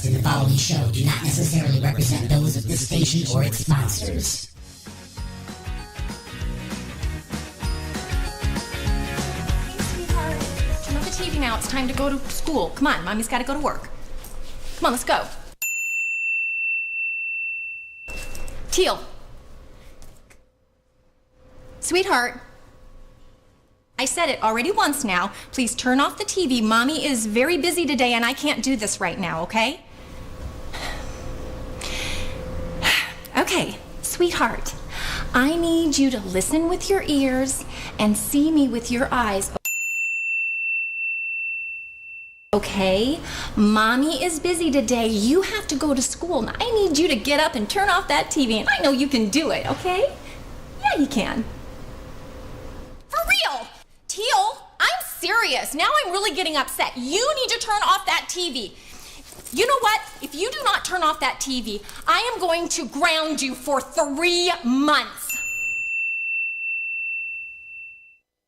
in the following show do not necessarily represent those of this station or its sponsors. Hey, sweetheart. Turn off the TV now. It's time to go to school. Come on, Mommy's got to go to work. Come on, let's go. Teal. Sweetheart. I said it already once now. Please turn off the TV. Mommy is very busy today and I can't do this right now, okay? Okay, sweetheart. I need you to listen with your ears and see me with your eyes. Okay? Mommy is busy today. You have to go to school. And I need you to get up and turn off that TV. And I know you can do it, okay? Yeah, you can. For real! Teal, I'm serious. Now I'm really getting upset. You need to turn off that TV. You know what? If you do not turn off that TV, I am going to ground you for 3 months.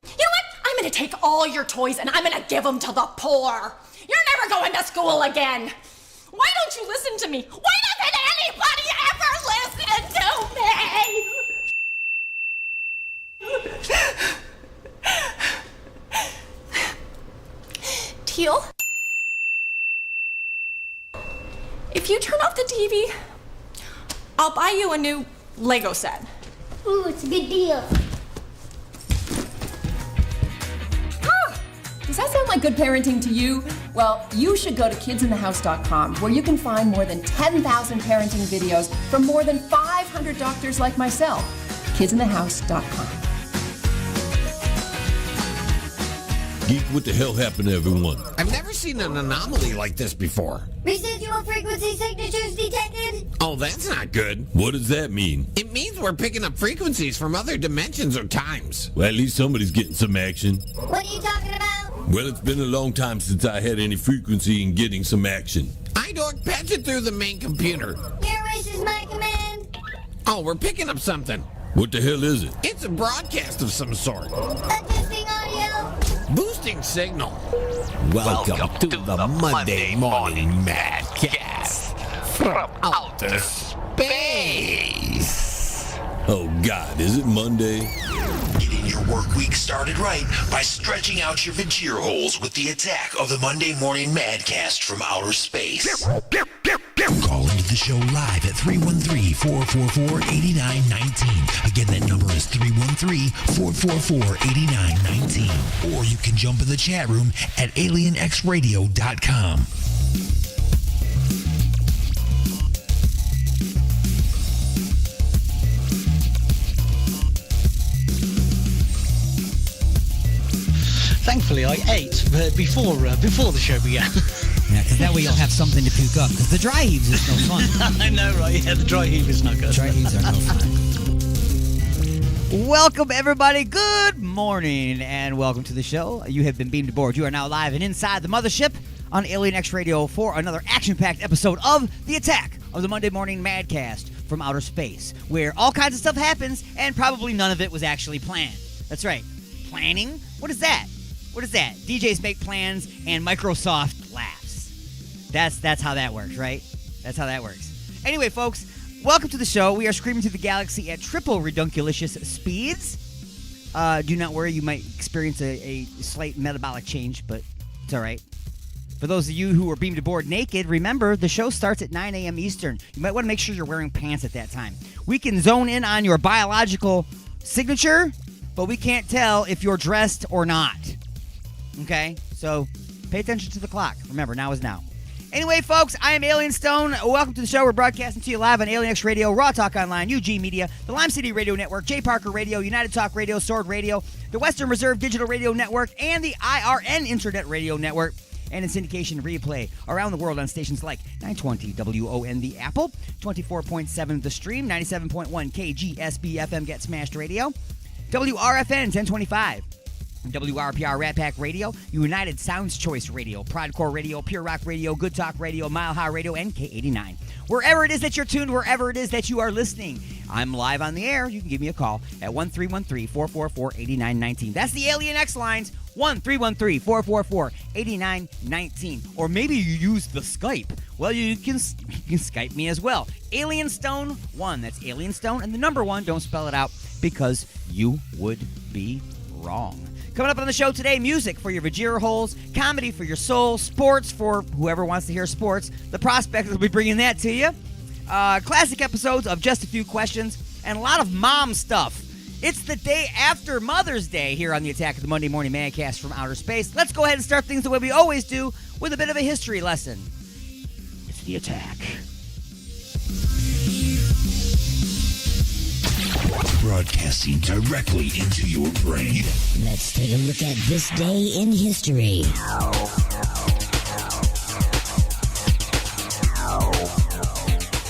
You know what? I'm going to take all your toys and I'm going to give them to the poor. You're never going to school again. Why don't you listen to me? Why doesn't anybody ever listen to me? Teal, if you turn off the TV, I'll buy you a new Lego set. Ooh, it's a good deal. Does that sound like good parenting to you? Well, you should go to kidsinthehouse.com, where you can find more than 10,000 parenting videos from more than 500 doctors like myself. kidsinthehouse.com. Geek, what the hell happened to everyone? I've never seen an anomaly like this before. Residual frequency signatures detected. Oh, that's not good. What does that mean? It means we're picking up frequencies from other dimensions or times. Well, at least somebody's getting some action. What are you talking about? Well, it's been a long time since I had any frequency in getting some action. iDork, patch it through the main computer. Your wish is my command. Oh, we're picking up something. What the hell is it? It's a broadcast of some sort. Adjusting audio. Boosting signal. Welcome to the Monday Morning Madcast from outer space. Oh, God, is it Monday? Getting your work week started right by stretching out your vagina holes with the attack of the Monday Morning Madcast from outer space. Call into the show live at 313-444-8919. Again, that number is 313-444-8919. Or you can jump in the chat room at alienxradio.com. Thankfully, I ate before the show began. Yeah, because that way you'll have something to puke up. Because the dry heaves is no fun. I know, right? Yeah, the dry heave is not good. Dry heaves are no fun. Welcome, everybody. Good morning, and welcome to the show. You have been beamed aboard. You are now live and inside the mothership on Alien X Radio for another action-packed episode of The Attack of the Monday Morning Madcast from outer space, where all kinds of stuff happens, and probably none of it was actually planned. That's right. Planning? What is that? What is that? DJs make plans and Microsoft laughs. That's how that works, right? That's how that works. Anyway, folks, welcome to the show. We are screaming through the galaxy at triple redunculicious speeds. Do not worry, you might experience a slight metabolic change, but it's all right. For those of you who are beamed aboard naked, remember, the show starts at 9 a.m. Eastern. You might want to make sure you're wearing pants at that time. We can zone in on your biological signature, but we can't tell if you're dressed or not. Okay? So pay attention to the clock. Remember, now is now. Anyway, folks, I am Alien Stone. Welcome to the show. We're broadcasting to you live on Alien X Radio, Raw Talk Online, UG Media, the Lime City Radio Network, J. Parker Radio, United Talk Radio, Sword Radio, the Western Reserve Digital Radio Network, and the IRN Internet Radio Network. And in syndication replay around the world on stations like 920 WON The Apple, 24.7 The Stream, 97.1 KGSB FM Get Smashed Radio, WRFN 1025. WRPR Rat Pack Radio, United Sounds Choice Radio, Prodcore Radio, Pure Rock Radio, Good Talk Radio, Mile High Radio, and K89. Wherever it is that you're tuned, wherever it is that you are listening, I'm live on the air. You can give me a call at 1313-444-8919. That's the Alien X lines, 1-313-444-8919. Or maybe you use the Skype. Well, you can Skype me as well. AlienStone1. That's AlienStone and the number 1. Don't spell it out because you would be wrong. Coming up on the show today, music for your vajira holes, comedy for your soul, sports for whoever wants to hear sports. The Prospects will be bringing that to you. Classic episodes of Just a Few Questions, and a lot of mom stuff. It's the day after Mother's Day here on the Attack of the Monday Morning Madcast from Outer Space. Let's go ahead and start things the way we always do, with a bit of a history lesson. It's the Attack. Broadcasting directly into your brain. Let's take a look at this day in history.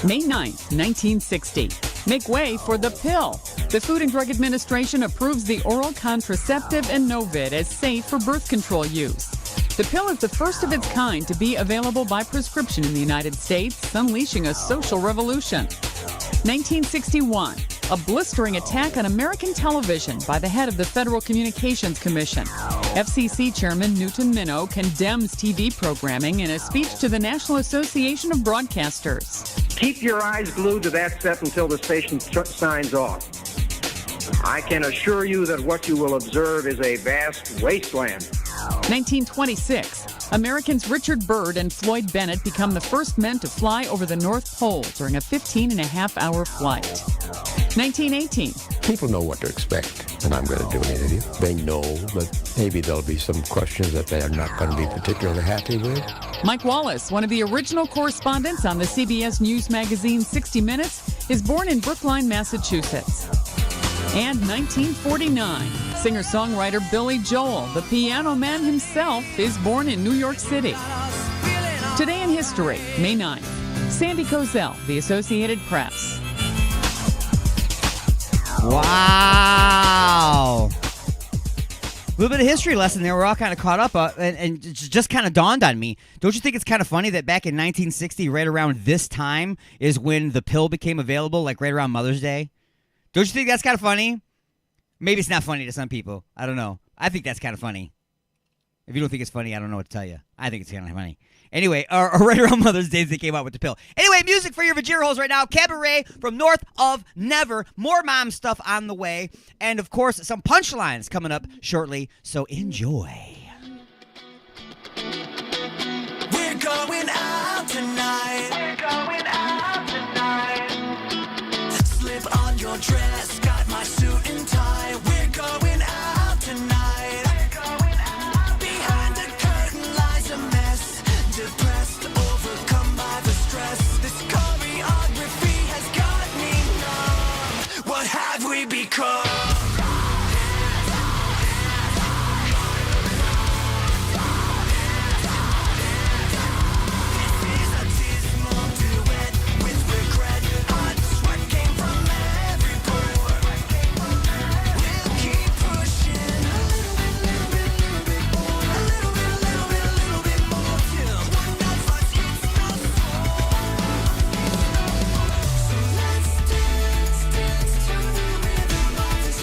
May 9th, 1960. Make way for the pill. The Food and Drug Administration approves the oral contraceptive Enovid as safe for birth control use. The pill is the first of its kind to be available by prescription in the United States, unleashing a social revolution. 1961. A blistering attack on American television by the head of the Federal Communications Commission. FCC Chairman Newton Minow condemns TV programming in a speech to the National Association of Broadcasters. Keep your eyes glued to that set until the station signs off. I can assure you that what you will observe is a vast wasteland. 1926. Americans Richard Byrd and Floyd Bennett become the first men to fly over the North Pole during a 15-and-a-half-hour flight. 1918. People know what to expect, and I'm going to do an interview. They know that maybe there'll be some questions that they are not going to be particularly happy with. Mike Wallace, one of the original correspondents on the CBS News magazine 60 Minutes, is born in Brookline, Massachusetts. And 1949, singer-songwriter Billy Joel, the piano man himself, is born in New York City. Today in history, May 9th, Sandy Kozel, The Associated Press. Wow. A little bit of history lesson there. We're all kind of caught up, and it just kind of dawned on me. Don't you think it's kind of funny that back in 1960, right around this time, is when the pill became available, like right around Mother's Day? Don't you think that's kind of funny? Maybe it's not funny to some people. I don't know. I think that's kind of funny. If you don't think it's funny, I don't know what to tell you. I think it's kind of funny. Anyway, right around Mother's Day, they came out with the pill. Anyway, music for your vajira holes right now. Cabaret from North of Never. More mom stuff on the way. And, of course, some punchlines coming up shortly. So enjoy. We're going out tonight. We're going out tonight. Slip on your dress. Got my suit and tie. We're going out tonight. We're going out. Behind the curtain lies a mess. Depressed, overcome by the stress. This choreography has got me numb. What have we become? This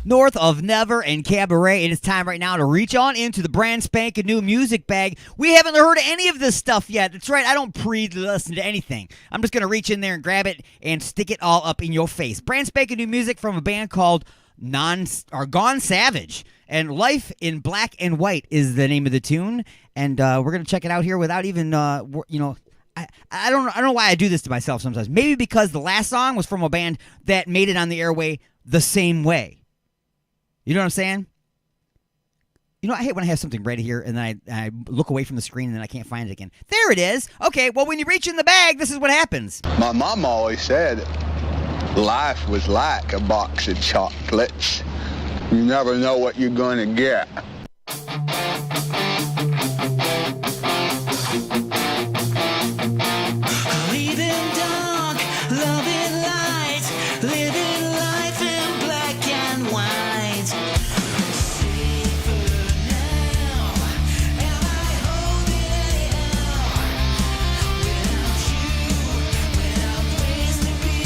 north of Never and Cabaret. It is time right now to reach on into the brand spanking new music bag. We haven't heard any of this stuff yet. That's right, I don't pre-listen to anything. I'm just going to reach in there and grab it and stick it all up in your face. Brand spanking new music from a band called Gone Savage. And Life in Black and White is the name of the tune. And we're going to check it out here without even, I don't know why I do this to myself sometimes. Maybe because the last song was from a band that made it on the airway the same way. You know what I'm saying? You know, I hate when I have something ready here and then I look away from the screen and then I can't find it again. There it is. Okay, well, when you reach in the bag, this is what happens. My mom always said life was like a box of chocolates. You never know what you're going to get. Leaving dark, loving light, living life in black and white. Safer now, am I holding out? Without you, without place to be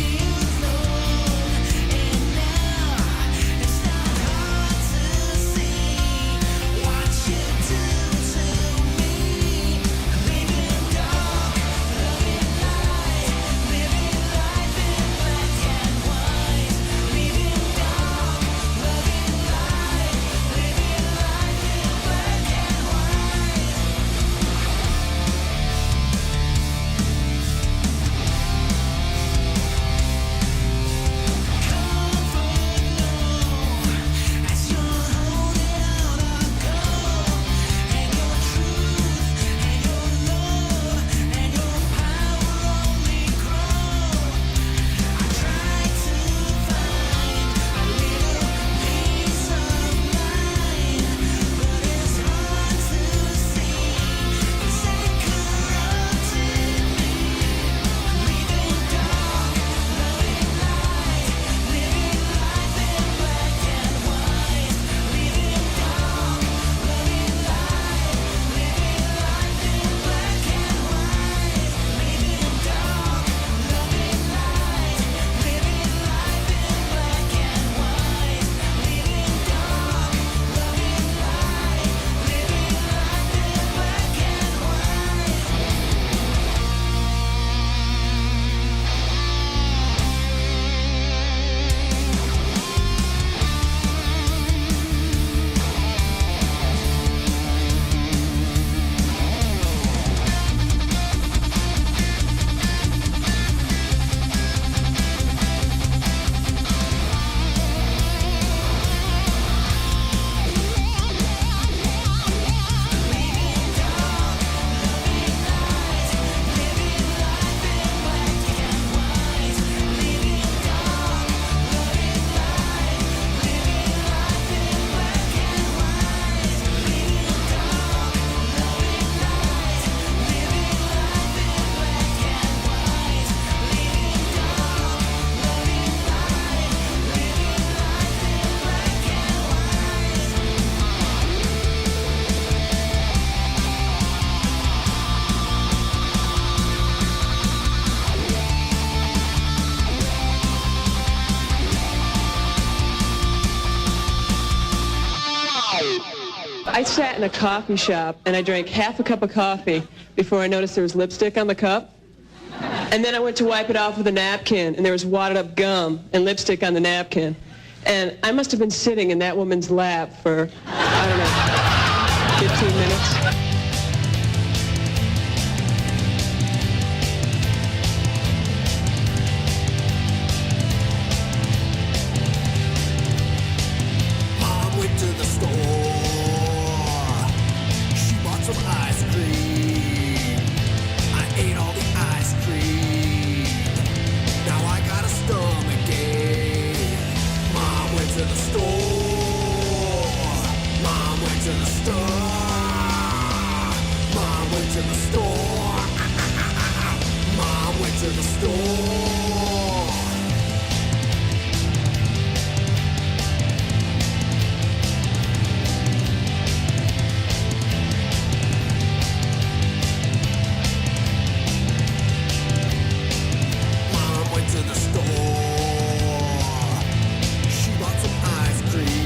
alone. And now, it's not hard to see what you do to me. Leaving dark, loving light, living life in black and white. Leaving dark, loving light, living life in black and white. As you're holding out our gold, and your truth, and your love, and your power only grow. I try to find a little peace of mind, but it's hard to see 'cause it corrupted me. Leaving dark, loving light, living life in black and white. Leaving dark, loving light, living life in black and white. Leaving dark, loving light, living life in black and white. Leaving dark, loving light, living life in black and white. I sat in a coffee shop and I drank half a cup of coffee before I noticed there was lipstick on the cup. And then I went to wipe it off with a napkin and there was wadded up gum and lipstick on the napkin. And I must have been sitting in that woman's lap for, I don't know, 15 minutes. Mom went to the store. She bought some ice cream. I ate all the ice cream. Now I got a stomachache. Mom went to the store. Mom went to the store. Mom went to the store. Mom went to the store. Mom went to the store. She bought some ice cream.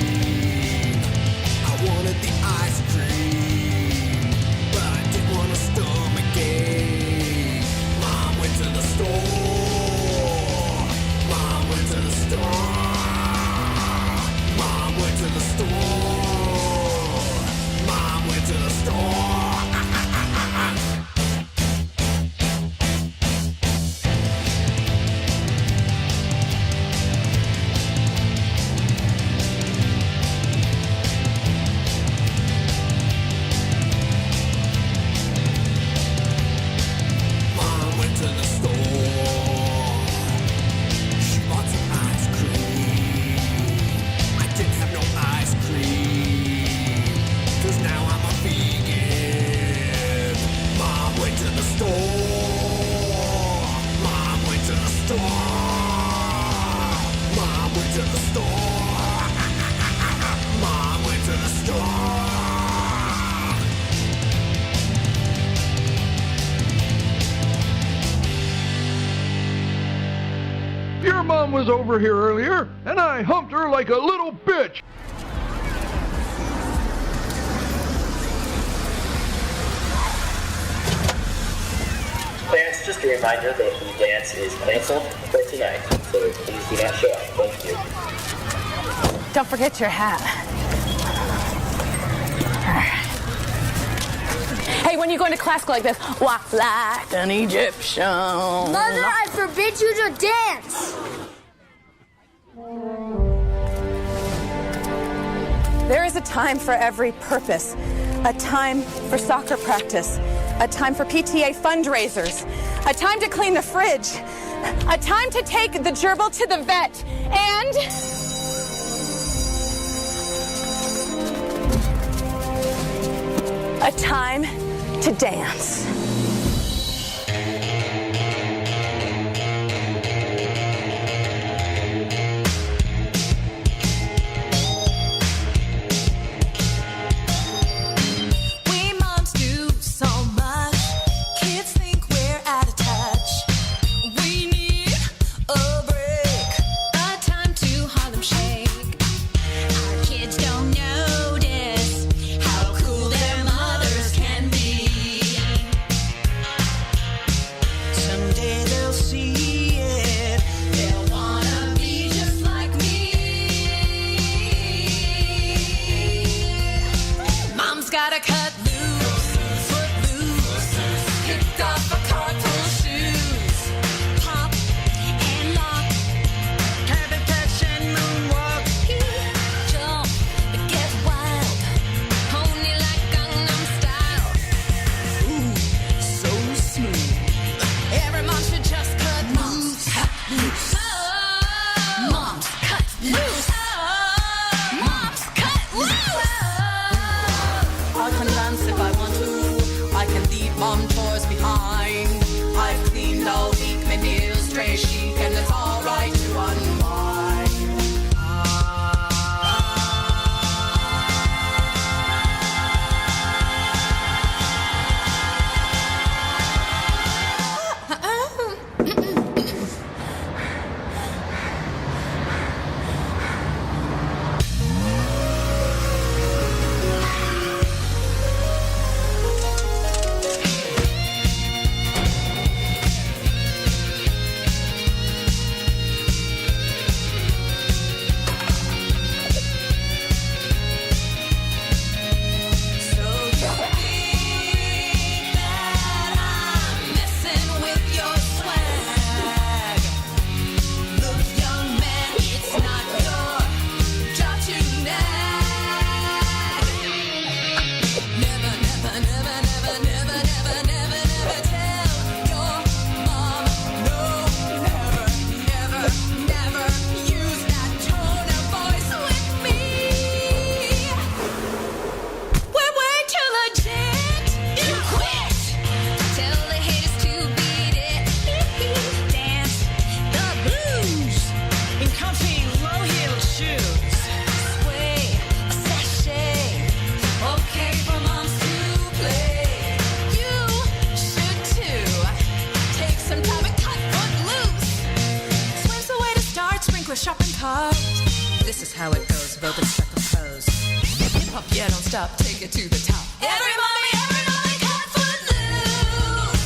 mom was over here earlier, and I humped her like a little bitch. Parents, just a reminder that the dance is canceled for tonight, so please do not show up. Thank you. Don't forget your hat. Hey, when you go into classical like this, walk like an Egyptian. Mother, I forbid you to dance. There is a time for every purpose. A time for soccer practice. A time for PTA fundraisers. A time to clean the fridge. A time to take the gerbil to the vet. And a time to dance. We moms do so much. Kids think we're out of touch. We need a break. A time to Harlem shake. Our kids don't notice how cool their mothers can be. Someday they'll see it. They'll wanna be just like me. Mom's gotta cut loose, foot loose, kicked off a car full of shoes, pop and lock, cabin touch and moonwalk, jump, get wild, pony like Gangnam Style. Ooh, so smooth. Every mom should just cut loose. Moms cut loose. Moms cut loose. I can dance if I want to. I can leave mom chores behind. I've cleaned all week, my nails stray chic, and it's all right to unwind. Shopping cart. This is how it goes. Vogue and stuck pose. Hip hop, yeah, don't stop. Take it to the top. Every mommy, cut foot loose.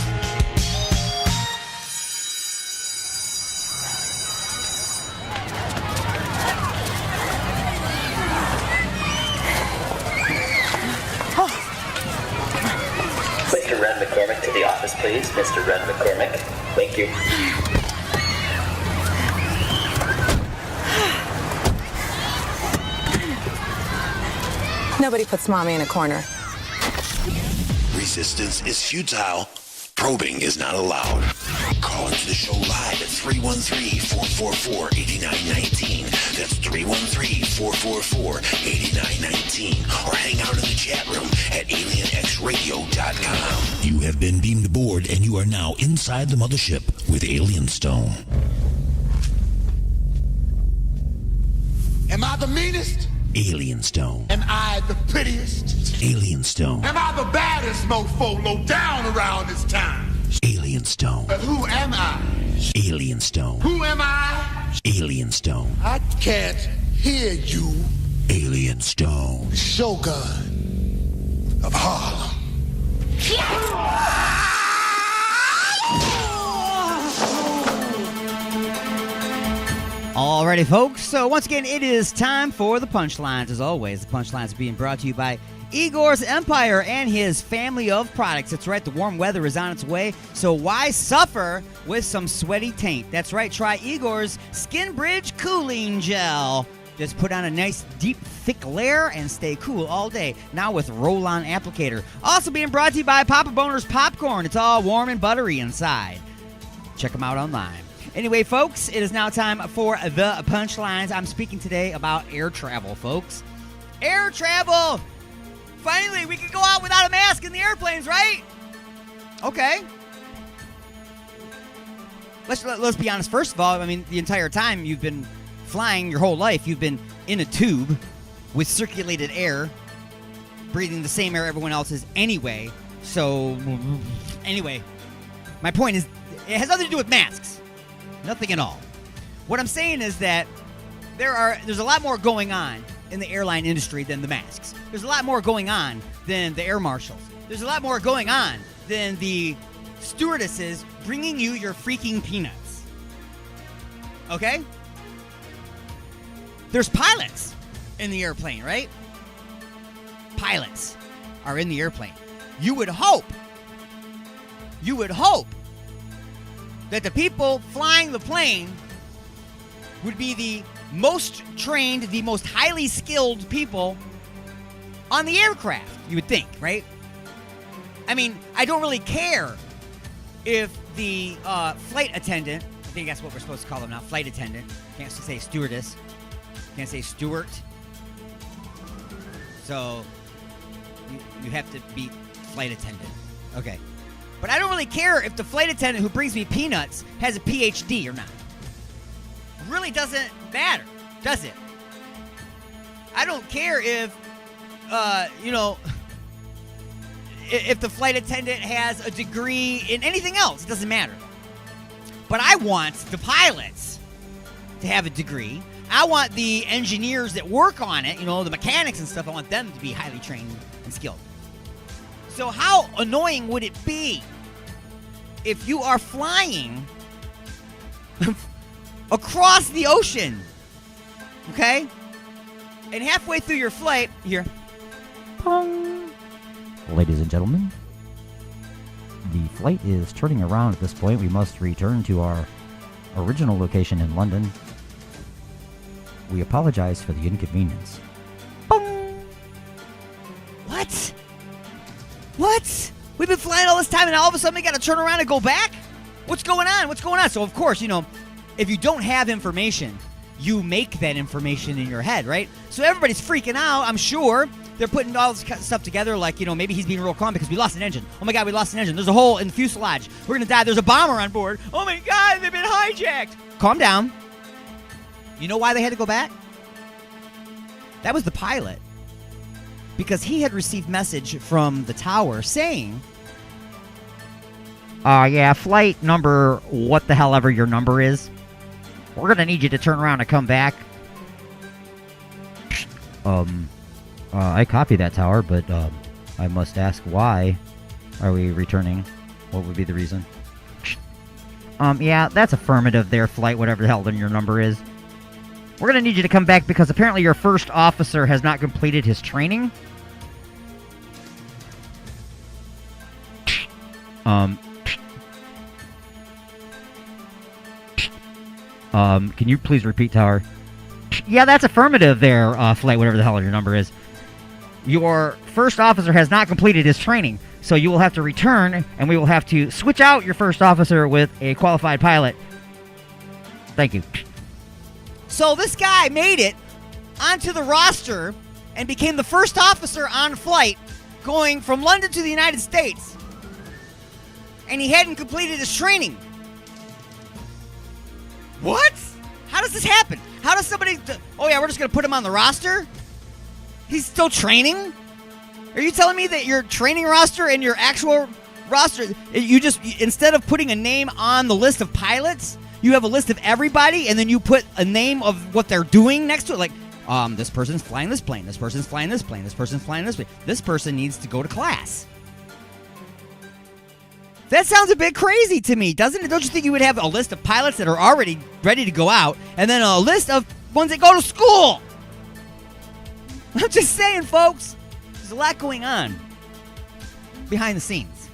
Mr. Red McCormick to the office, please. Mr. Red McCormick. Thank you. Nobody puts mommy in a corner. Resistance is futile. Probing is not allowed. Call into the show live at 313-444-8919. That's 313-444-8919. Or hang out in the chat room at alienxradio.com. You have been beamed aboard and you are now inside the mothership with Alien Stone. Am I the meanest? Alien Stone. Am I the prettiest? Alien Stone. Am I the baddest mofo low down around this town? Alien Stone. But who am I? Alien Stone. Who am I? Alien Stone. I can't hear you. Alien Stone. Shogun of Harlem. Alrighty, folks. So once again, it is time for the punchlines. As always, the punchlines are being brought to you by Igor's Empire and his family of products. That's right, the warm weather is on its way, so why suffer with some sweaty taint? That's right, try Igor's Skin Bridge Cooling Gel. Just put on a nice, deep, thick layer and stay cool all day. Now with roll-on applicator. Also being brought to you by Papa Boner's Popcorn. It's all warm and buttery inside. Check them out online. Anyway, folks, it is now time for the punchlines. I'm speaking today about air travel, folks. Air travel! Finally, we can go out without a mask in the airplanes, right? Okay. Let's be honest. First of all, I mean, the entire time you've been flying your whole life, you've been in a tube with circulated air, breathing the same air everyone else is anyway. So, anyway, my point is, it has nothing to do with masks. Nothing at all. What I'm saying is that there's a lot more going on in the airline industry than the masks. There's a lot more going on than the air marshals. There's a lot more going on than the stewardesses bringing you your freaking peanuts. Okay? There's pilots in the airplane, right? Pilots are in the airplane. You would hope that the people flying the plane would be the most trained, the most highly skilled people on the aircraft, you would think, right? I mean, I don't really care if the flight attendant, I think that's what we're supposed to call them now, flight attendant, can't say stewardess, can't say steward, so you have to be flight attendant. Okay. But I don't really care if the flight attendant who brings me peanuts has a PhD or not. Really doesn't matter, does it? I don't care if, if the flight attendant has a degree in anything else. It doesn't matter. But I want the pilots to have a degree. I want the engineers that work on it, the mechanics and stuff, I want them to be highly trained and skilled. So how annoying would it be if you are flying across the ocean, okay? And halfway through your flight, here, pong. Ladies and gentlemen, the flight is turning around at this point. We must return to our original location in London. We apologize for the inconvenience. What? We've been flying all this time and all of a sudden we got to turn around and go back? What's going on? So, of course, if you don't have information, you make that information in your head, right? So everybody's freaking out, I'm sure. They're putting all this stuff together like, maybe he's being real calm because we lost an engine. Oh, my God, we lost an engine. There's a hole in the fuselage. We're going to die. There's a bomber on board. Oh, my God, they've been hijacked. Calm down. You know why they had to go back? That was the pilot. Because he had received message from the tower saying, yeah, flight number, what the hell ever your number is, we're going to need you to turn around and come back. I copy that, tower, but I must ask, why are we returning? What would be the reason? Yeah, that's affirmative there, flight, whatever the hell your number is. We're going to need you to come back because apparently your first officer has not completed his training. Can you please repeat, tower? Yeah, that's affirmative there, flight, whatever the hell your number is. Your first officer has not completed his training, so you will have to return, and we will have to switch out your first officer with a qualified pilot. Thank you. So this guy made it onto the roster and became the first officer on flight going from London to the United States. And he hadn't completed his training. What? How does this happen? How does somebody... we're just going to put him on the roster? He's still training? Are you telling me that your training roster and your actual roster, you just, instead of putting a name on the list of pilots, you have a list of everybody, and then you put a name of what they're doing next to it. Like, this person's flying this plane. This person's flying this plane. This person's flying this plane. This person needs to go to class. That sounds a bit crazy to me, doesn't it? Don't you think you would have a list of pilots that are already ready to go out, and then a list of ones that go to school? I'm just saying, folks. There's a lot going on behind the scenes.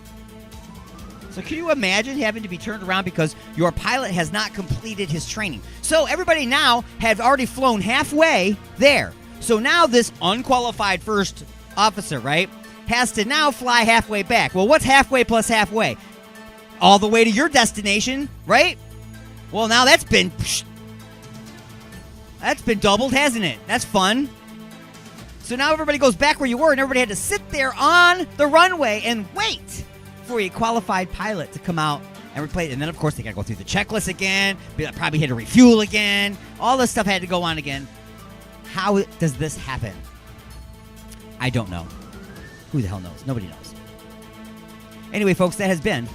So can you imagine having to be turned around because your pilot has not completed his training? So everybody now have already flown halfway there. So now this unqualified first officer, right, has to now fly halfway back. Well, what's halfway plus halfway? All the way to your destination, right? Well, now that's been doubled, hasn't it? That's fun. So now everybody goes back where you were, and everybody had to sit there on the runway and wait for a qualified pilot to come out and replace it. And then, of course, they got to go through the checklist again. Probably had to refuel again. All this stuff had to go on again. How does this happen? I don't know. Who the hell knows? Nobody knows. Anyway, folks, that has been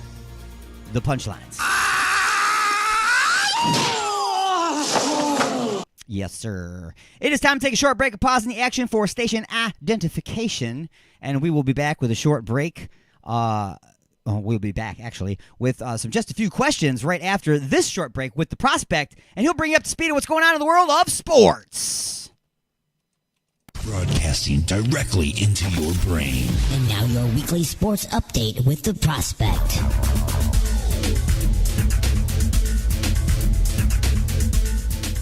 the punchlines. Yes, sir. It is time to take a short break, a pause in the action for station identification, and we will be back with a short break. We'll be back, actually, with just a few questions right after this short break with the prospect, and he'll bring you up to speed on what's going on in the world of sports. Broadcasting directly into your brain. And now your weekly sports update with the prospect.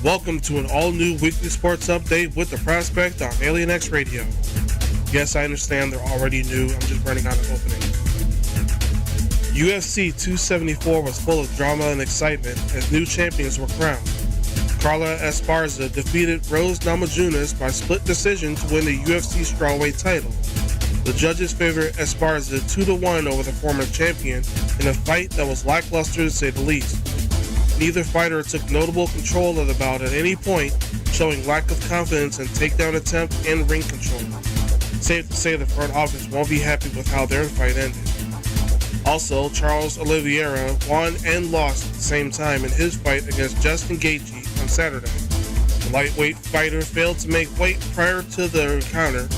Welcome to an all-new weekly sports update with the prospect on Alien X Radio. Yes, I understand they're already new. I'm just running out of openings. UFC 274 was full of drama and excitement as new champions were crowned. Carla Esparza defeated Rose Namajunas by split decision to win the UFC strawweight title. The judges favored Esparza 2-1 over the former champion in a fight that was lackluster to say the least. Neither fighter took notable control of the bout at any point, showing lack of confidence in takedown attempt and ring control. Safe to say the front office won't be happy with how their fight ended. Also, Charles Oliveira won and lost at the same time in his fight against Justin Gaethje on Saturday. The lightweight fighter failed to make weight prior to the encounter,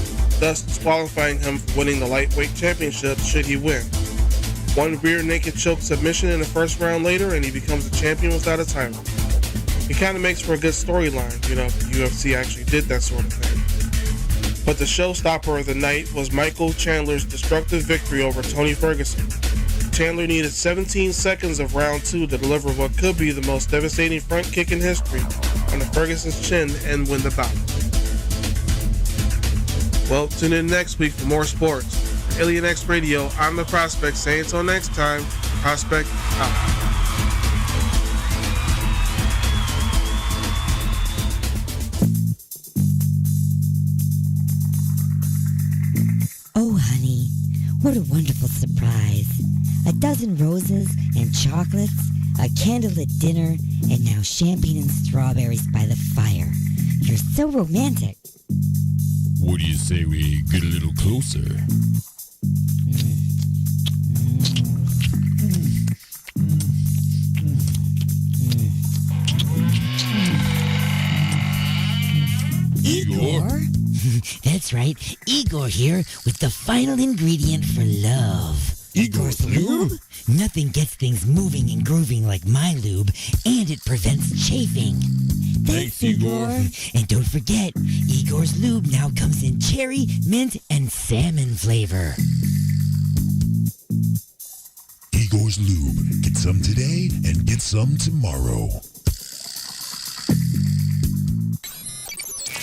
thus disqualifying him from winning the lightweight championship should he win. One rear naked choke submission in the first round later, and he becomes a champion without a title. It kind of makes for a good storyline, if the UFC actually did that sort of thing. But the showstopper of the night was Michael Chandler's destructive victory over Tony Ferguson. Chandler needed 17 seconds of round 2 to deliver what could be the most devastating front kick in history on Ferguson's chin and win the bout. Well, tune in next week for more sports. For Alien X Radio, I'm the Prospect saying until next time, Prospect out. Oh, honey, what a wonderful surprise. A dozen roses and chocolates, a candlelit dinner, and now champagne and strawberries by the fire. You're so romantic. What do you say we get a little closer? Igor? That's right, Igor here with the final ingredient for love. Igor's lube? Nothing gets things moving and grooving like my lube, and it prevents chafing. Thanks, Igor. And don't forget, Igor's lube now comes in cherry, mint, and salmon flavor. Igor's Lube. Get some today and get some tomorrow.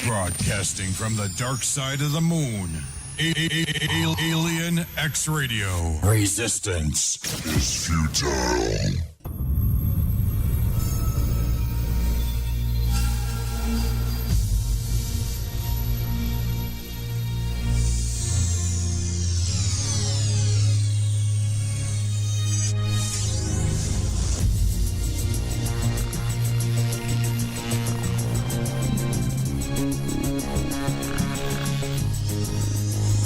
Broadcasting from the dark side of the moon. Alien X Radio. Resistance is futile.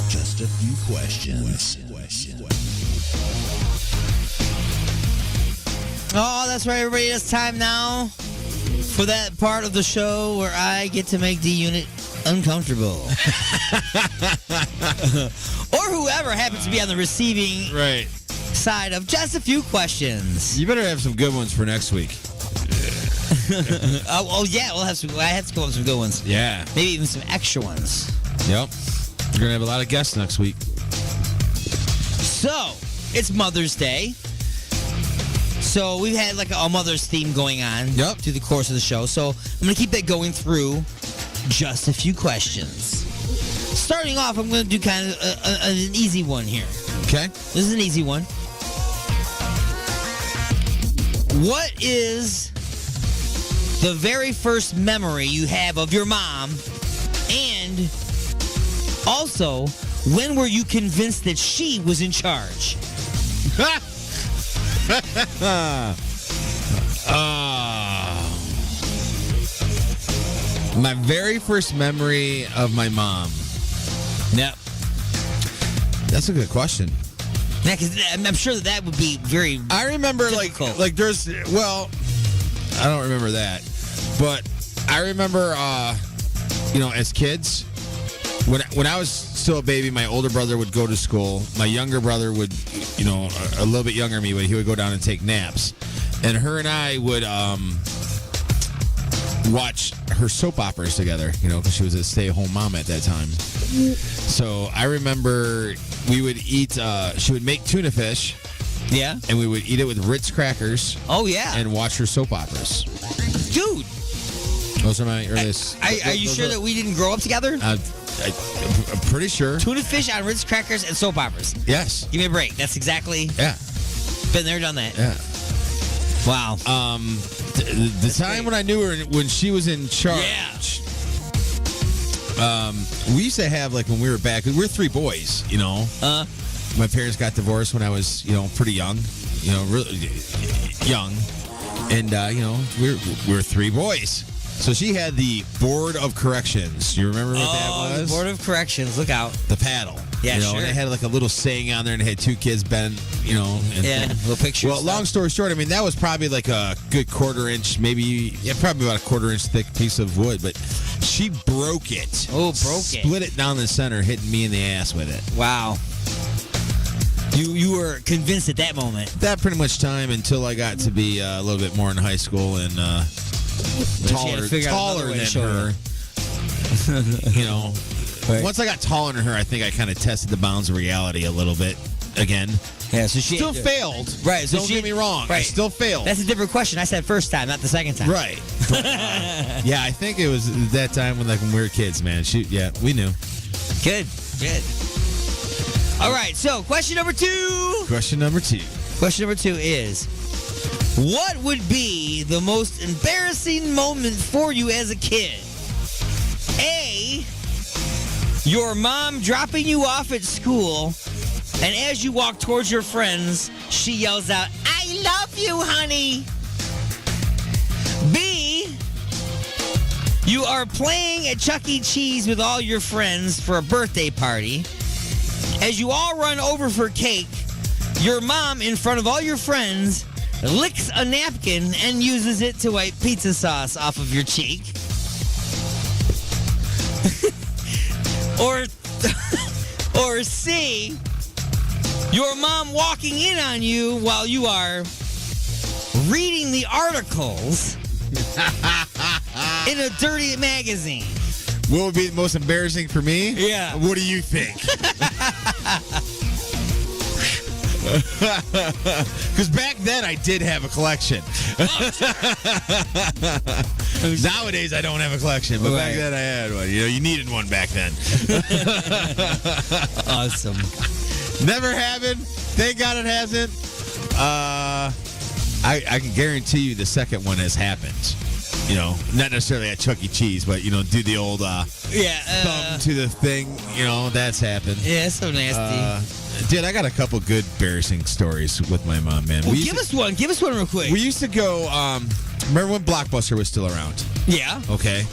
Just a few questions. Oh, that's right, everybody. It's time now for that part of the show where I get to make D-Unit uncomfortable. Or whoever happens to be on the receiving side of just a few questions. You better have some good ones for next week. Yeah, we'll have some. I have to come up with some good ones. Yeah. Maybe even some extra ones. Yep. You're going to have a lot of guests next week. So, it's Mother's Day. So, we've had like a Mother's theme going on through the course of the show. So, I'm going to keep that going through just a few questions. Starting off, I'm going to do kind of an easy one here. Okay. This is an easy one. What is the very first memory you have of your mom? And also, when were you convinced that she was in charge? My very first memory of my mom. Yep. That's a good question. Yeah, because I'm sure that would be very. I remember difficult. like there's I don't remember that, but I remember as kids when I was still a baby, my older brother would go to school. My younger brother would a little bit younger than me, but he would go down and take naps, and her and I would watch her soap operas together, because she was a stay-at-home mom at that time. So I remember we would eat, she would make tuna fish. Yeah. And we would eat it with Ritz crackers. Oh, yeah. And watch her soap operas. Dude. Those are my earliest. Are you sure that we didn't grow up together? I'm pretty sure. Tuna fish on Ritz crackers and soap operas. Yes. Give me a break. That's exactly. Yeah. Been there, done that. Yeah. Wow. The time when I knew her, when she was in charge. We used to have, like, when we were back, we were three boys, My parents got divorced when I was, pretty young, really young. And, we were three boys. So she had the Board of Corrections. Do you remember what that was? The Board of Corrections. Look out. The paddle. Yeah, and sure. they had like a little saying on there, and it had two kids bent, little pictures. Well, long story short, I mean, that was probably like a good quarter-inch, probably about a quarter-inch thick piece of wood, but she broke it. Oh, Split it down the center, hitting me in the ass with it. Wow. You were convinced at that moment. That pretty much time until I got to be a little bit more in high school and taller than her. Right. Once I got taller than her, I think I kind of tested the bounds of reality a little bit again. Yeah, so she still failed. Right. So don't get me wrong. Right. I still failed. That's a different question. I said first time, not the second time. Right. But, yeah, I think it was that time when we were kids, man. We knew. Good. All right. So question number two. Question number two is, what would be the most embarrassing moment for you as a kid? A, your mom dropping you off at school, and as you walk towards your friends, she yells out, "I love you, honey." B, you are playing at Chuck E. Cheese with all your friends for a birthday party. As you all run over for cake, your mom, in front of all your friends, licks a napkin and uses it to wipe pizza sauce off of your cheek. Or C, your mom walking in on you while you are reading the articles in a dirty magazine. What would be the most embarrassing for me? Yeah. What do you think? Because back then I did have a collection. Nowadays I don't have a collection, but back then I had one. You needed one back then. Awesome. Never happened. Thank God it hasn't. I can guarantee you the second one has happened. Not necessarily at Chuck E. Cheese, but do the old thumb to the thing. That's happened. Yeah, it's so nasty. Dude, I got a couple good embarrassing stories with my mom, man. Well, give us one. Give us one real quick. We used to go. Remember when Blockbuster was still around? Yeah. Okay.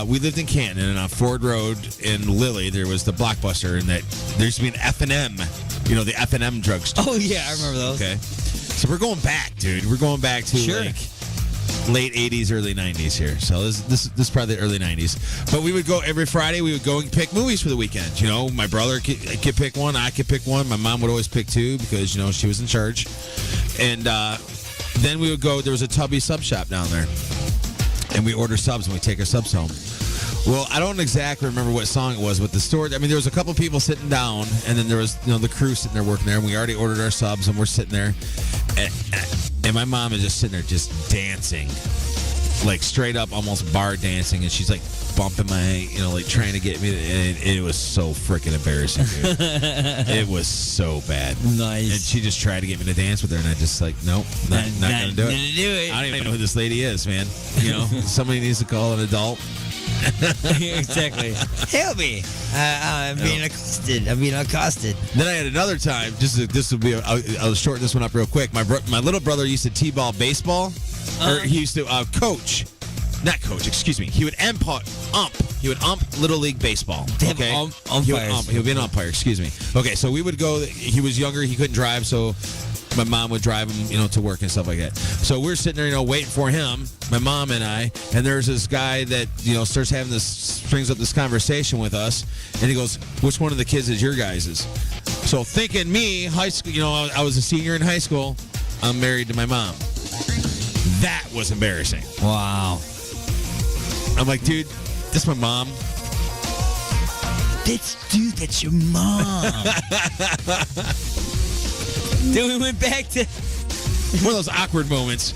We lived in Canton, and on Ford Road in Lilly, there was the Blockbuster, and that there used to be an F&M. The F&M drugstore. Oh yeah, I remember those. Okay. So we're going back, dude. We're going back to like late 80s, early 90s here. So this is probably the early 90s. But we would go every Friday. We would go and pick movies for the weekend. You know, my brother could pick one. I could pick one. My mom would always pick two because, you know, she was in charge. And then we would go. There was a Tubby sub shop down there. And we order subs and we take our subs home. Well, I don't exactly remember what song it was, but the store, I mean, there was a couple people sitting down, and then there was, you know, the crew sitting there working there, and we already ordered our subs, and we're sitting there, and my mom is just sitting there just dancing, like straight up almost bar dancing, and she's like bumping my, you know, like trying to get me, and it was so freaking embarrassing, dude. It was so bad. Nice. And she just tried to get me to dance with her, and I just like, nope, not going to do it. I don't even know who this lady is, man. You know, somebody needs to call an adult. Exactly. Help me. I'm being accosted. Then I had another time. This will be. I'll shorten this one up real quick. My little brother used to t-ball baseball, or he used to coach. Not coach. Excuse me. He would ump. He would ump Little League baseball. Okay. He would be an umpire. Excuse me. Okay. So we would go. He was younger. He couldn't drive. So my mom would drive him, you know, to work and stuff like that. So we're sitting there, you know, waiting for him, my mom and I, and there's this guy that, you know, strings up this conversation with us, and he goes, which one of the kids is your guys's? So thinking me, high school, you know, I was a senior in high school, I'm married to my mom. That was embarrassing. Wow. I'm like, dude, that's my mom. That's your mom. Then we went back to one of those awkward moments.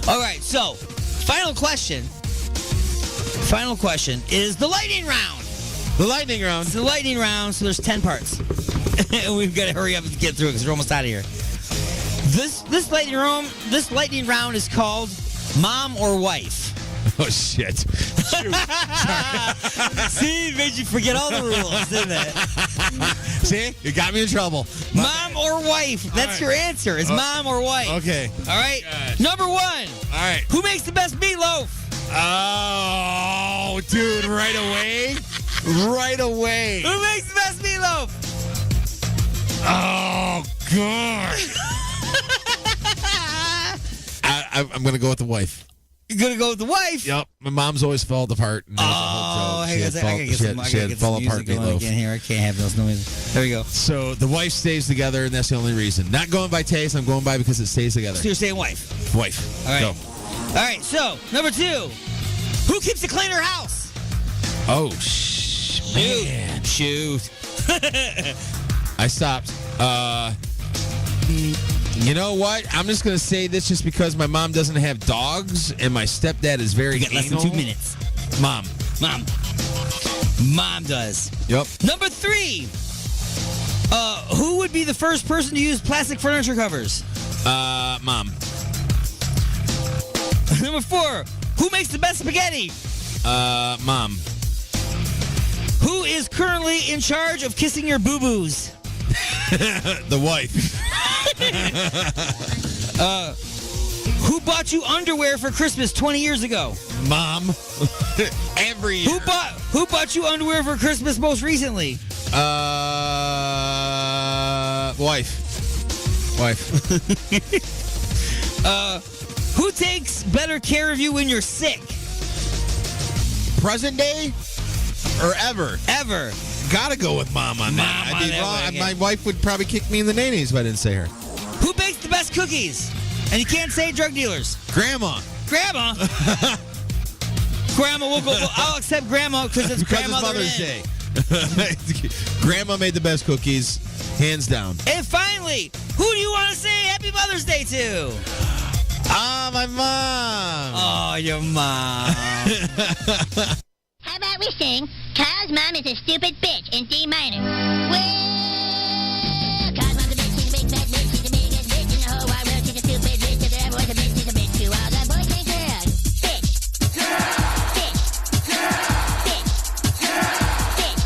All right, so final question is the lightning round. The lightning round. It's the lightning round, so there's 10 parts. And we've got to hurry up and get through it because we're almost out of here. This lightning round is called Mom or Wife. Oh, shit. See, it made you forget all the rules, didn't it? See? You got me in trouble. Mom or wife. That's your answer. It's mom or wife. Okay. All right. God. Number 1. All right. Who makes the best meatloaf? Oh, dude, right away? Right away. Who makes the best meatloaf? Oh, God. I'm going to go with the wife. You're going to go with the wife? Yep. My mom's always fallen apart. And I gotta get some music going again here. I can't have those noises. There we go. So the wife stays together, and that's the only reason. Not going by taste. I'm going by because it stays together. So you're saying wife? Wife. All right. Go. All right. So number 2, who keeps a cleaner house? Oh, man. Shoot. I stopped. You know what? I'm just going to say this just because my mom doesn't have dogs and my stepdad is very You got less than 2 minutes. Mom does. Yep. Number 3. Who would be the first person to use plastic furniture covers? Mom. Number 4. Who makes the best spaghetti? Mom. Who is currently in charge of kissing your boo-boos? The wife. Who bought you underwear for Christmas 20 years ago? Mom. Every year. Who bought you underwear for Christmas most recently? Wife. Who takes better care of you when you're sick? Present day or ever? Ever. Gotta go with mom on that. I'd be wrong. My wife would probably kick me in the nannies if I didn't say her. Who bakes the best cookies? And you can't say drug dealers. Grandma. Grandma? Grandma, I'll accept Grandma because it's Mother's Day. Grandma made the best cookies, hands down. And finally, who do you want to say Happy Mother's Day to? My mom. Oh, your mom. How about we sing Kyle's Mom is a Stupid Bitch in D minor? Well, Kyle's mom's a bitch, she's a big fat bitch, she's the biggest bitch in the whole wide world, she's a stupid bitch, if there ever was a bitch, she's a bitch to all the boys and girls. Bitch. Bitch. Bitch. Bitch.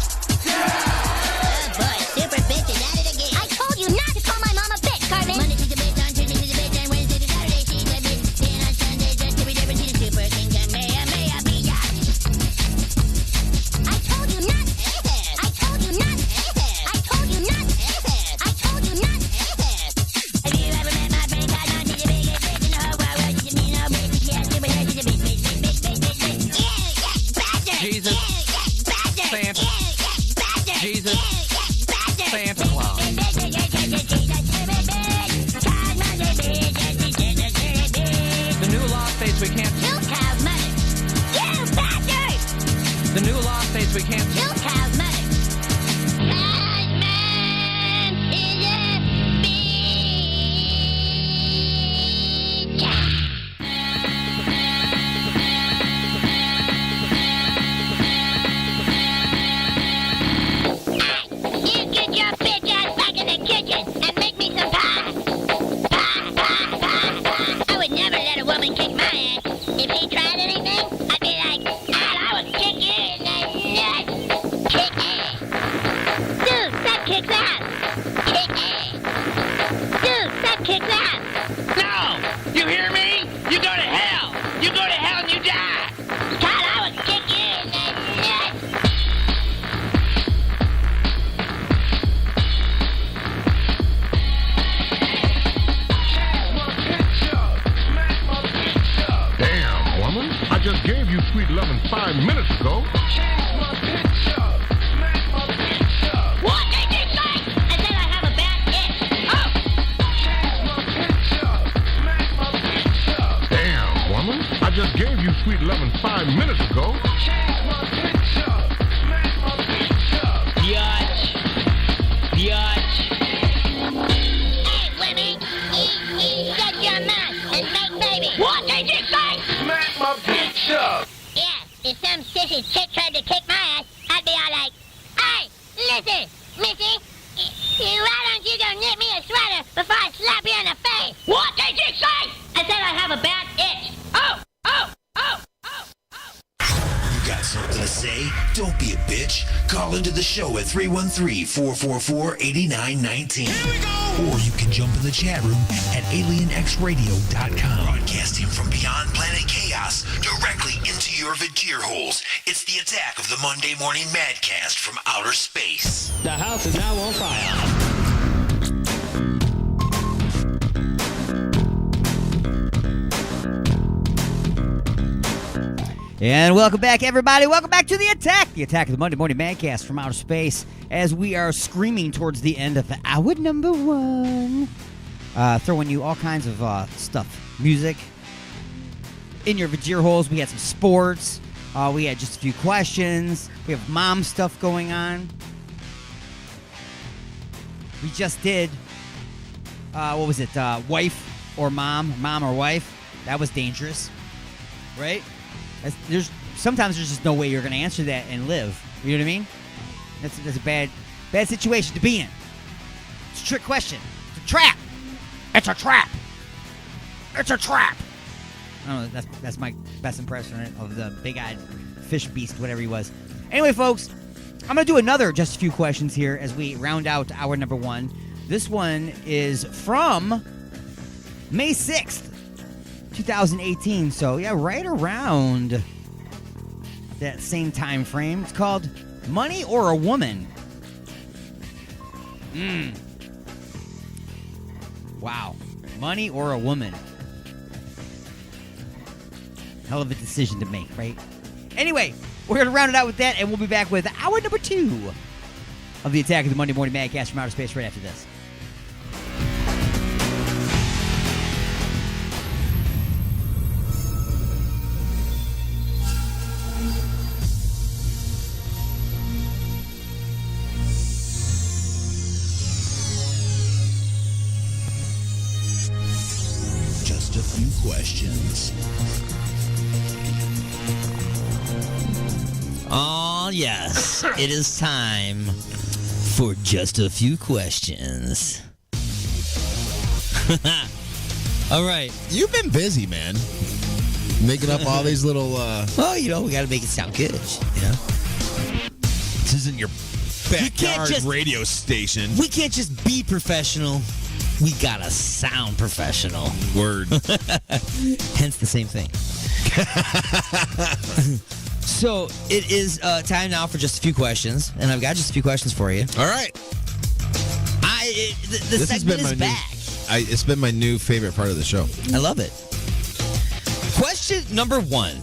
Oh boy, super bitch is at it again. I told you not to call my mom a bitch, Carmen. Monday she's a bitch, on Tuesday she's a bitch, and Wednesday to Saturday she's a bitch. Then on Sunday just to be different, she's a super king, and may I be ya. I told you not. I told you 11 5 minutes ago. What did you say? I said I have a bad itch. Oh! Damn, woman. I just gave you sweet 11 5 minutes ago. Biatch. Hey, Winnie. Shut your mouth and make baby. What did you say? Smack my bitch up. Yeah, if some sissy chick tried to kick my ass, I'd be all like, hey, listen, missy, why don't you go knit me a sweater before I slap you in the face? What did you say? I said I have a bad itch. Oh! You got something to say? Don't be a bitch. Call into the show at 313-444-8919. Here we go! Or you can jump in the chat room at alienxradio.com. Broadcasting from beyond planet chaos directly into your Vajir holes. It's the attack of the Monday Morning Madcast from outer space. The house is now on fire. And welcome back, everybody. Welcome back to The Attack of the Monday Morning Madcast from outer space, as we are screaming towards the end of the hour number one. Throwing you all kinds of stuff. Music. In your Vajir holes, we had some sports. We had just a few questions. We have mom stuff going on. We just did, what was it, wife or mom or wife. That was dangerous, right? Sometimes there's just no way you're going to answer that and live. You know what I mean? That's a bad situation to be in. It's a trick question. It's a trap. It's a trap. It's a trap. I don't know. That's my best impression of the big-eyed fish beast, whatever he was. Anyway, folks, I'm going to do another just a few questions here as we round out hour number one. This one is from May 6th. 2018, so yeah, right around that same time frame. It's called Money or a Woman. Wow. Money or a woman. Hell of a decision to make, right? Anyway, we're going to round it out with that, and we'll be back with hour number 2 of the Attack of the Monday Morning Madcast from outer space right after this. Questions. Oh, yes. It is time for just a few questions. All right. You've been busy, man. Making up all these little... Well, you know, we got to make it sound good. You know? This isn't your backyard radio station. We can't just be professional. We gotta sound professional. Word. Hence the same thing. So it is time now for just a few questions, and I've got just a few questions for you. All right. The segment is back. It's been my new favorite part of the show. I love it. Question number one.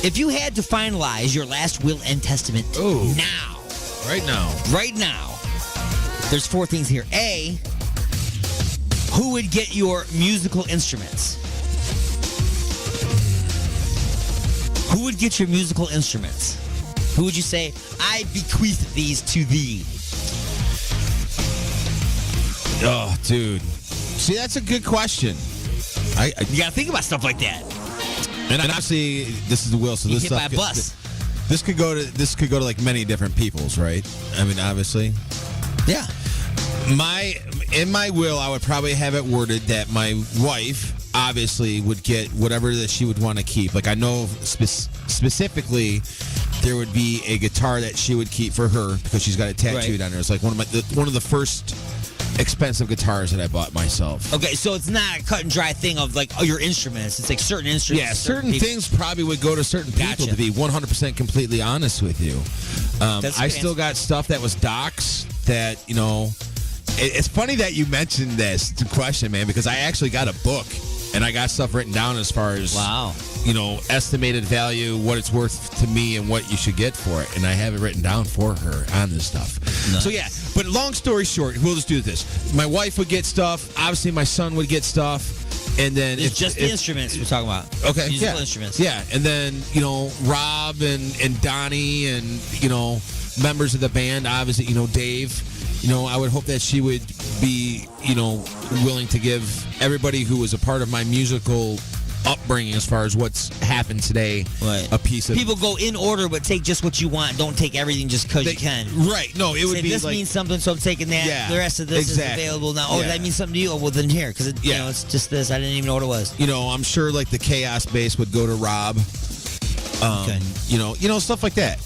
If you had to finalize your last will and testament now. Right now. There's 4 things here. A, who would get your musical instruments? Who would get your musical instruments? Who would you say, I bequeath these to thee? Oh, dude. See, that's a good question. You got to think about stuff like that. And obviously, this is the will, so you this hit stuff... by a bus. This could go to like many different people's, right? I mean, obviously. Yeah. In my will, I would probably have it worded that my wife obviously would get whatever that she would want to keep. Like I know specifically there would be a guitar that she would keep for her because she's got it tattooed on her. It's like one of the first expensive guitars that I bought myself. Okay, so it's not a cut and dry thing of like your instruments. It's like certain instruments. Yeah, certain things probably would go to certain people, to be 100% completely honest with you. I still got stuff that was Doc's that, you know, it's funny that you mentioned this question, man, because I actually got a book And I got stuff written down as far as Wow. Estimated value, what it's worth to me, and what you should get for it. And I have it written down for her on this stuff. Nice. So yeah, but long story short, we'll just do this. My wife would get stuff. Obviously, my son would get stuff. And then It's just the instruments we're talking about. Okay, Musical instruments. Yeah, and then Rob and Donnie and members of the band. Obviously, Dave. I would hope that she would be willing to give everybody who was a part of my musical upbringing as far as what's happened today a piece of. People go in order, but take just what you want. Don't take everything just because you can. Right. No, it would be this like, means something, so I'm taking that. Yeah, the rest of this exactly. is available now. Oh, Yeah. that means something to you. Oh, well, then here, because it's just this. I didn't even know what it was. I'm sure like the Chaos bass would go to Rob. Okay. Stuff like that.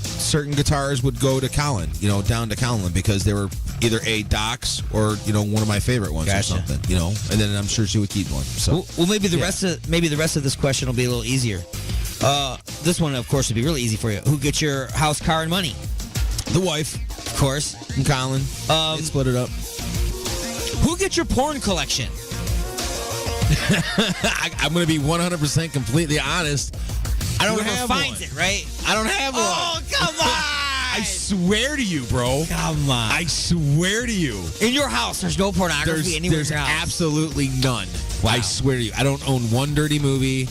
Certain guitars would go to Colin. Down to Colin because they were either Docs or one of my favorite ones or something. And then I'm sure she would keep one. So well, maybe the rest of this question will be a little easier. This one, of course, would be really easy for you. Who gets your house, car, and money? The wife, of course, and Colin. They split it up. Who gets your porn collection? I'm going to be 100% completely honest. I don't Whoever have finds one. it, right? I don't have one. Oh, come on! I swear to you, bro. Come on. I swear to you. In your house, there's no pornography anywhere There's in your house. absolutely none. Wow. I swear to you. I don't own one dirty movie.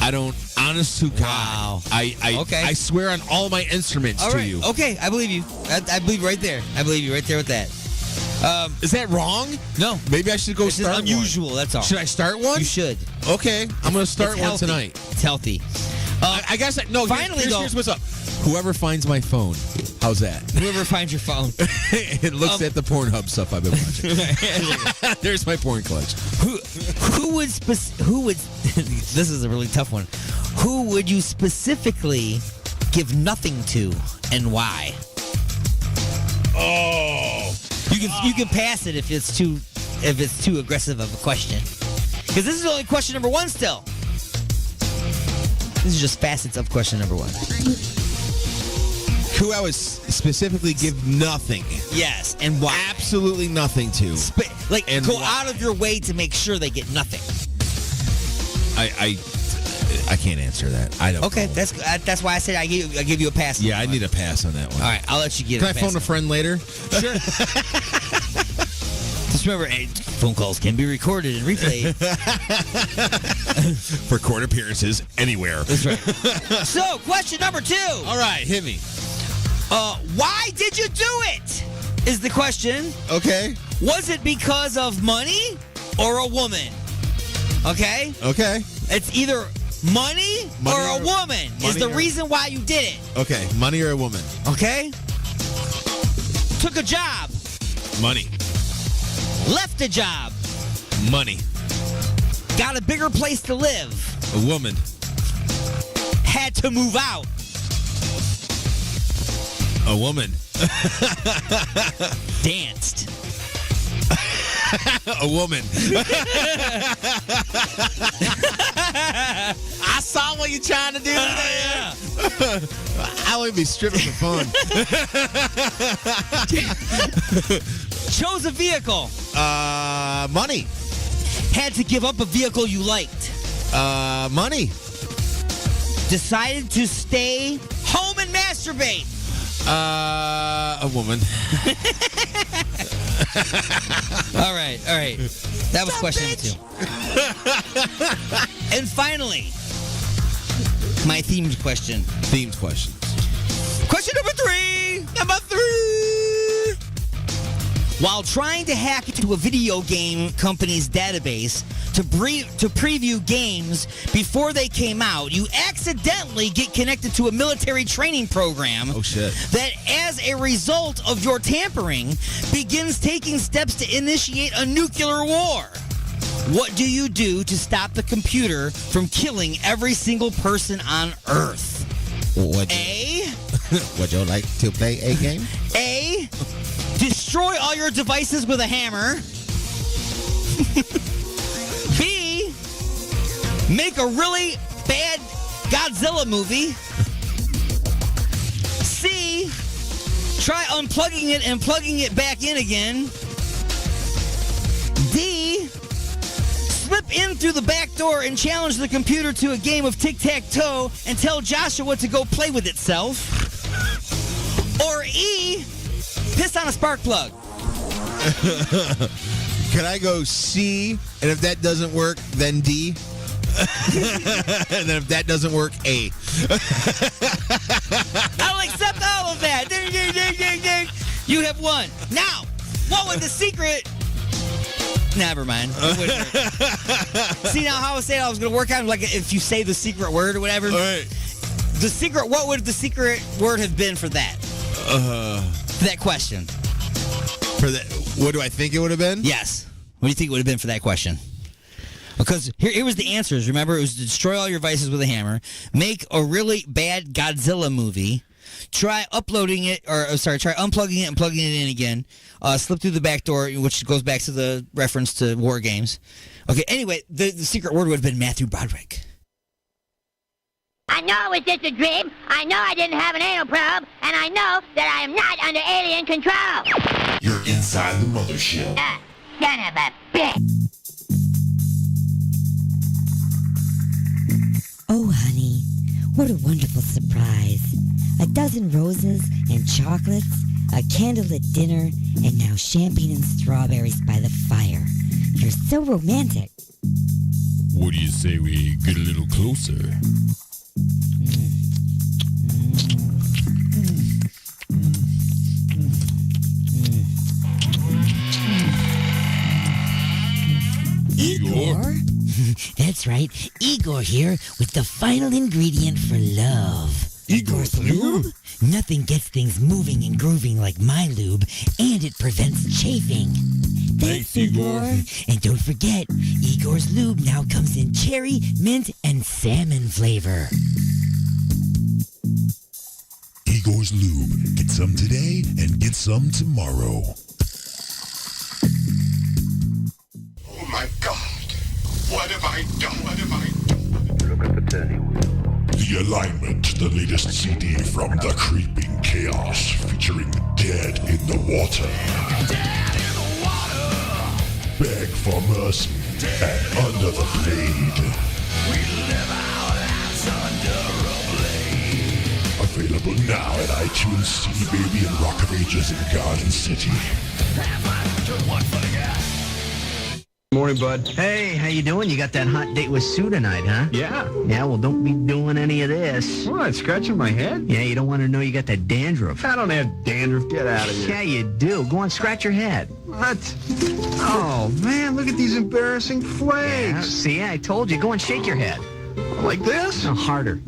I don't. Honest to God. Wow. I swear on all my instruments All to right. you. Okay, I believe you. I believe right there. I believe you right there with that. Is that wrong? No. Maybe I should go This is start unusual, one. that's all. Should I start one? You should. Okay. I'm going to start It's one healthy. tonight. It's healthy. I guess no. Finally, here's what's up. Whoever finds my phone, how's that? Whoever finds your phone. It looks at the Pornhub stuff I've been watching. There's my porn collection. Who would this is a really tough one. Who would you specifically give nothing to and why? Oh. You can pass it if it's too aggressive of a question. Because this is only question number 1 still. This is just facets of question number 1. Who I would specifically give nothing. Yes, and why? Absolutely nothing to. And go out of your way to make sure they get nothing. I can't answer that. I don't. Okay, know. that's why I said I give you a pass. Yeah, I need a pass on that one. All right, I'll let you get. Can I phone a friend later? Sure. Just remember, phone calls can be recorded and replayed For court appearances anywhere. That's right. So, question number 2. All right, hit me. Why did you do it? Is the question. Okay. Was it because of money or a woman? Okay. Okay. It's either money or a woman is the reason why you did it. Okay, money or a woman? Okay. Took a job. Money. Left a job. Money. Got a bigger place to live. A woman. Had to move out. A woman. Danced. A woman. I saw what you're trying to do there. I would be stripping for fun. Chose a vehicle. Money. Had to give up a vehicle you liked. Money. Decided to stay home and masturbate. A woman. All right. That was question number 2. And finally, my themed question. Themed question. Question number 3. While trying to hack into a video game company's database to preview games before they came out, you accidentally get connected to a military training program. Oh, shit. That, as a result of your tampering, begins taking steps to initiate a nuclear war. What do you do to stop the computer from killing every single person on Earth? Would you like to play a game? A. Destroy all your devices with a hammer. B. Make a really bad Godzilla movie. C. Try unplugging it and plugging it back in again. D. slip in through the back door and challenge the computer to a game of tic-tac-toe and tell Joshua to go play with itself. Or E, piss on a spark plug. Can I go C? And if that doesn't work, then D? And then if that doesn't work, A. I'll accept all of that. Ding, ding, ding, ding, ding. You have won. Now, what would the secret... Never mind. It wouldn't work. See now how I said I was going to work on, like, if you say the secret word or whatever? All right. The secret, what would the secret word have been for that? For that question. For that, what do I think it would have been? Yes. What do you think it would have been for that question? Because here was the answers. Remember, it was to destroy all your vices with a hammer, make a really bad Godzilla movie, try unplugging it and plugging it in again, slip through the back door, which goes back to the reference to War Games. Okay, anyway, the secret word would have been Matthew Broderick. I know it was just a dream. I know I didn't have an anal probe. And I know that I am not under alien control. You're inside the mothership. Son of a bitch. Oh, honey, what a wonderful surprise. A dozen roses and chocolates, a candlelit dinner, and now champagne and strawberries by the fire. You're so romantic. What do you say we get a little closer? Igor? That's right, Igor here with the final ingredient for love. Igor's lube? Nothing gets things moving and grooving like my lube, and it prevents chafing. Thanks, Igor. And don't forget, Igor's lube now comes in cherry, mint, and salmon flavor. Igor's Lube. Get some today and get some tomorrow. Oh my God. What have I done? What have I done? Look at the turning wheel. The Alignment, the latest CD from The Creeping Chaos, featuring Dead in the Water. Dead in the water. Beg for mercy and Under the Blade. We live our lives under a blade. Available now at iTunes, CD Baby, and Rock of Ages in Garden City. Morning, bud. Hey, how you doing? You got that hot date with Sue tonight, huh? Yeah. Yeah, well, don't be doing any of this. What, scratching my head? Yeah, you don't want to know you got that dandruff. I don't have dandruff. Get out of here. Yeah, you do. Go on, scratch your head. What? Oh, man, look at these embarrassing flakes. Yeah, see, I told you. Go and shake your head. Like this? No, harder.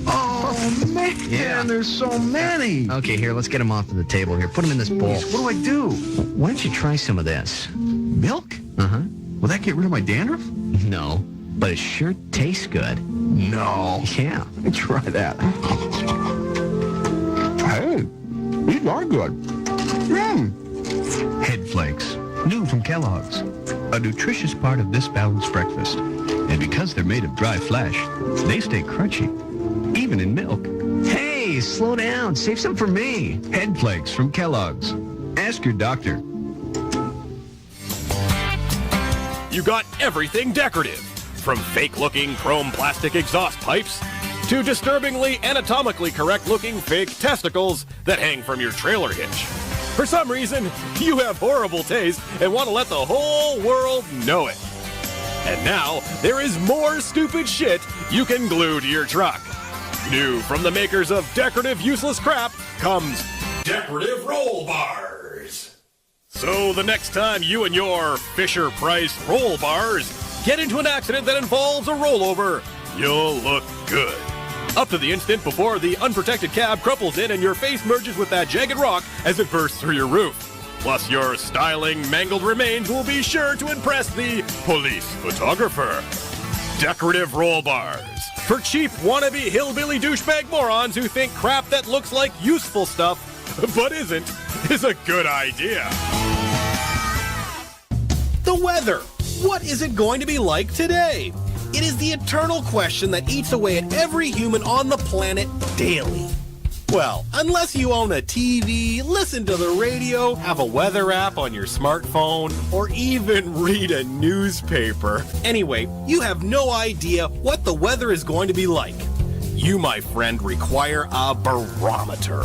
Oh, man, yeah. There's so many. Okay, here, let's get them off of the table here. Put them in this bowl. What do I do? Why don't you try some of this? Milk? Uh-huh. Will that get rid of my dandruff? No, but it sure tastes good. No. Yeah. Let me try that. Hey, these are good. Head Flakes, new from Kellogg's. A nutritious part of this balanced breakfast. And because they're made of dry flesh, they stay crunchy, even in milk. Hey, slow down. Save some for me. Head Flakes from Kellogg's. Ask your doctor. You got everything decorative, from fake-looking chrome plastic exhaust pipes to disturbingly anatomically correct-looking fake testicles that hang from your trailer hitch. For some reason, you have horrible taste and want to let the whole world know it. And now, there is more stupid shit you can glue to your truck. New from the makers of decorative useless crap comes decorative roll bars. So the next time you and your Fisher-Price roll bars get into an accident that involves a rollover, you'll look good. Up to the instant before the unprotected cab crumples in and your face merges with that jagged rock as it bursts through your roof. Plus, your styling mangled remains will be sure to impress the police photographer. Decorative roll bars. For cheap wannabe hillbilly douchebag morons who think crap that looks like useful stuff, but isn't, is a good idea. The weather. What is it going to be like today? It is the eternal question that eats away at every human on the planet daily. Well, unless you own a TV, listen to the radio, have a weather app on your smartphone, or even read a newspaper. Anyway, you have no idea what the weather is going to be like. You, my friend, require a barometer.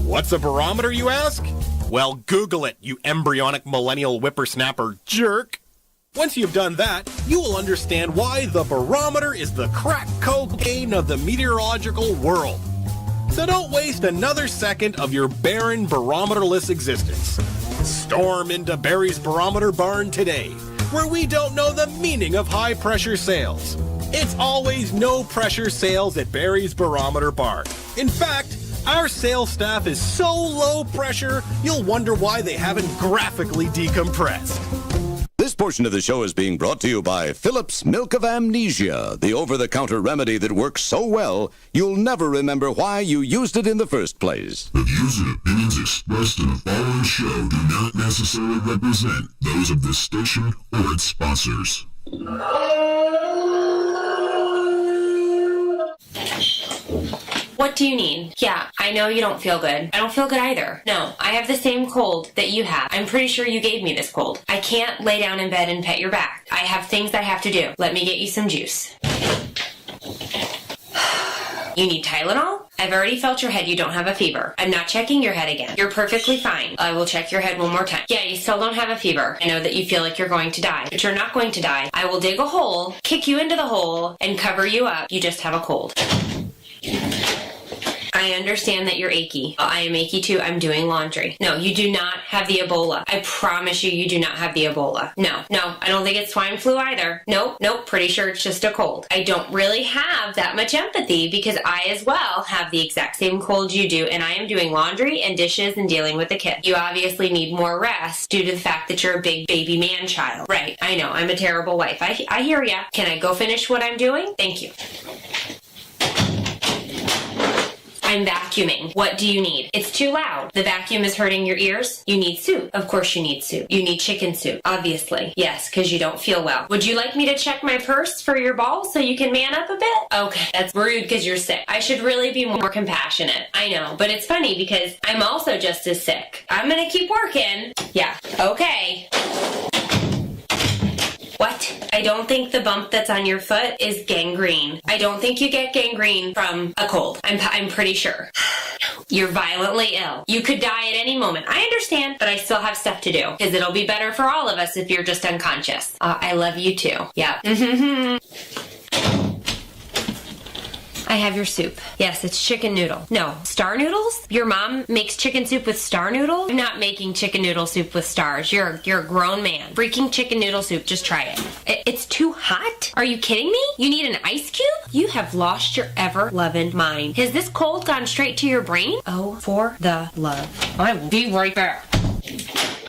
What's a barometer, you ask? Well, Google it, you embryonic millennial whippersnapper jerk. Once you've done that, you will understand why the barometer is the crack cocaine of the meteorological world. So don't waste another second of your barren barometerless existence. Storm into Barry's Barometer Barn today, where we don't know the meaning of high-pressure sales. It's always no-pressure sales at Barry's Barometer Barn. In fact, our sales staff is so low pressure, you'll wonder why they haven't graphically decompressed. This portion of the show is being brought to you by Phillips Milk of Amnesia, the over-the-counter remedy that works so well, you'll never remember why you used it in the first place. The views and opinions expressed in the following show do not necessarily represent those of this station or its sponsors. What do you need? Yeah, I know you don't feel good. I don't feel good either. No, I have the same cold that you have. I'm pretty sure you gave me this cold. I can't lay down in bed and pet your back. I have things I have to do. Let me get you some juice. You need Tylenol? I've already felt your head. You don't have a fever. I'm not checking your head again. You're perfectly fine. I will check your head one more time. Yeah, you still don't have a fever. I know that you feel like you're going to die, but you're not going to die. I will dig a hole, kick you into the hole, and cover you up. You just have a cold. I understand that you're achy. I am achy too. I'm doing laundry. No, you do not have the Ebola. I promise you, you do not have the Ebola. No, I don't think it's swine flu either. Nope, pretty sure it's just a cold. I don't really have that much empathy because I as well have the exact same cold you do, and I am doing laundry and dishes and dealing with the kid. You obviously need more rest due to the fact that you're a big baby man child. Right, I know, I'm a terrible wife. I hear ya. Can I go finish what I'm doing? Thank you. I'm vacuuming. What do you need? It's too loud. The vacuum is hurting your ears? You need soup. Of course you need soup. You need chicken soup. Obviously. Yes, because you don't feel well. Would you like me to check my purse for your balls so you can man up a bit? Okay, that's rude because you're sick. I should really be more compassionate. I know, but it's funny because I'm also just as sick. I'm gonna keep working. Yeah, okay. What? I don't think the bump that's on your foot is gangrene. I don't think you get gangrene from a cold. I'm pretty sure. You're violently ill. You could die at any moment. I understand, but I still have stuff to do. Because it'll be better for all of us if you're just unconscious. I love you too. Yeah. I have your soup. Yes, it's chicken noodle. No, star noodles? Your mom makes chicken soup with star noodles? I'm not making chicken noodle soup with stars. You're a grown man. Freaking chicken noodle soup. Just try it. It's too hot? Are you kidding me? You need an ice cube? You have lost your ever-loving mind. Has this cold gone straight to your brain? Oh, for the love. I will be right back.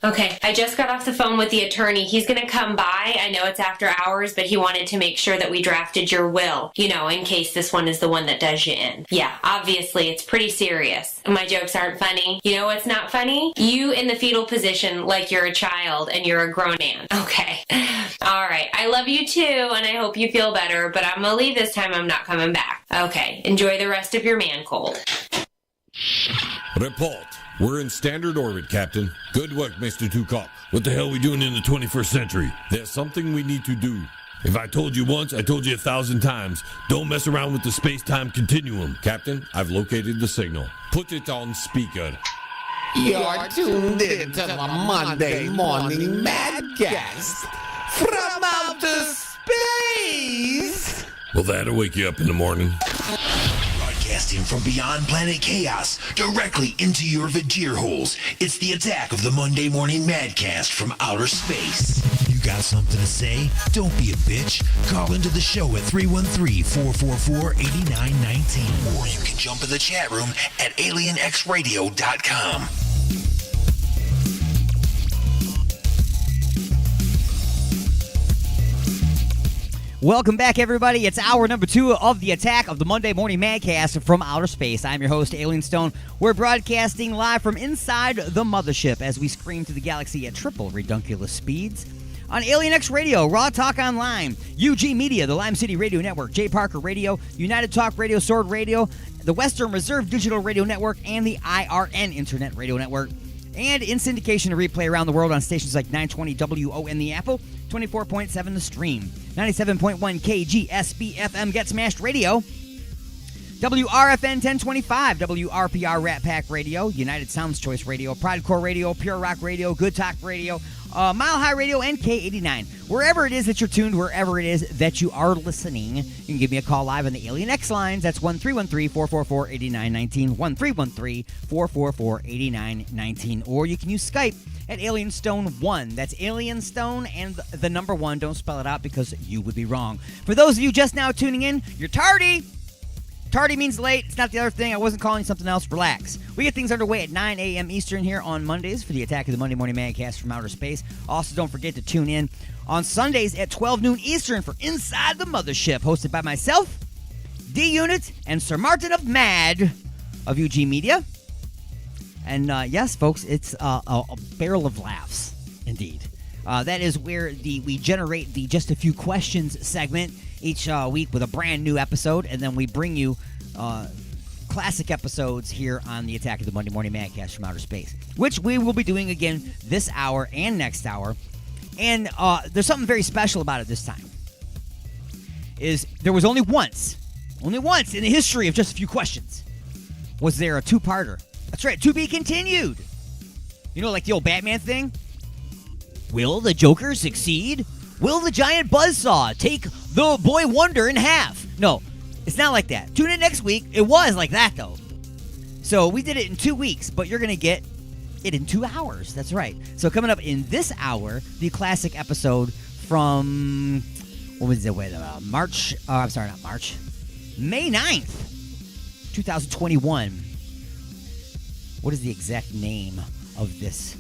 Okay, I just got off the phone with the attorney. He's gonna come by. I know it's after hours, but he wanted to make sure that we drafted your will, you know, in case this one is the one that does you in. Yeah, obviously, it's pretty serious. My jokes aren't funny. You know what's not funny? You in the fetal position like you're a child and you're a grown man. Okay. All right, I love you too, and I hope you feel better, but I'm gonna leave this time. I'm not coming back. Okay, enjoy the rest of your man cold. Report. We're in standard orbit, Captain. Good work, Mr. Tukok. What the hell are we doing in the 21st century? There's something we need to do. If I told you once, I told you 1,000 times. Don't mess around with the space-time continuum. Captain, I've located the signal. Put it on speaker. You're tuned in to the Monday Morning Madcast from outer space. Well, that'll wake you up in the morning. Broadcasting from beyond planet chaos, directly into your Vajir holes. It's the attack of the Monday Morning Madcast from outer space. You got something to say? Don't be a bitch. Call into the show at 313-444-8919. Or you can jump in the chat room at alienxradio.com. Welcome back, everybody. It's hour number 2 of the attack of the Monday Morning Madcast from outer space. I'm your host, Alien Stone. We're broadcasting live from inside the mothership as we scream to the galaxy at triple redunculous speeds. On Alien X Radio, Raw Talk Online, UG Media, the Lime City Radio Network, J. Parker Radio, United Talk Radio, Sword Radio, the Western Reserve Digital Radio Network, and the IRN Internet Radio Network. And in syndication and replay around the world on stations like 920 WON The Apple, 24.7 The Stream, 97.1 KGSB FM Get Smashed Radio, WRFN 1025, WRPR Rat Pack Radio, United Sounds Choice Radio, Pride Core Radio, Pure Rock Radio, Good Talk Radio, Mile High Radio, and K89. Wherever it is that you're tuned, wherever it is that you are listening, you can give me a call live on the Alien X lines. That's 1-313-444-8919, 1-313-444-8919. Or you can use Skype at AlienStone1. That's AlienStone and the number 1. Don't spell it out because you would be wrong. For those of you just now tuning in, you're tardy. Tardy means late. It's not the other thing. I wasn't calling you something else. Relax. We get things underway at 9 a.m. Eastern here on Mondays for the Attack of the Monday Morning Madcast from Outer Space. Also, don't forget to tune in on Sundays at 12 noon Eastern for Inside the Mothership, hosted by myself, D-Unit, and Sir Martin of Mad of UG Media. And yes, folks, it's a barrel of laughs, indeed. That is where we generate the Just a Few Questions segment each week with a brand new episode, and then we bring you classic episodes here on the Attack of the Monday Morning Madcast from Outer Space, which we will be doing again this hour and next hour. And there's something very special about it this time. There was only once in the history of Just a Few Questions was there a two-parter. That's right, to be continued. You know, like the old Batman thing? Will the Joker succeed? Will the giant buzzsaw take the Boy Wonder in half? No, it's not like that. Tune in next week. It was like that, though. So we did it in 2 weeks, but you're going to get it in 2 hours. That's right. So coming up in this hour, the classic episode from, what was it? March. I'm sorry, not March. May 9th, 2021. What is the exact name of this?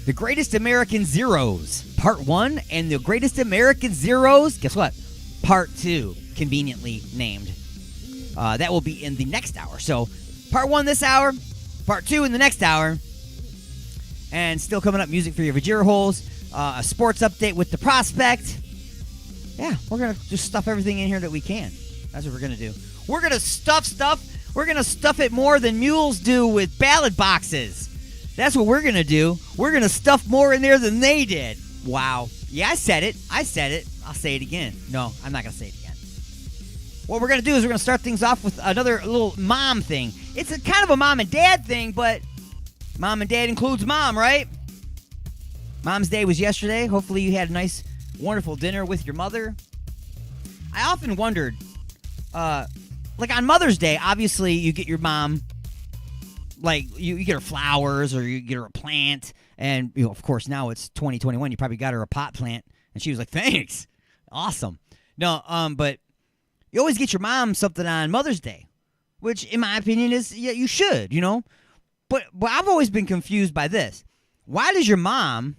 The Greatest American Zeros, Part 1, and The Greatest American Zeros, guess what? Part 2, conveniently named. That will be in the next hour. So, Part 1 this hour, Part 2 in the next hour. And still coming up, music for your Vajira holes, a sports update with the prospect. Yeah, we're going to just stuff everything in here that we can. That's what we're going to do. We're going to stuff stuff. We're going to stuff it more than mules do with ballot boxes. That's what we're going to do. We're going to stuff more in there than they did. Wow. Yeah, I said it. I'll say it again. No, I'm not going to say it again. What we're going to do is we're going to start things off with another little mom thing. It's a kind of a mom and dad thing, but mom and dad includes mom, right? Mom's Day was yesterday. Hopefully you had a nice, wonderful dinner with your mother. I often wondered, like on Mother's Day, obviously you get your mom, like you get her flowers or you get her a plant, and you know, of course now it's 2021. You probably got her a pot plant, and she was like, "Thanks, awesome." No, but you always get your mom something on Mother's Day, which in my opinion is, yeah, you should, you know. But I've always been confused by this. Why does your mom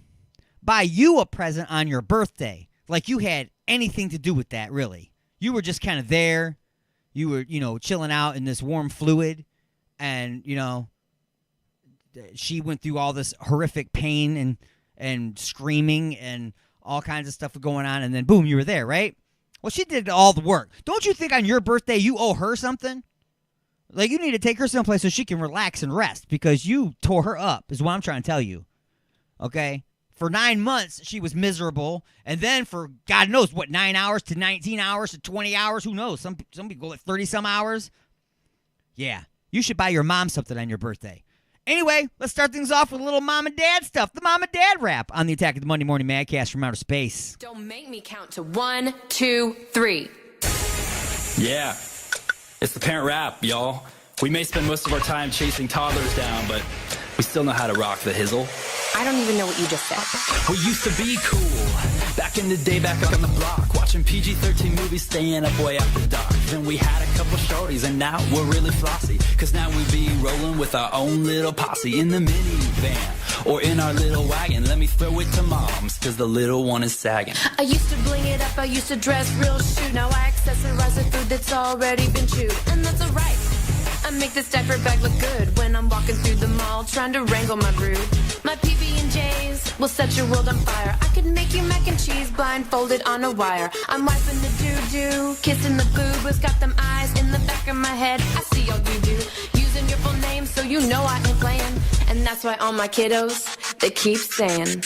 buy you a present on your birthday? Like you had anything to do with that, really? You were just kind of there. You were, you know, chilling out in this warm fluid, and you know. She went through all this horrific pain and screaming and all kinds of stuff going on, and then boom, you were there, right? Well, she did all the work. Don't you think on your birthday you owe her something? Like you need to take her someplace so she can relax and rest because you tore her up, is what I'm trying to tell you. Okay? For 9 months, she was miserable, and then for God knows what, 9 hours to 19 hours to 20 hours, who knows? Some people go like 30-some hours. Yeah, you should buy your mom something on your birthday. Anyway, let's start things off with a little mom and dad stuff. The mom and dad rap on the Attack of the Monday Morning Madcast from Outer Space. Don't make me count to 1, 2, 3. Yeah, it's the parent rap, y'all. We may spend most of our time chasing toddlers down, but we still know how to rock the hizzle. I don't even know what you just said. We used to be cool. Back in the day, back on the block, watching PG-13 movies, staying up way after dark. Then we had a couple shorties, and now we're really flossy. Cause now we be rolling with our own little posse in the minivan or in our little wagon. Let me throw it to moms, cause the little one is sagging. I used to bling it up, I used to dress real shoot. Now I accessorize the food that's already been chewed. And that's alright. I'm make this diaper bag look good when I'm walking through the mall trying to wrangle my brood. My PB&Js will set your world on fire. I could make you mac and cheese blindfolded on a wire. I'm wiping the doo-doo, kissing the boob, who's got them eyes in the back of my head. I see all you do, using your full name so you know I ain't playing. And that's why all my kiddos, they keep saying,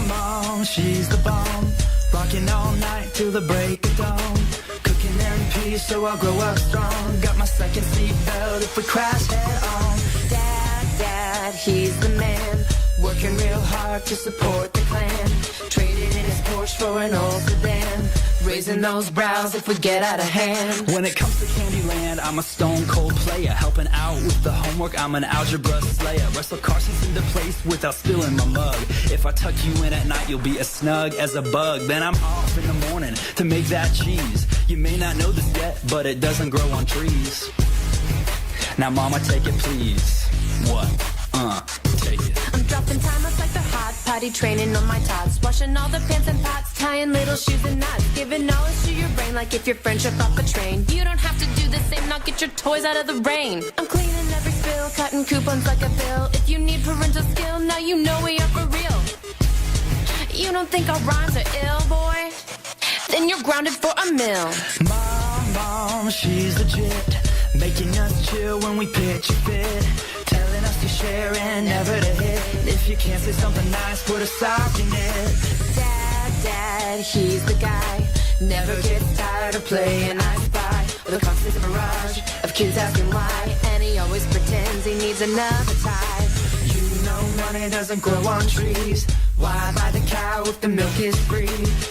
Mom, she's the bomb. Rocking all night till the break of dawn. Cooking in peace so I'll grow up strong. Got my second seat belt if we crash head on. Dad, he's the man. Working real hard to support the clan. Traded in his Porsche for an old sedan. Raising those brows if we get out of hand. When it comes to Candyland, I'm a stone cold player. Helping out with the homework, I'm an algebra slayer. Wrestle car seats into place without spilling my mug. If I tuck you in at night, you'll be as snug as a bug. Then I'm off in the morning to make that cheese. You may not know this yet, but it doesn't grow on trees. Now mama, take it please. What? Take it. I'm dropping timers like the hot potty training on my tots. Washing all the pants and pots, tying little shoes and knots. Giving knowledge to your brain like if you're friendship off a train. You don't have to do the same, now get your toys out of the rain. I'm cleaning every spill, cutting coupons like a bill. If you need parental skill, now you know we are for real. You don't think our rhymes are ill, boy? Then you're grounded for a mill. Mom, she's legit. Making us chill when we pitch a fit. Telling us to share and never to hit. If you can't say something nice, put a sock in it. Dad, he's the guy. Never gets tired of playing I Spy. The constant barrage of kids asking why. And he always pretends he needs another tie. You know money doesn't grow on trees. Why buy the cow if the milk is free?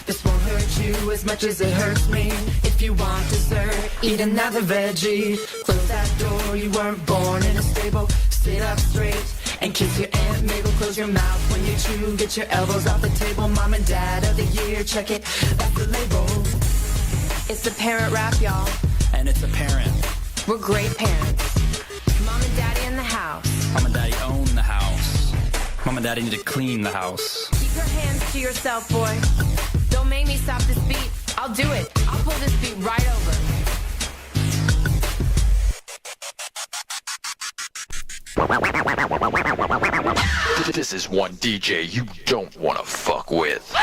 This won't hurt you as much as it hurts me. If you want dessert, eat another veggie. Close that door, you weren't born in a stable. Sit up straight and kiss your Aunt Mabel. Close your mouth when you chew. Get your elbows off the table. Mom and Dad of the year, check it, that's the label. It's the parent rap, y'all. And it's a parent. We're great parents. Mom and Daddy in the house. Mom and Daddy own the house. Mom and Daddy need to clean the house. Keep your hands to yourself, boy. Don't make me stop this beat. I'll do it. I'll pull this beat right over. This is one DJ you don't want to fuck with.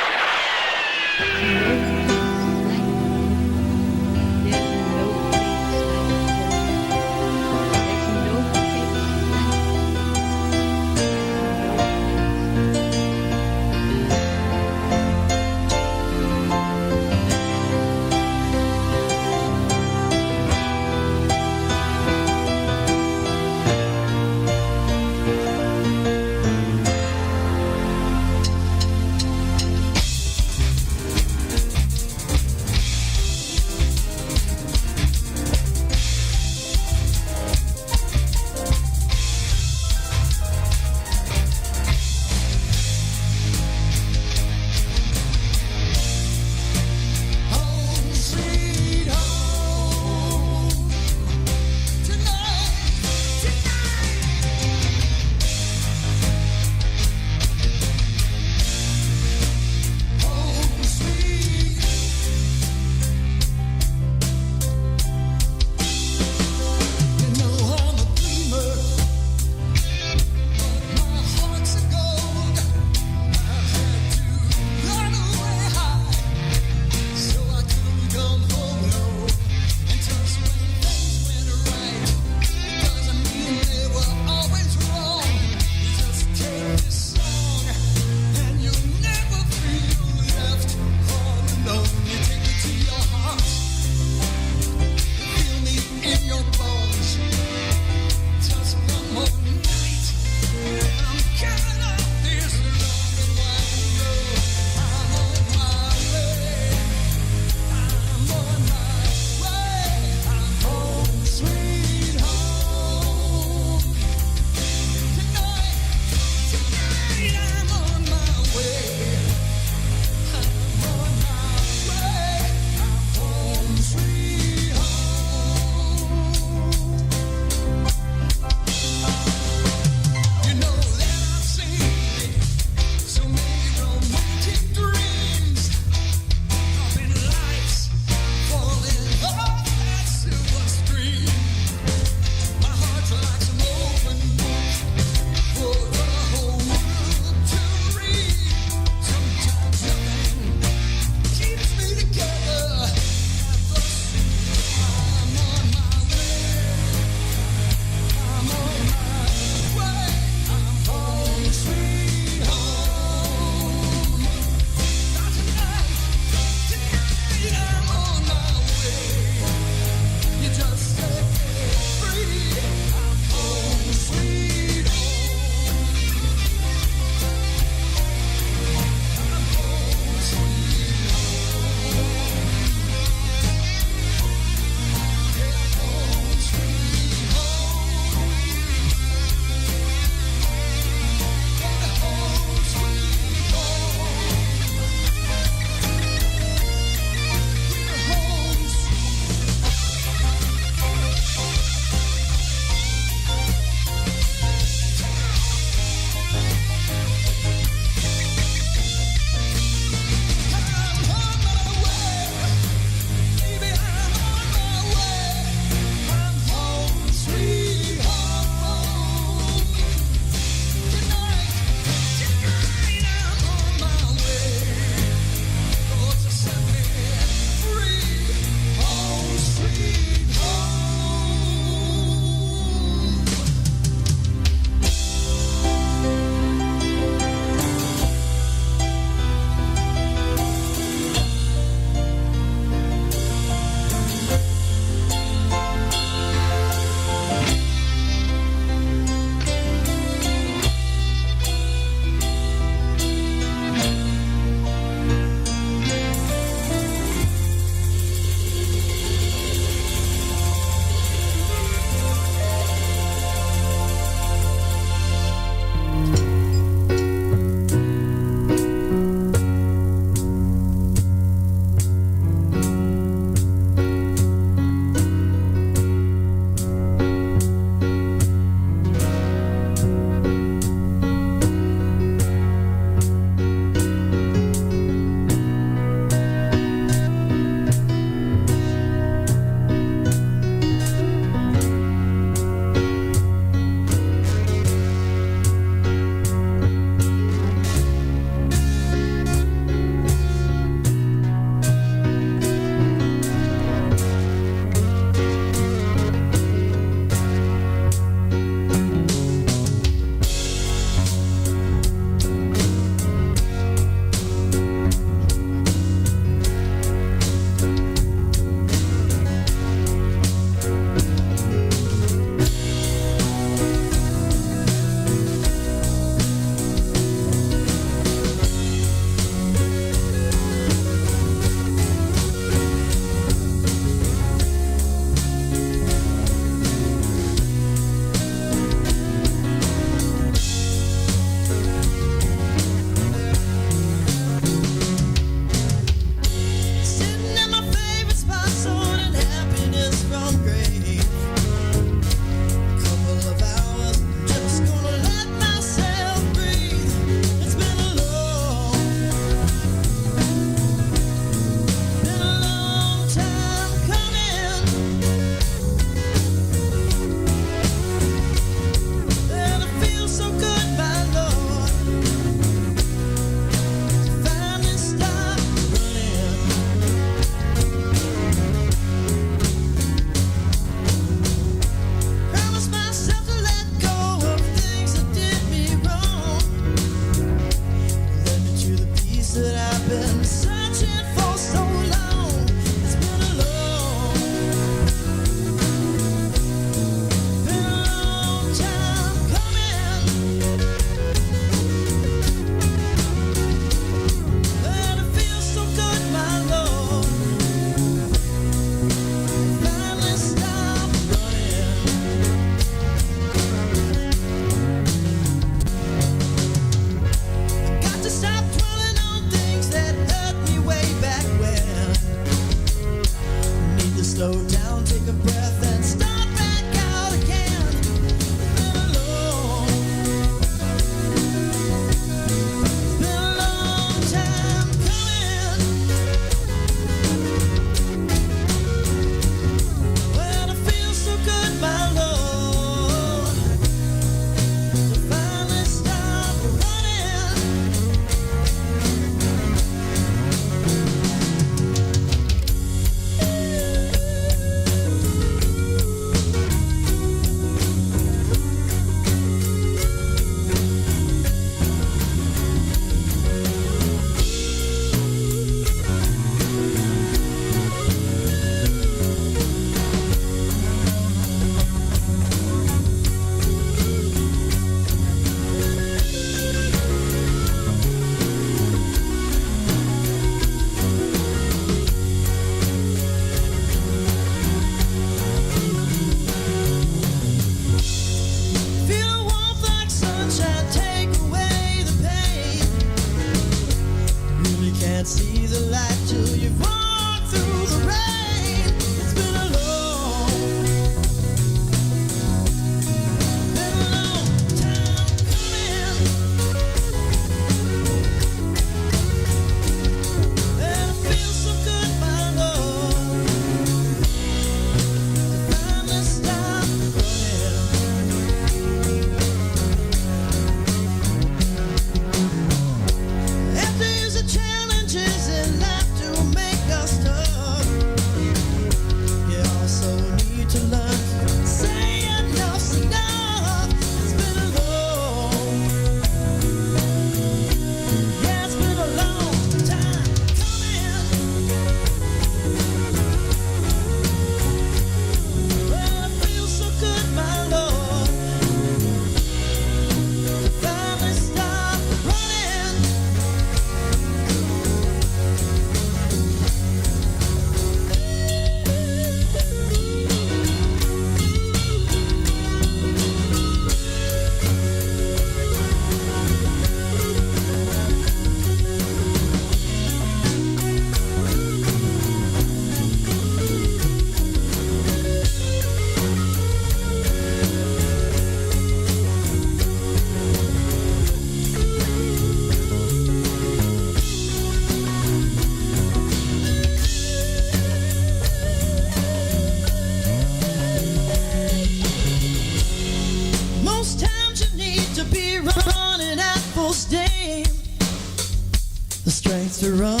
strength to run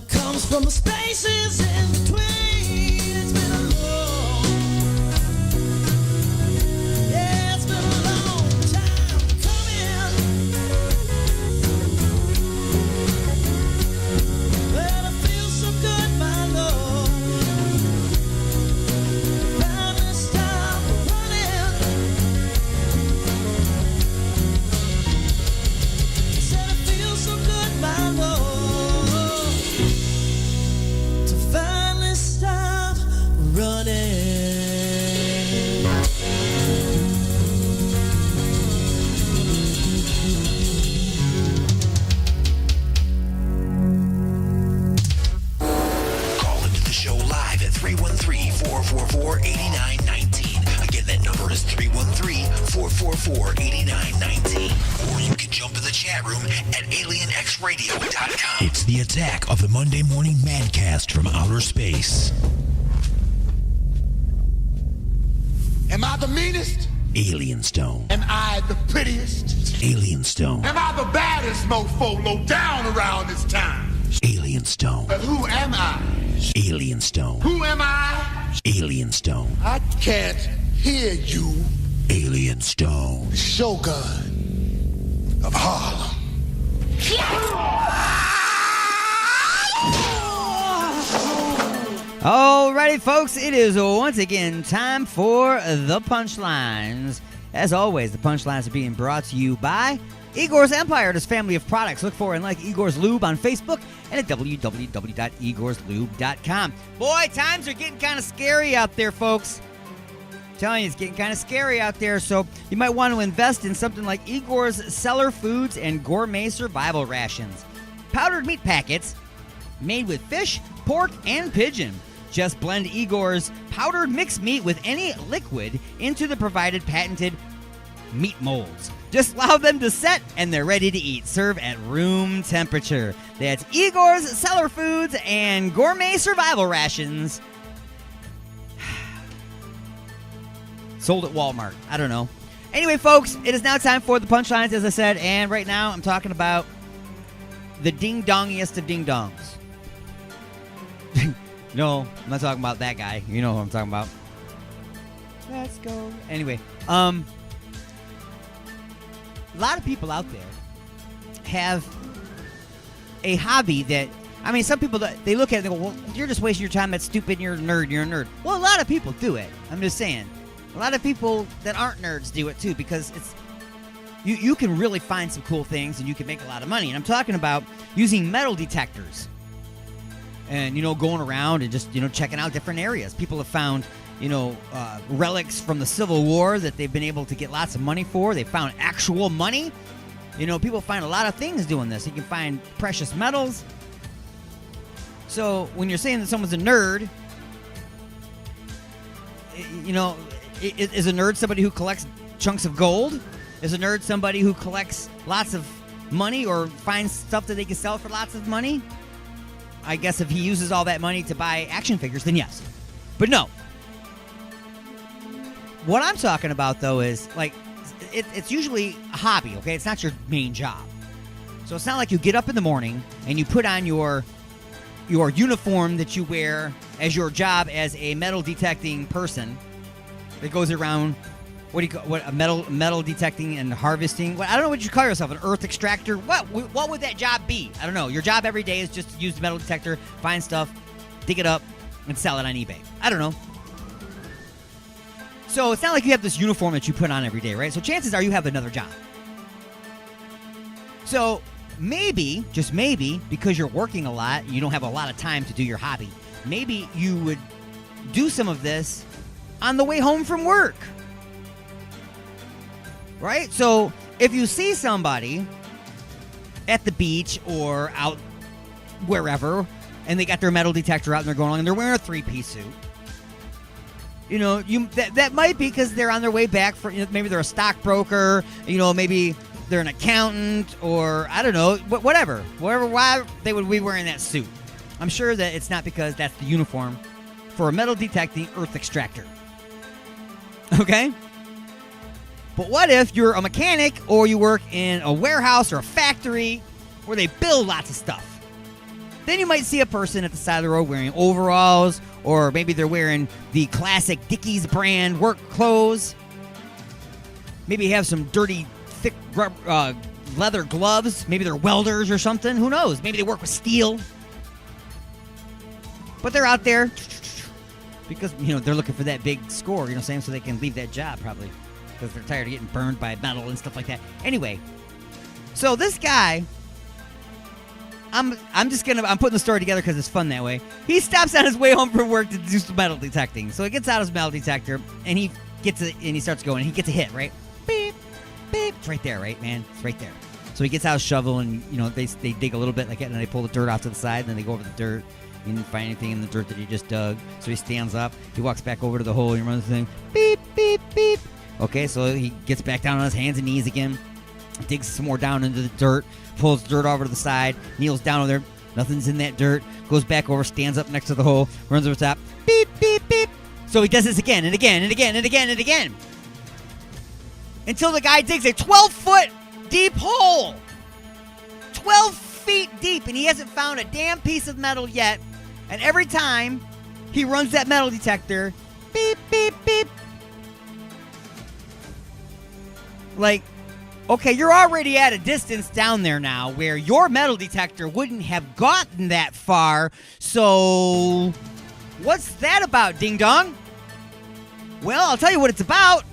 comes from the spaces in between. It's been a long, yeah, it's been a long time coming. But I feel so good, my Lord. Finally stop running. Said I feel so good, my Lord, to finally stop running. Call into the show live at 313-444-8919. Again, that number is 313-444-8919. Or you can jump in the chat room at alienxradio.com. It's the attack of the Monday Morning Madcast from outer space. Am I the meanest? Alien Stone. Am I the prettiest? Alien Stone. Am I the baddest mofo low down around this time? Alien Stone. But who am I? Alien Stone. Who am I? Alien Stone. I can't hear you. Alien Stone. Shogun of Harlem. Alrighty, folks, it is once again time for the punchlines. As always, the punchlines are being brought to you by Igor's Empire, this family of products. Look for and like Igor's Lube on Facebook and at www.igorslube.com. Boy, times are getting kind of scary out there, folks. I'm telling you, it's getting kind of scary out there, so you might want to invest in something like Igor's Cellar Foods and Gourmet Survival Rations. Powdered meat packets made with fish, pork, and pigeon. Just blend Igor's powdered mixed meat with any liquid into the provided patented meat molds. Just allow them to set and they're ready to eat. Serve at room temperature. That's Igor's Cellar Foods and Gourmet Survival Rations. Sold at Walmart. I don't know. Anyway, folks, it is now time for the punchlines, as I said, and right now I'm talking about the ding-dongiest of ding-dongs. No, I'm not talking about that guy. You know who I'm talking about. Let's go. Anyway, a lot of people out there have a hobby that, I mean, some people, they look at it and they go, well, you're just wasting your time. That's stupid. And you're a nerd. Well, a lot of people do it. I'm just saying. A lot of people that aren't nerds do it too, because it's, you can really find some cool things and you can make a lot of money. And I'm talking about using metal detectors. And, going around and just, checking out different areas. People have found, relics from the Civil War that they've been able to get lots of money for. They found actual money. People find a lot of things doing this. You can find precious metals. So when you're saying that someone's a nerd, is a nerd somebody who collects chunks of gold? Is a nerd somebody who collects lots of money or finds stuff that they can sell for lots of money? I guess if he uses all that money to buy action figures, then yes. But no. What I'm talking about, though, is, it's usually a hobby, okay? It's not your main job. So it's not like you get up in the morning and you put on your uniform that you wear as your job as a metal detecting person that goes around, metal detecting and harvesting. I don't know what you call yourself, an earth extractor. What would that job be? I don't know. Your job every day is just to use the metal detector, find stuff, dig it up, and sell it on eBay. I don't know. So it's not like you have this uniform that you put on every day, right? So chances are you have another job. So maybe, just maybe, because you're working a lot, you don't have a lot of time to do your hobby, maybe you would do some of this on the way home from work. Right? So if you see somebody at the beach or out wherever and they got their metal detector out and they're going along and they're wearing a three-piece suit, that might be because they're on their way back from, maybe they're a stockbroker, maybe they're an accountant, or I don't know, whatever, why they would be wearing that suit. I'm sure that it's not because that's the uniform for a metal detecting earth extractor. Okay? But what if you're a mechanic or you work in a warehouse or a factory where they build lots of stuff? Then you might see a person at the side of the road wearing overalls, or maybe they're wearing the classic Dickies brand work clothes. Maybe you have some dirty, thick leather gloves. Maybe they're welders or something. Who knows? Maybe they work with steel. But they're out there because, they're looking for that big score, you know what I'm saying? So they can leave that job probably because they're tired of getting burned by metal and stuff like that. Anyway, so this guy, I'm putting the story together because it's fun that way. He stops on his way home from work to do some metal detecting. So he gets out his metal detector and he starts going. He gets a hit, right? Beep, beep. It's right there, right, man? It's right there. So he gets out his shovel and, they dig a little bit like that, and then they pull the dirt off to the side, and then they go over the dirt. He didn't find anything in the dirt that he just dug. So he stands up. He walks back over to the hole. He runs the thing. Beep, beep, beep. Okay, so he gets back down on his hands and knees again. Digs some more down into the dirt. Pulls the dirt over to the side. Kneels down over there. Nothing's in that dirt. Goes back over. Stands up next to the hole. Runs over the top. Beep, beep, beep. So he does this again and again and again and again and again. Until the guy digs a 12-foot deep hole. 12 feet deep. And he hasn't found a damn piece of metal yet. And every time he runs that metal detector, beep, beep, beep. Like, okay, you're already at a distance down there now where your metal detector wouldn't have gotten that far. So, what's that about, Ding Dong? Well, I'll tell you what it's about.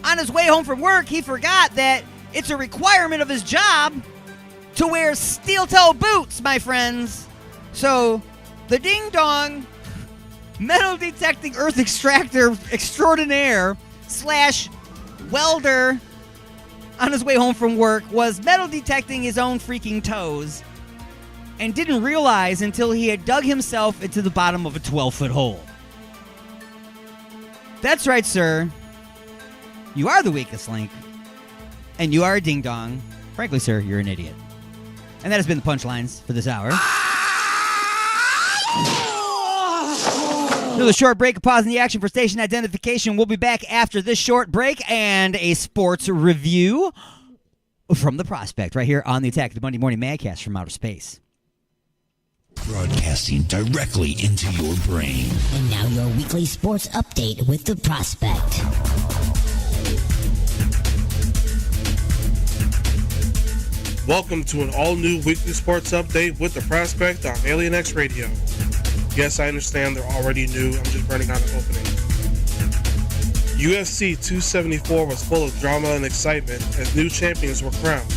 On his way home from work, he forgot that it's a requirement of his job to wear steel-toe boots, my friends. So, the Ding Dong metal detecting earth extractor extraordinaire / welder on his way home from work was metal detecting his own freaking toes and didn't realize until he had dug himself into the bottom of a 12-foot hole. That's right, sir. You are the weakest link, and you are a ding-dong. Frankly, sir, you're an idiot. And that has been the punchlines for this hour. There's a short break, a pause in the action for station identification. We'll be back after this short break and a sports review from the Prospect right here on the Attack, the Monday Morning Madcast from outer space. Broadcasting directly into your brain. And now your weekly sports update with the Prospect. Welcome to an all-new weekly sports update with the Prospect on Alien X Radio. Yes, I understand they're already new. I'm just running out of opening. UFC 274 was full of drama and excitement as new champions were crowned.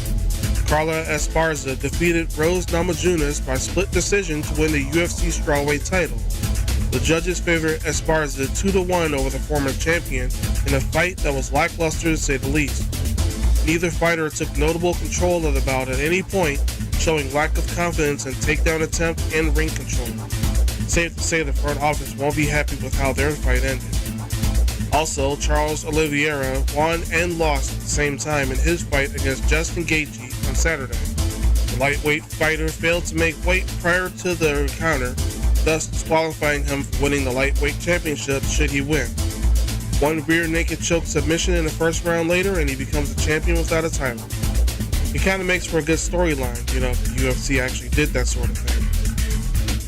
Carla Esparza defeated Rose Namajunas by split decision to win the UFC strawweight title. The judges favored Esparza 2-1 over the former champion in a fight that was lackluster to say the least. Neither fighter took notable control of the bout at any point, showing lack of confidence in takedown attempt and ring control. Safe to say the front office won't be happy with how their fight ended. Also, Charles Oliveira won and lost at the same time in his fight against Justin Gaethje on Saturday. The lightweight fighter failed to make weight prior to the encounter, thus disqualifying him from winning the lightweight championship should he win. One rear naked choke submission in the first round later, and he becomes a champion without a title. It kind of makes for a good storyline, if the UFC actually did that sort of thing.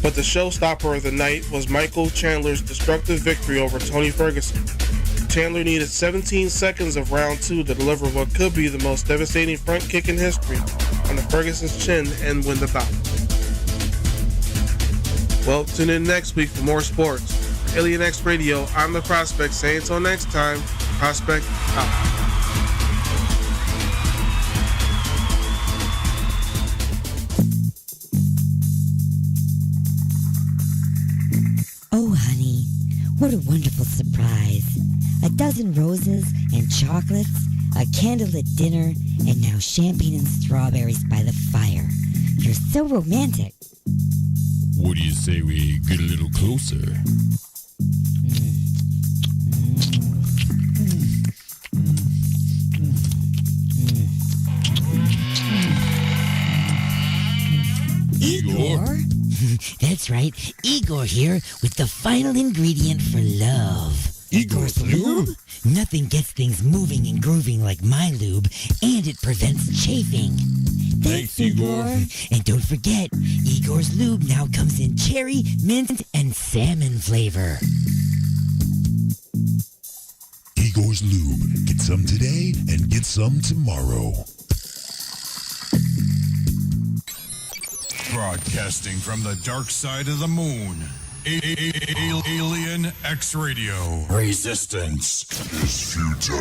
But the showstopper of the night was Michael Chandler's destructive victory over Tony Ferguson. Chandler needed 17 seconds of round 2 to deliver what could be the most devastating front kick in history on the Ferguson's chin and win the bout. Well, tune in next week for more sports. Alien X Radio, I'm the Prospect, saying until next time, Prospect out. Oh, honey, what a wonderful surprise. A dozen roses and chocolates, a candlelit dinner, and now champagne and strawberries by the fire. You're so romantic. What do you say we get a little closer? Igor? That's right, Igor here with the final ingredient for love. Igor's lube? Nothing gets things moving and grooving like my lube, and it prevents chafing. Thanks, Igor. And don't forget, Igor's Lube now comes in cherry, mint, and salmon flavor. Igor's Lube. Get some today and get some tomorrow. Broadcasting from the dark side of the moon. Alien X Radio. Resistance is futile.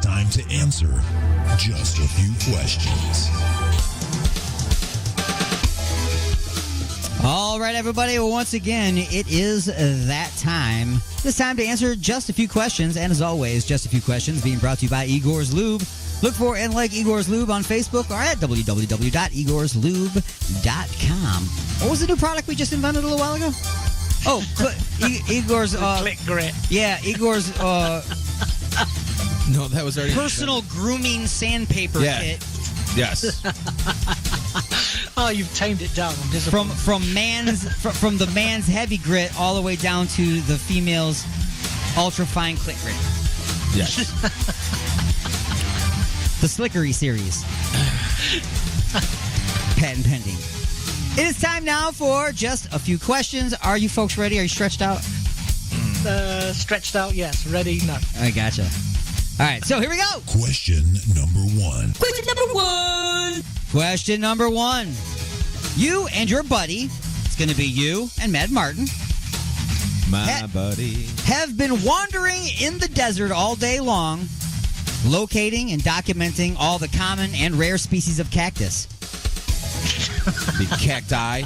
Time to answer just a few questions. All right, everybody. Well, once again, it is that time. It's time to answer just a few questions. And as always, just a few questions being brought to you by Igor's Lube. Look for and like Igor's Lube on Facebook or at www.igorslube.com. What was the new product we just invented a little while ago? Oh, Igor's... Click Grit. Yeah, Igor's... No, that was already personal grooming sandpaper kit. Yes. Oh, you've tamed it down. I'm disappointed. From the man's heavy grit all the way down to the female's ultra fine click grit. Yes. The Slickery series. Patent pending. It is time now for just a few questions. Are you folks ready? Are you stretched out? Stretched out, yes. Ready, no. I gotcha. All right, so here we go. Question number one. Question number one. You and your buddy, it's going to be you and Mad Martin, my buddy, have been wandering in the desert all day long, locating and documenting all the common and rare species of cactus. The cacti.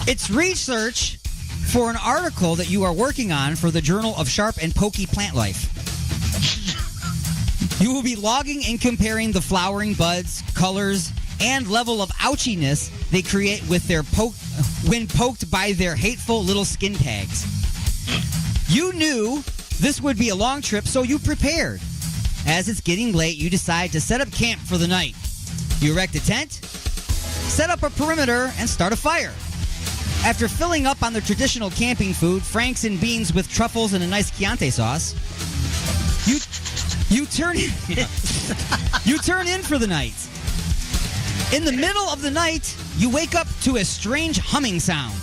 It's research for an article that you are working on for the Journal of Sharp and Pokey Plant Life. You will be logging and comparing the flowering buds, colors, and level of ouchiness they create with their when poked by their hateful little skin tags. You knew this would be a long trip, so you prepared. As it's getting late, you decide to set up camp for the night. You erect a tent, set up a perimeter, and start a fire. After filling up on the traditional camping food, franks and beans with truffles and a nice Chianti sauce, you turn in for the night. In the middle of the night, you wake up to a strange humming sound.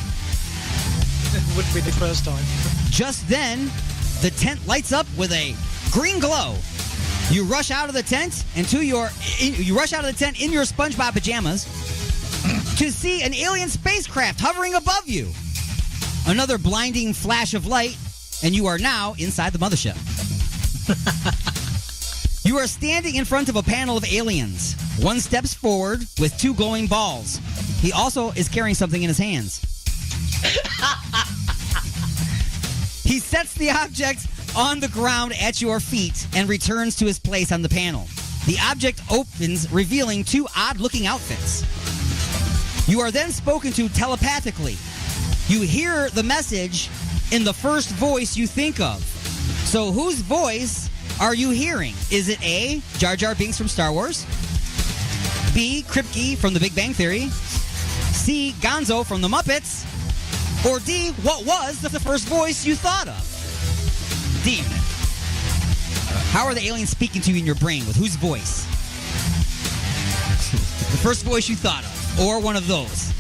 It wouldn't be the first time. Just then, the tent lights up with a green glow. You rush out of the tent in your SpongeBob pajamas to see an alien spacecraft hovering above you. Another blinding flash of light, and you are now inside the mothership. You are standing in front of a panel of aliens. One steps forward with two glowing balls. He also is carrying something in his hands. He sets the object on the ground at your feet and returns to his place on the panel. The object opens, revealing two odd-looking outfits. You are then spoken to telepathically. You hear the message in the first voice you think of. So whose voice are you hearing? Is it A, Jar Jar Binks from Star Wars? B, Kripke from The Big Bang Theory? C, Gonzo from The Muppets? Or D, what was the first voice you thought of? D. How are the aliens speaking to you in your brain? With whose voice? The first voice you thought of. Or one of those.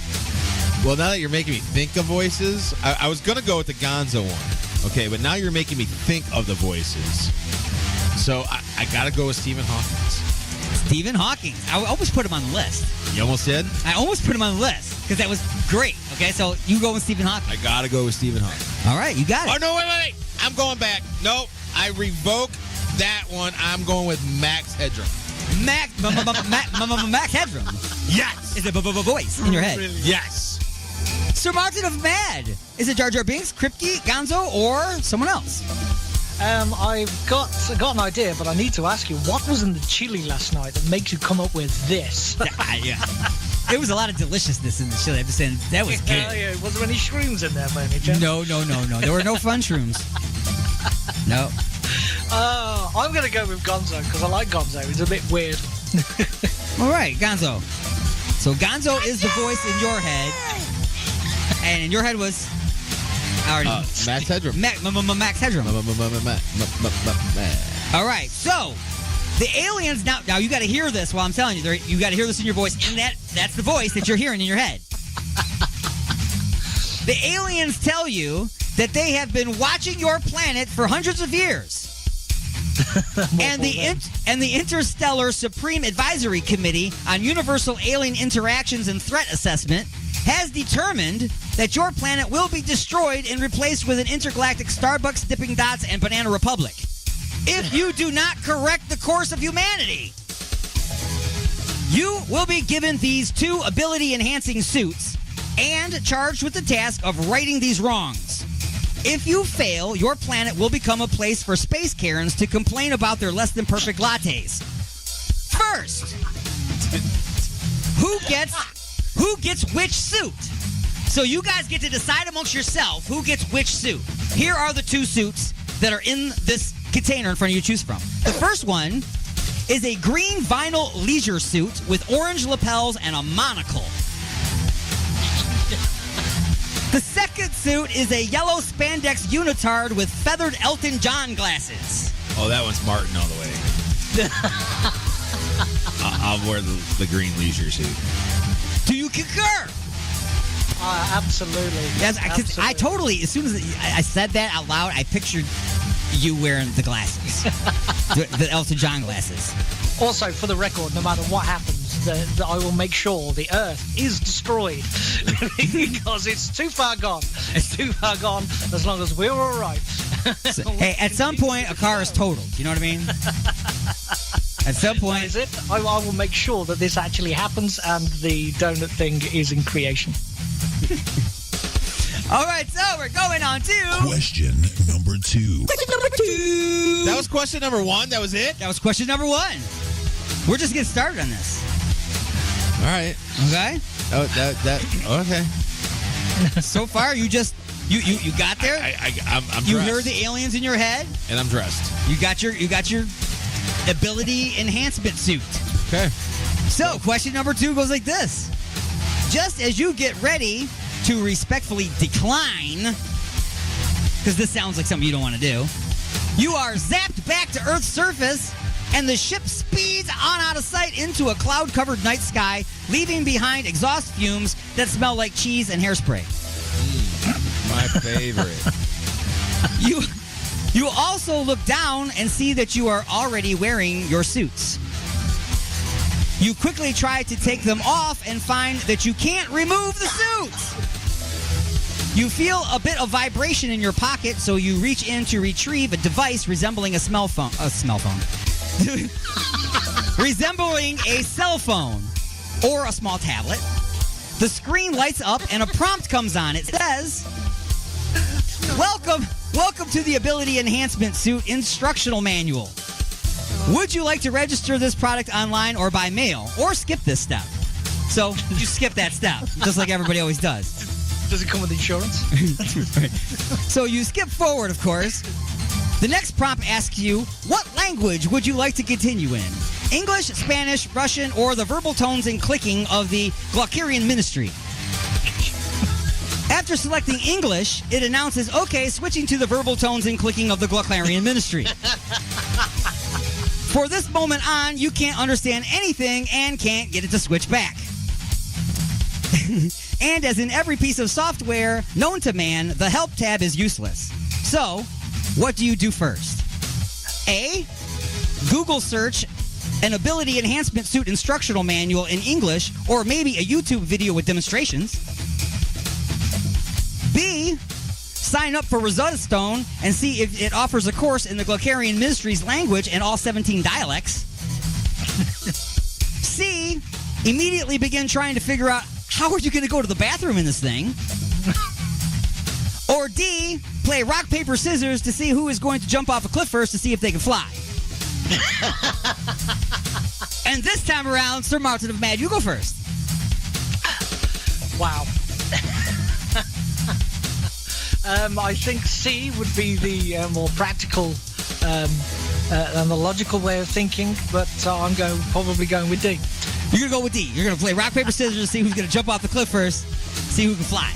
Well, now that you're making me think of voices, I was going to go with the Gonzo one. Okay, but now you're making me think of the voices. So I got to go with Stephen Hawking. Stephen Hawking. I almost put him on the list. You almost did? I almost put him on the list because that was great. Okay, so you go with Stephen Hawking. I got to go with Stephen Hawking. All right, you got it. Oh, no, wait. I'm going back. Nope. I revoke that one. I'm going with Max Headroom. Max Headroom. Yes. Is it voice in your head? Really? Yes. Sir Martin of Mad. Is it Jar Jar Binks, Kripke, Gonzo, or someone else? I've got an idea, but I need to ask you, what was in the chili last night that makes you come up with this? Yeah. It was a lot of deliciousness in the chili. I'm just saying, that was good. Yeah. Was there any shrooms in there by any chance? No. There were no fun shrooms. No. I'm going to go with Gonzo because I like Gonzo. He's a bit weird. All right, Gonzo. So Gonzo is the voice in your head. And in your head was... Max Headroom. Max Headroom. All right, so the aliens now you got to hear this while I'm telling you. You got to hear this in your voice, and that's the voice that you're hearing in your head. The aliens tell you that they have been watching your planet for hundreds of years. And the Interstellar Supreme Advisory Committee on Universal Alien Interactions and Threat Assessment has determined that your planet will be destroyed and replaced with an intergalactic Starbucks, Dipping Dots, and Banana Republic if you do not correct the course of humanity. You will be given these 2 ability-enhancing suits and charged with the task of righting these wrongs. If you fail, your planet will become a place for space Karens to complain about their less-than-perfect lattes. First, who gets which suit? So you guys get to decide amongst yourself who gets which suit. Here are the 2 suits that are in this container in front of you to choose from. The first one is a green vinyl leisure suit with orange lapels and a monocle. The second suit is a yellow spandex unitard with feathered Elton John glasses. Oh, that one's Martin all the way. I'll wear the green leisure suit. Do you concur? Absolutely. Yes, because I totally, as soon as I said that out loud, I pictured you wearing the glasses. the Elton John glasses. Also, for the record, no matter what happens, I will make sure the Earth is destroyed because it's too far gone. It's too far gone as long as we're all right. Hey, at some point, a car is totaled. You know what I mean? At some point. That is it. I will make sure that this actually happens and the donut thing is in creation. All right, so we're going on to... Question number 2. Question number 2. That was question number 1? That was it? That was question number 1. We're just getting started on this. All right. Okay? Okay. So far, you got there? I'm dressed. You heard the aliens in your head? And I'm dressed. You got your ability enhancement suit. Okay. So, question number 2 goes like this. Just as you get ready to respectfully decline, because this sounds like something you don't want to do, you are zapped back to Earth's surface, and the ship speeds on out of sight into a cloud-covered night sky, leaving behind exhaust fumes that smell like cheese and hairspray. My favorite. You also look down and see that you are already wearing your suits. You quickly try to take them off and find that you can't remove the suits. You feel a bit of vibration in your pocket, so you reach in to retrieve a device resembling a smell phone. Resembling a cell phone or a small tablet. The screen lights up and a prompt comes on. It says, Welcome to the Ability Enhancement Suit Instructional Manual. Would you like to register this product online or by mail, or skip this step? So you skip that step, just like everybody always does. Does it come with insurance? Right. So you skip forward, of course. The next prompt asks you, what language would you like to continue in? English, Spanish, Russian, or the verbal tones and clicking of the Glockarian Ministry? After selecting English, it announces, okay, switching to the verbal tones and clicking of the Glockarian Ministry. For this moment on, you can't understand anything and can't get it to switch back. And as in every piece of software known to man, the help tab is useless. So, what do you do first? A, Google search an ability enhancement suit instructional manual in English, or maybe a YouTube video with demonstrations. B, sign up for Rosetta Stone and see if it offers a course in the Glockarian Ministry's language and all 17 dialects. C, immediately begin trying to figure out how are you going to go to the bathroom in this thing? Or D, play rock, paper, scissors to see who is going to jump off a cliff first to see if they can fly. And this time around, Sir Martin of Mad, you go first. Wow. I think C would be the more practical and the logical way of thinking, but I'm probably going with D. You're going to go with D. You're going to play rock, paper, scissors to see who's going to jump off the cliff first, see who can fly.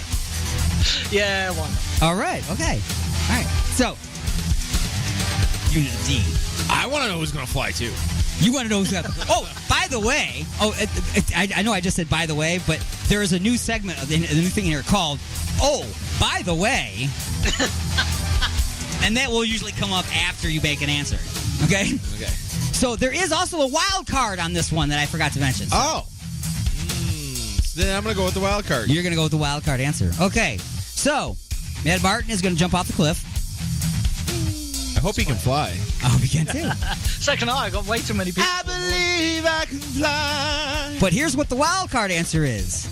Yeah, why not? All right, okay. All right, so, you did a D. I want to know who's going to fly, too. You want to know who's going to... Oh, by the way... Oh, I know I just said by the way, but there is a new segment, a new thing here called, Oh, by the way... And that will usually come up after you make an answer. Okay? Okay. So there is also a wild card on this one that I forgot to mention. So. Oh. So then I'm going to go with the wild card. You're going to go with the wild card answer. Okay. So, Mad Martin is going to jump off the cliff. I hope he can fly. I hope he can too. So can I got way too many people. I believe I can fly. But here's what the wild card answer is.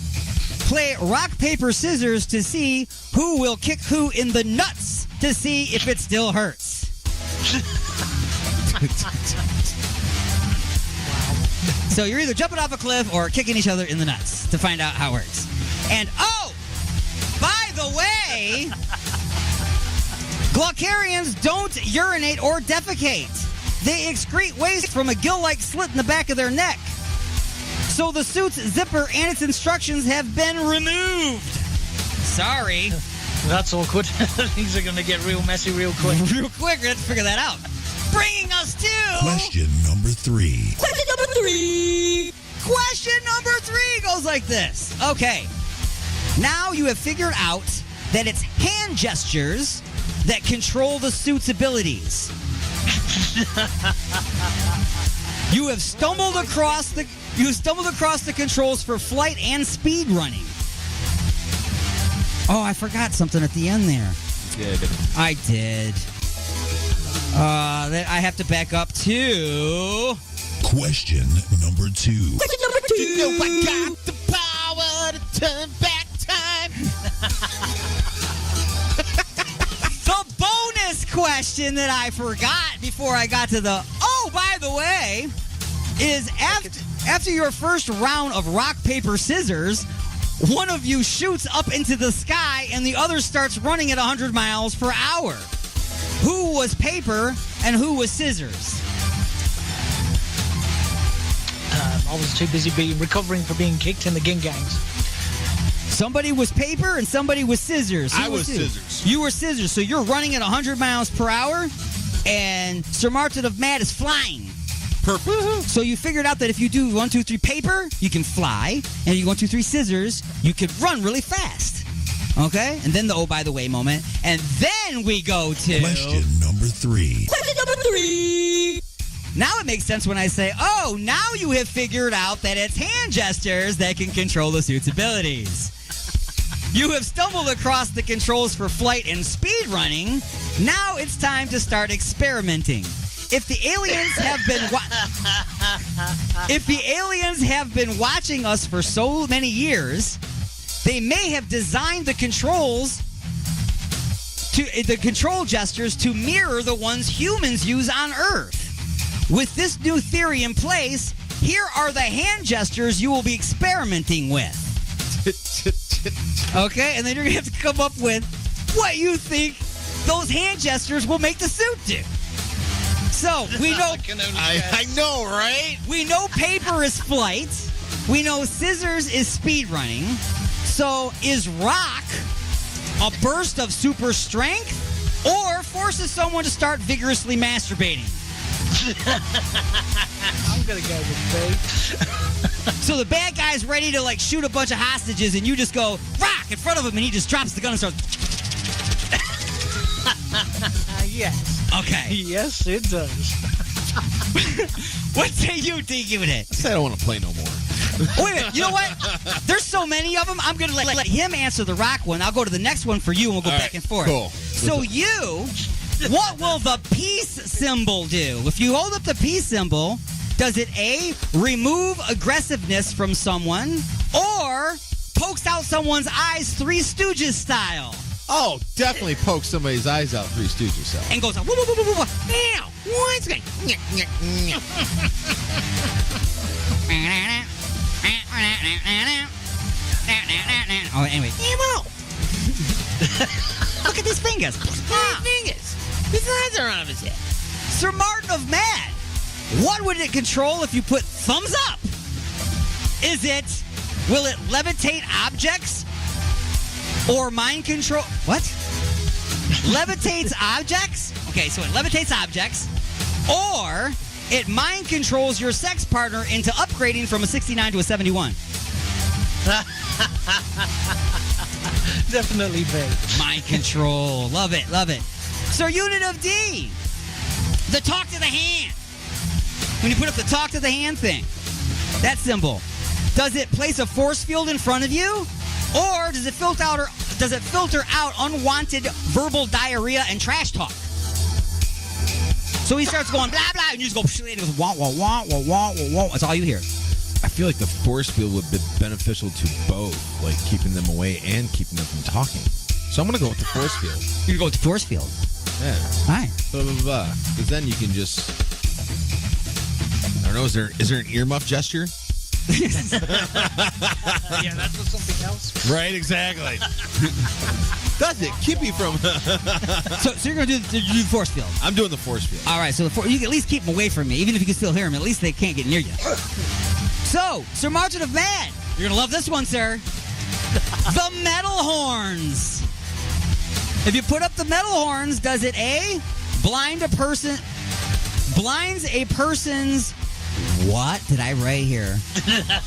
Play rock, paper, scissors to see who will kick who in the nuts to see if it still hurts. So you're either jumping off a cliff or kicking each other in the nuts to find out how it works. And oh, by the way, Glaucarians don't urinate or defecate. They excrete waste from a gill-like slit in the back of their neck. So the suit's zipper and its instructions have been removed. Sorry. That's awkward. Things are going to get real messy real quick. Real quick, we have to figure that out. Bringing us to... Question number 3. Question number 3. Question number 3 goes like this. Okay. Now you have figured out that it's hand gestures that control the suit's abilities. You have stumbled across the controls for flight and speed running. Oh, I forgot something at the end there. You did. I did. That I have to back up to... Question number 2. Question number 2. You know I got the power to turn back time. The bonus question that I forgot before I got to the... Oh, by the way, is after your first round of rock, paper, scissors... One of you shoots up into the sky and the other starts running at 100 miles per hour. Who was paper and who was scissors? I was too busy recovering for being kicked in the gingangs. Somebody was paper and somebody was scissors. I was scissors. You were scissors. So you're running at 100 miles per hour and Sir Martin of Mad is flying. Perfect. So you figured out that if you do 1, 2, 3 paper, you can fly, and you 1, 2, 3 scissors, you could run really fast. Okay? And then the oh by the way moment, and then we go to Question number 3. Question number 3. Now it makes sense when I say, oh, now you have figured out that it's hand gestures that can control the suit's abilities. You have stumbled across the controls for flight and speed running. Now it's time to start experimenting. If the aliens have been watching us for so many years, they may have designed the control gestures to mirror the ones humans use on Earth. With this new theory in place, here are the hand gestures you will be experimenting with. Okay, and then you're gonna have to come up with what you think those hand gestures will make the suit do. So, we know... I know, right? We know paper is flight. We know scissors is speed running. So, is rock a burst of super strength or forces someone to start vigorously masturbating? I'm going to go with B. So the bad guy's ready to, like, shoot a bunch of hostages and you just go, rock, in front of him, and he just drops the gun and starts... Yes. Okay. Yes, it does. What say you, D, give it? I said I don't want to play no more. Wait a minute, you know what? There's so many of them, I'm going to let him answer the rock one. I'll go to the next one for you, and we'll go back and forth. Cool. So you, what will the peace symbol do? If you hold up the peace symbol, does it A, remove aggressiveness from someone, or pokes out someone's eyes Three Stooges style? Oh, definitely poke somebody's eyes out Three Stooges style. And goes, whoa, whoa, whoa, whoa, whoa, whoa. Now, once again. anyway. Emo! Look at these fingers. His eyes are on his head. Sir Martin of Mad. What would it control if you put thumbs up? Will it levitate objects? Or mind control? What? Levitates objects? Okay, so it levitates objects. Or it mind controls your sex partner into upgrading from a 69 to a 71. Definitely B. Mind control. Love it, love it. Sir Unit of D. The talk to the hand. When you put up the talk to the hand thing, that symbol, does it place a force field in front of you? Or does it filter out unwanted verbal diarrhea and trash talk? So he starts going blah blah, and you just go and it goes wah wah wah wah wah wah wah. That's all you hear. I feel like the force field would be beneficial to both, like keeping them away and keeping them from talking. So I'm gonna go with the force field. You're gonna go with the force field. Yeah. All right. Blah blah blah. Because then you can just. I don't know. Is there an earmuff gesture? Yeah, that's something else. Right, exactly. Does it keep you from? so you're going to do the force field? I'm doing the force field. All right, so you can at least keep them away from me. Even if you can still hear them, at least they can't get near you. So, Sir Martin of Mad, you're going to love this one, sir. The metal horns. If you put up the metal horns, does it A, blinds a person's... What did I write here? I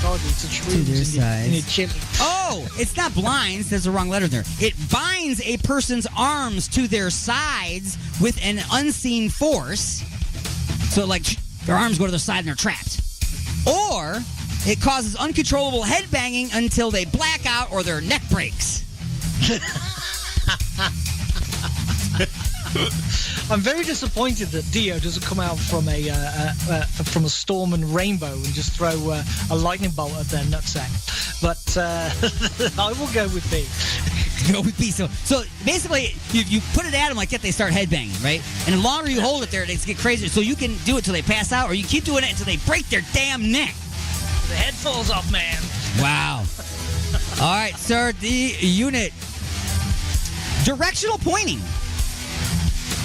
told you, it's a tree. To their sides. Chili. Oh, it's not blinds. There's the wrong letter there. It binds a person's arms to their sides with an unseen force. So, like, their arms go to their side and they're trapped. Or it causes uncontrollable headbanging until they black out or their neck breaks. I'm very disappointed that Dio doesn't come out from a storm and rainbow and just throw a lightning bolt at their nutsack. But I will go with B. Go with B. So basically, you put it at them like that, they start headbanging, right? And the longer you hold it there, they get crazier. So you can do it till they pass out, or you keep doing it until they break their damn neck. The head falls off, man. Wow. All right, sir, the unit. Directional pointing.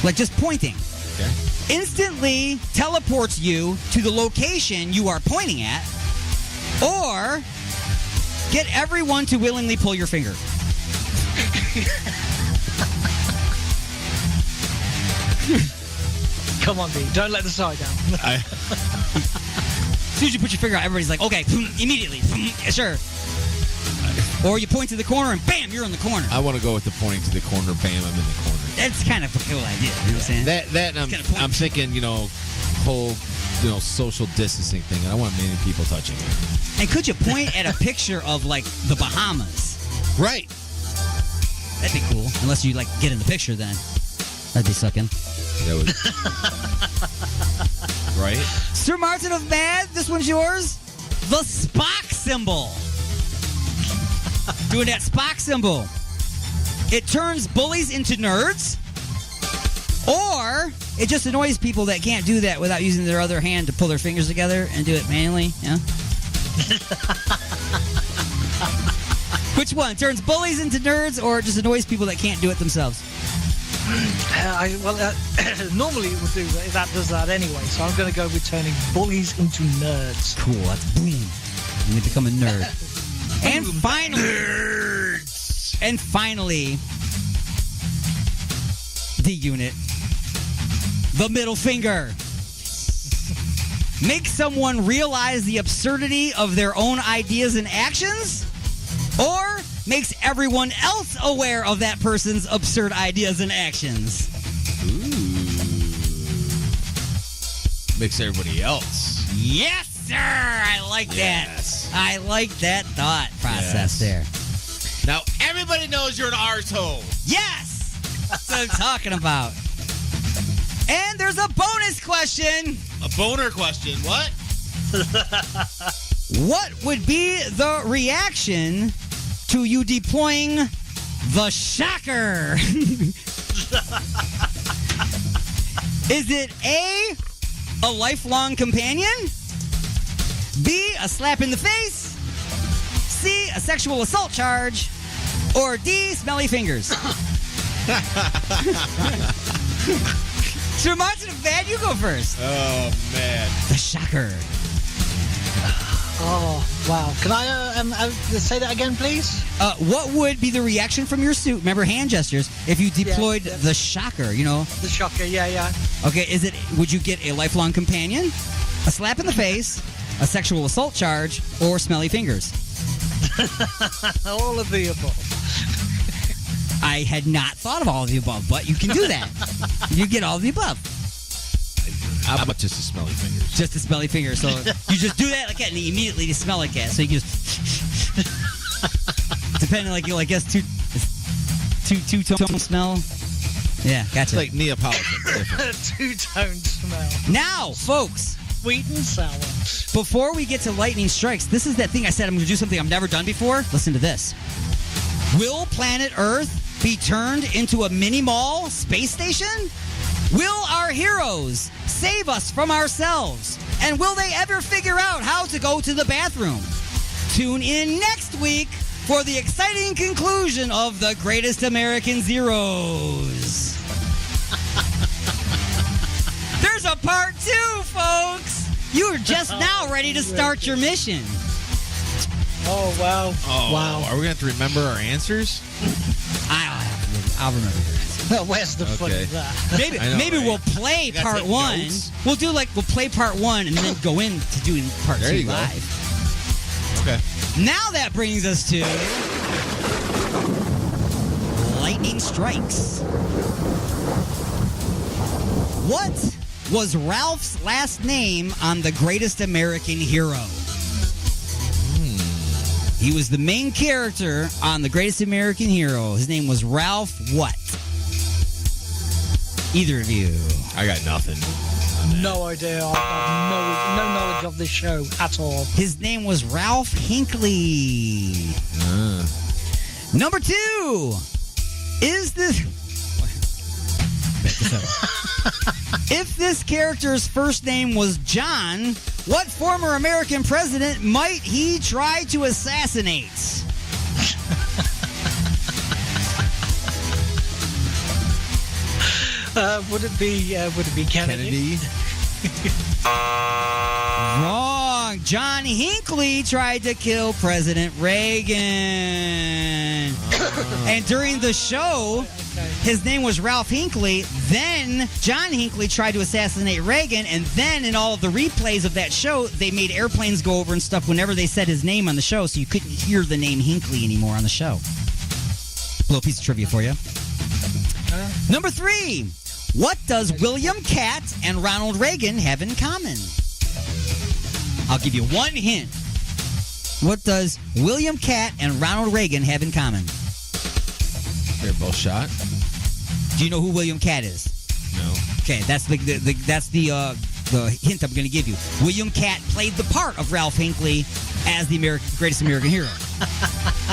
Like just pointing. Okay. Instantly teleports you to the location you are pointing at, or get everyone to willingly pull your finger. Come on, B. Don't let the side down. As soon as you put your finger out, everybody's like, okay, immediately. Sure. Or you point to the corner and bam, you're in the corner. I want to go with the pointing to the corner. Bam, I'm in the corner. That's kind of a cool idea. You know what I'm saying? That I'm thinking, whole, social distancing thing. I don't want many people touching it. And could you point at a picture of like the Bahamas? Right. That'd be cool. Unless you get in the picture, then that'd be sucking. That would. Right. Sir Martin of Mad, this one's yours. The Spock symbol. Doing that Spock symbol. It turns bullies into nerds, or it just annoys people that can't do that without using their other hand to pull their fingers together and do it manually. Yeah. Which one? Turns bullies into nerds, or just annoys people that can't do it themselves? Normally it would do that. Does that anyway. So I'm going to go with turning bullies into nerds. Cool. That's boom. And they become a nerd. And finally, the unit, the middle finger. Make someone realize the absurdity of their own ideas and actions, or makes everyone else aware of that person's absurd ideas and actions. Ooh. Makes everybody else. Yes, sir. I like that. I like that thought process there. Now, everybody knows you're an arsehole. Yes! That's what I'm talking about. And there's a bonus question. A boner question. What? What would be the reaction to you deploying the shocker? Is it A, a lifelong companion? B, a slap in the face? C, a sexual assault charge, or D, smelly fingers? Sir Martin and Bad, you go first. Oh, man. The shocker. Oh, wow. Can I say that again, please? What would be the reaction from your suit? Remember hand gestures. If you deployed the shocker, you know? The shocker, yeah. Okay, would you get a lifelong companion, a slap in the face, a sexual assault charge, or smelly fingers? All of the above. I had not thought of all of the above, but you can do that. You get all of the above. How about just the smelly fingers? Just the smelly fingers. So you just do that like that, and they immediately smell like that. So you can just, depending, like, I guess two-tone smell. Yeah, gotcha. It's like Neapolitan. Two-tone smell. Now, folks. Sweet and sour. Before we get to lightning strikes, this is that thing I said I'm going to do something I've never done before. Listen to this. Will planet Earth be turned into a mini-mall space station? Will our heroes save us from ourselves? And will they ever figure out how to go to the bathroom? Tune in next week for the exciting conclusion of The Greatest American Zeros. There's a part 2, folks. You are just now ready to start your mission. Oh, wow. Oh, wow. Are we going to have to remember our answers? I'll remember your answers. Well, where's the fun of that? Maybe we'll play part 1. Notes. We'll play part 1 and then go into doing part 2 live. Okay. Now that brings us to lightning strikes. What was Ralph's last name on The Greatest American Hero? He was the main character on The Greatest American Hero. His name was Ralph what? Either of you. I got nothing. No idea. I have no knowledge of this show at all. His name was Ralph Hinckley. Number 2. Is this... If this character's first name was John, what former American president might he try to assassinate? Would it be Kennedy? Wrong. John Hinckley tried to kill President Reagan. And during the show, his name was Ralph Hinckley. Then John Hinckley tried to assassinate Reagan. And then in all of the replays of that show, they made airplanes go over and stuff whenever they said his name on the show. So you couldn't hear the name Hinckley anymore on the show. Little piece of trivia for you. Number 3. What does William Catt and Ronald Reagan have in common? I'll give you one hint. What does William Catt and Ronald Reagan have in common? They're both shot. Do you know who William Catt is? No. Okay, that's the hint I'm going to give you. William Catt played the part of Ralph Hinckley as the Greatest American Hero.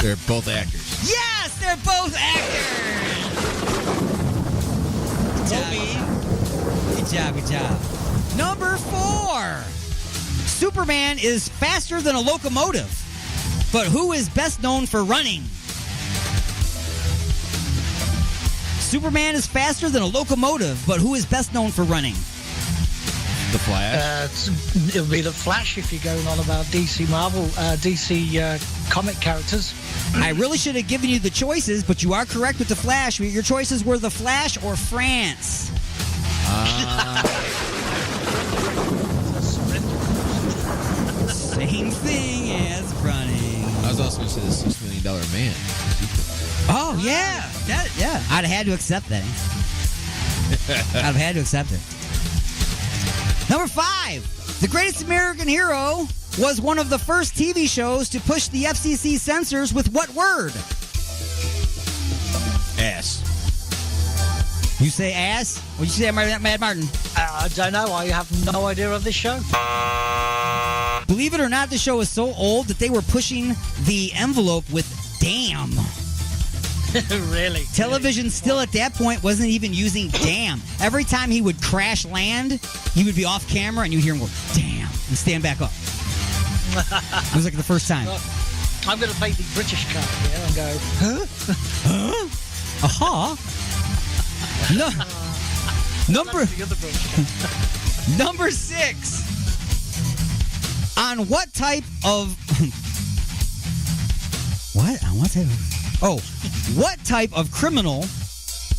They're both actors. Yes, they're both actors. Good job. Number 4. Superman is faster than a locomotive, but who is best known for running? Superman is faster than a locomotive, but who is best known for running? The Flash? It would be The Flash if you're going on about DC comic characters. I really should have given you the choices, but you are correct with The Flash. Your choices were The Flash or France. Same thing as running. I was also going to say the $6 Million Man. Oh, yeah. I'd have had to accept that. I'd have had to accept it. Number 5. The Greatest American Hero was one of the first TV shows to push the FCC censors with what word? Ass. You say ass? What you say, Mad Martin? I don't know. I have no idea of this show. Believe it or not, the show is so old that they were pushing the envelope with damn. Really? Television still at that point wasn't even using damn. Every time he would crash land, he would be off camera and you'd hear him go, damn, and stand back up. It was like the first time. I'm going to play the British card here and go, huh? Huh? Aha. No. Number 6. On what type of what? On what type of what type of criminal?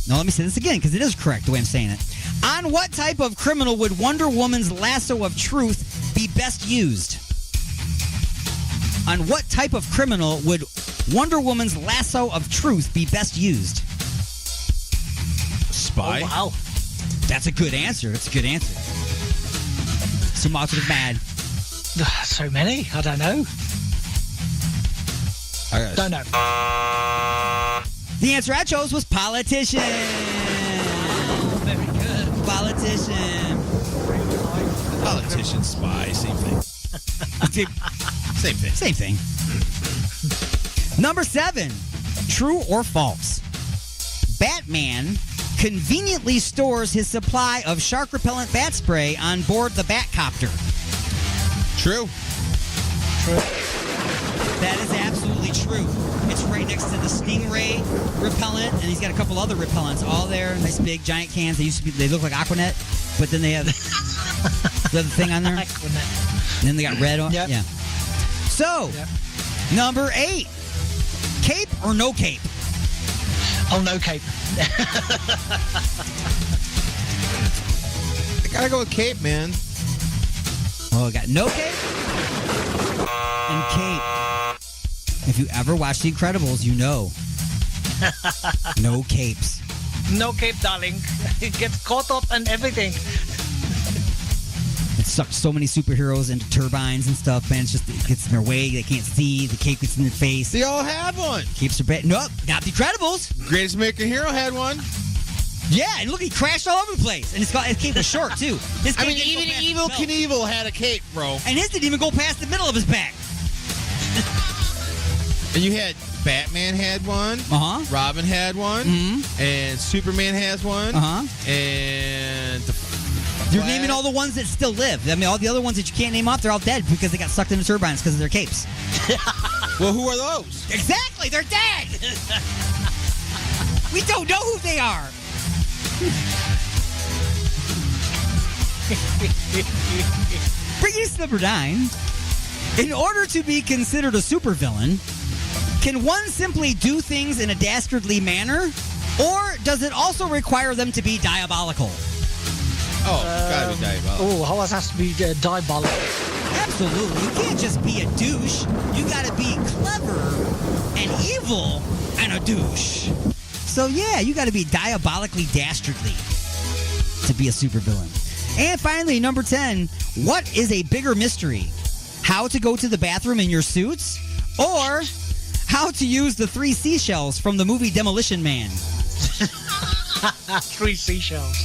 No, let me say this again because it is correct the way I'm saying it. On what type of criminal would Wonder Woman's lasso of truth be best used? On what type of criminal would Wonder Woman's lasso of truth be best used? Spy. Oh, wow. That's a good answer. That's a good answer. Some alternative mad. So many. I don't know. Don't know. The answer I chose was politician. Very good. Politician. Politician, spy, same thing. Same thing. Same thing. Number 7. True or false? Batman conveniently stores his supply of shark repellent bat spray on board the Batcopter. True. That is absolutely true. It's right next to the Stingray repellent, and he's got a couple other repellents all there. Nice big giant cans. They look like Aquanet, but then they have the other thing on there. Aquanet. And then they got red on. Yep. Yeah. So, number 8. Cape or no cape? Oh, no cape. I gotta go with cape, man. Oh, I got no cape and cape. If you ever watch The Incredibles, you know. No capes. No cape, darling. It gets caught up and everything. It sucks so many superheroes into turbines and stuff, man. It gets in their way. They can't see. The cape gets in their face. They all have one. Capes are bad. Nope, not The Incredibles. Greatest American Hero had one. Yeah, and look, he crashed all over the place. And his cape was short, too. His I cape mean, didn't even go past Evil his belt. Knievel had a cape, bro. And his didn't even go past the middle of his back. And you had Batman had one. Uh-huh. Robin had one. Mm-hmm. And Superman has one. Uh-huh. And You're naming all the ones that still live. I mean, all the other ones that you can't name off, they're all dead because they got sucked into turbines because of their capes. Well, who are those? Exactly, they're dead. We don't know who they are. Bringing us to number 9. In order to be considered a supervillain, can one simply do things in a dastardly manner, or does it also require them to be diabolical? Oh, gotta be diabolical. Oh, always has to be diabolical. Absolutely. You can't just be a douche. You gotta be clever and evil and a douche. So yeah, you gotta be diabolically dastardly to be a supervillain. And finally, number 10, what is a bigger mystery? How to go to the bathroom in your suits, or how to use the 3 seashells from the movie Demolition Man? 3 seashells.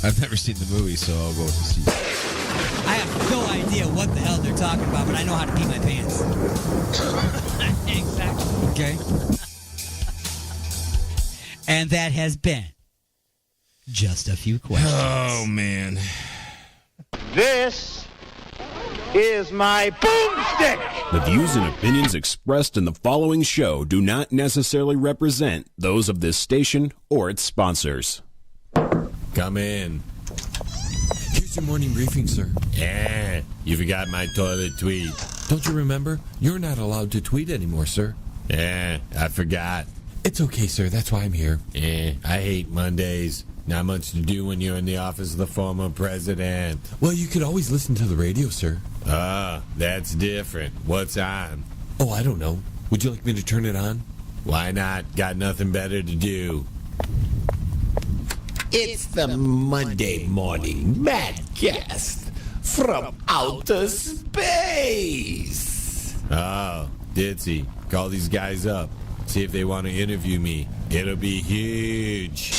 I've never seen the movie, so I'll go with the seashells. I have no idea what the hell they're talking about, but I know how to pee my pants. Exactly. Okay. And that has been just a few questions. Oh, man. This is my boomstick! The views and opinions expressed in the following show do not necessarily represent those of this station or its sponsors. Come in. Here's your morning briefing, sir. Yeah, you forgot my toilet tweet. Don't you remember? You're not allowed to tweet anymore, sir. Yeah, I forgot. It's okay, sir. That's why I'm here. I hate Mondays. Not much to do when you're in the office of the former president. Well, you could always listen to the radio, sir. Ah, that's different. What's on? Oh, I don't know. Would you like me to turn it on? Why not? Got nothing better to do. It's the Monday Morning Madcast from outer space. Oh, Ditzy. Call these guys up. See if they want to interview me. It'll be huge.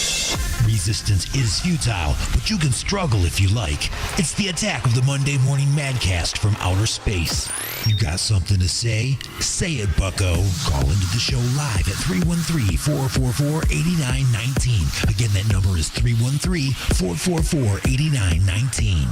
Resistance is futile, but you can struggle if you like. It's the attack of the Monday Morning Madcast from outer space. You got something to say? Say it, bucko. Call into the show live at 313-444-8919. Again, that number is 313-444-8919.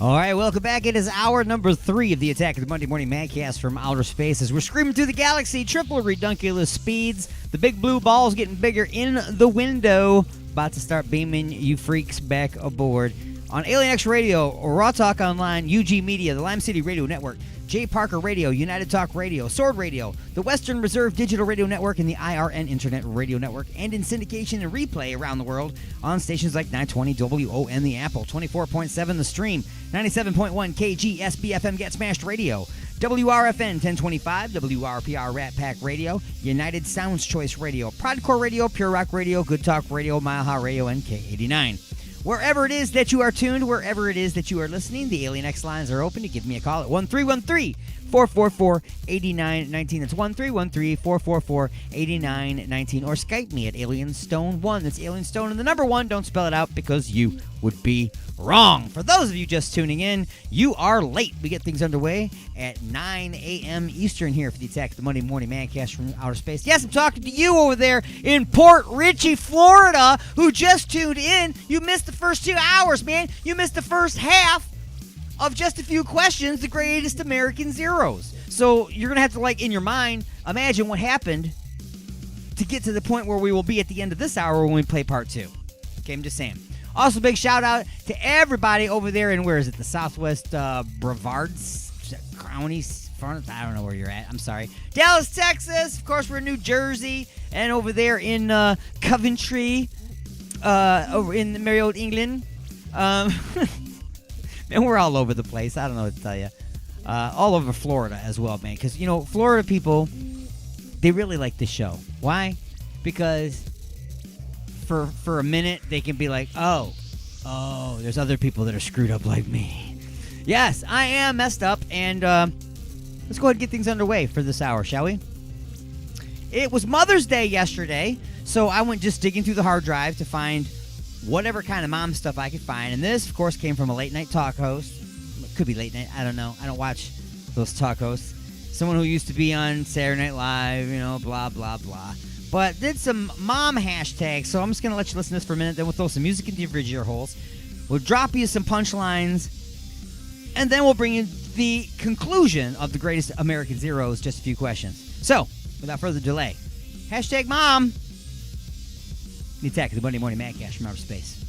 All right, welcome back. It is hour number 3 of the Attack of the Monday Morning Madcast from outer space as we're screaming through the galaxy, triple redunculous speeds. The big blue ball's getting bigger in the window. About to start beaming you freaks back aboard. On Alien X Radio, Raw Talk Online, UG Media, the Lime City Radio Network, J. Parker Radio, United Talk Radio, Sword Radio, the Western Reserve Digital Radio Network, and the IRN Internet Radio Network, and in syndication and replay around the world on stations like 920 WON The Apple, 24.7 The Stream, 97.1 KGSB-FM Get Smashed Radio, WRFN 1025, WRPR Rat Pack Radio, United Sounds Choice Radio, Prodcore Radio, Pure Rock Radio, Good Talk Radio, Mile High Radio, and K89. Wherever it is that you are tuned, wherever it is that you are listening, the Alien X lines are open. You give me a call at 1313-444-8919. That's 1313-444-8919. Or Skype me at AlienStone1. That's AlienStone and the number 1. Don't spell it out because you would be wrong. For those of you just tuning in, you are late. We get things underway at 9 a.m. Eastern here for the Attack of the Monday Morning Mancast from outer space. Yes, I'm talking to you over there in Port Richey, Florida, who just tuned in. You missed the first 2 hours, man. You missed the first half of just a few questions, the greatest American zeros. So you're going to have to, like, in your mind, imagine what happened to get to the point where we will be at the end of this hour when we play part 2. Okay, I'm just saying. Also, big shout out to everybody over there in, where is it, the Southwest Brevards County? I don't know where you're at. I'm sorry. Dallas, Texas. Of course, we're in New Jersey. And over there in Coventry, over in merry old England. And we're all over the place. I don't know what to tell you. All over Florida as well, man. Because, you know, Florida people, they really like this show. Why? Because for a minute, they can be like, oh, there's other people that are screwed up like me. Yes, I am messed up, and let's go ahead and get things underway for this hour, shall we? It was Mother's Day yesterday, so I went just digging through the hard drive to find whatever kind of mom stuff I could find, and this, of course, came from a late-night talk host. It could be late night, I don't know. I don't watch those talk hosts. Someone who used to be on Saturday Night Live, you know, blah, blah, blah. But did some mom hashtags, so I'm just going to let you listen to this for a minute, then we'll throw some music into your refrigerator holes. We'll drop you some punchlines, and then we'll bring you the conclusion of the greatest American zeros, just a few questions. So, without further delay, hashtag mom, the Attack of the Monday Morning Madcast from outer space.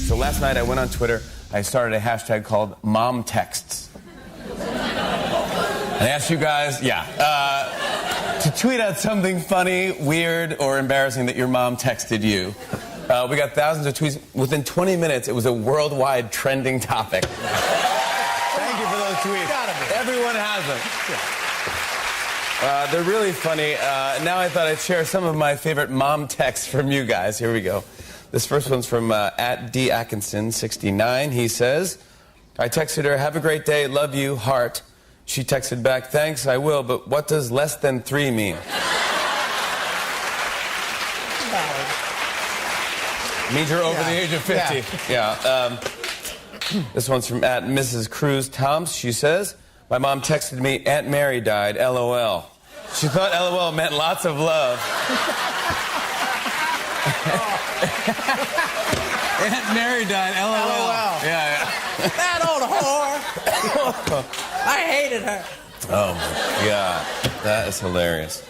So last night I went on Twitter. I started a hashtag called Mom Texts. I asked you guys, to tweet out something funny, weird, or embarrassing that your mom texted you. We got thousands of tweets. Within 20 minutes, it was a worldwide trending topic. Thank you for those tweets. Everyone has them. They're really funny. Now I thought I'd share some of my favorite mom texts from you guys. Here we go. This first one's from at D. Atkinson 69. He says, I texted her, have a great day, love you, heart. She texted back, thanks, I will, but what does less than 3 mean? Means you're over the age of 50. Yeah. This one's from at Mrs. Cruz Toms. She says, my mom texted me, Aunt Mary died, LOL. She thought LOL meant lots of love. Aunt Mary died, LOL. Yeah. That old whore. I hated her. Oh, my God. That is hilarious.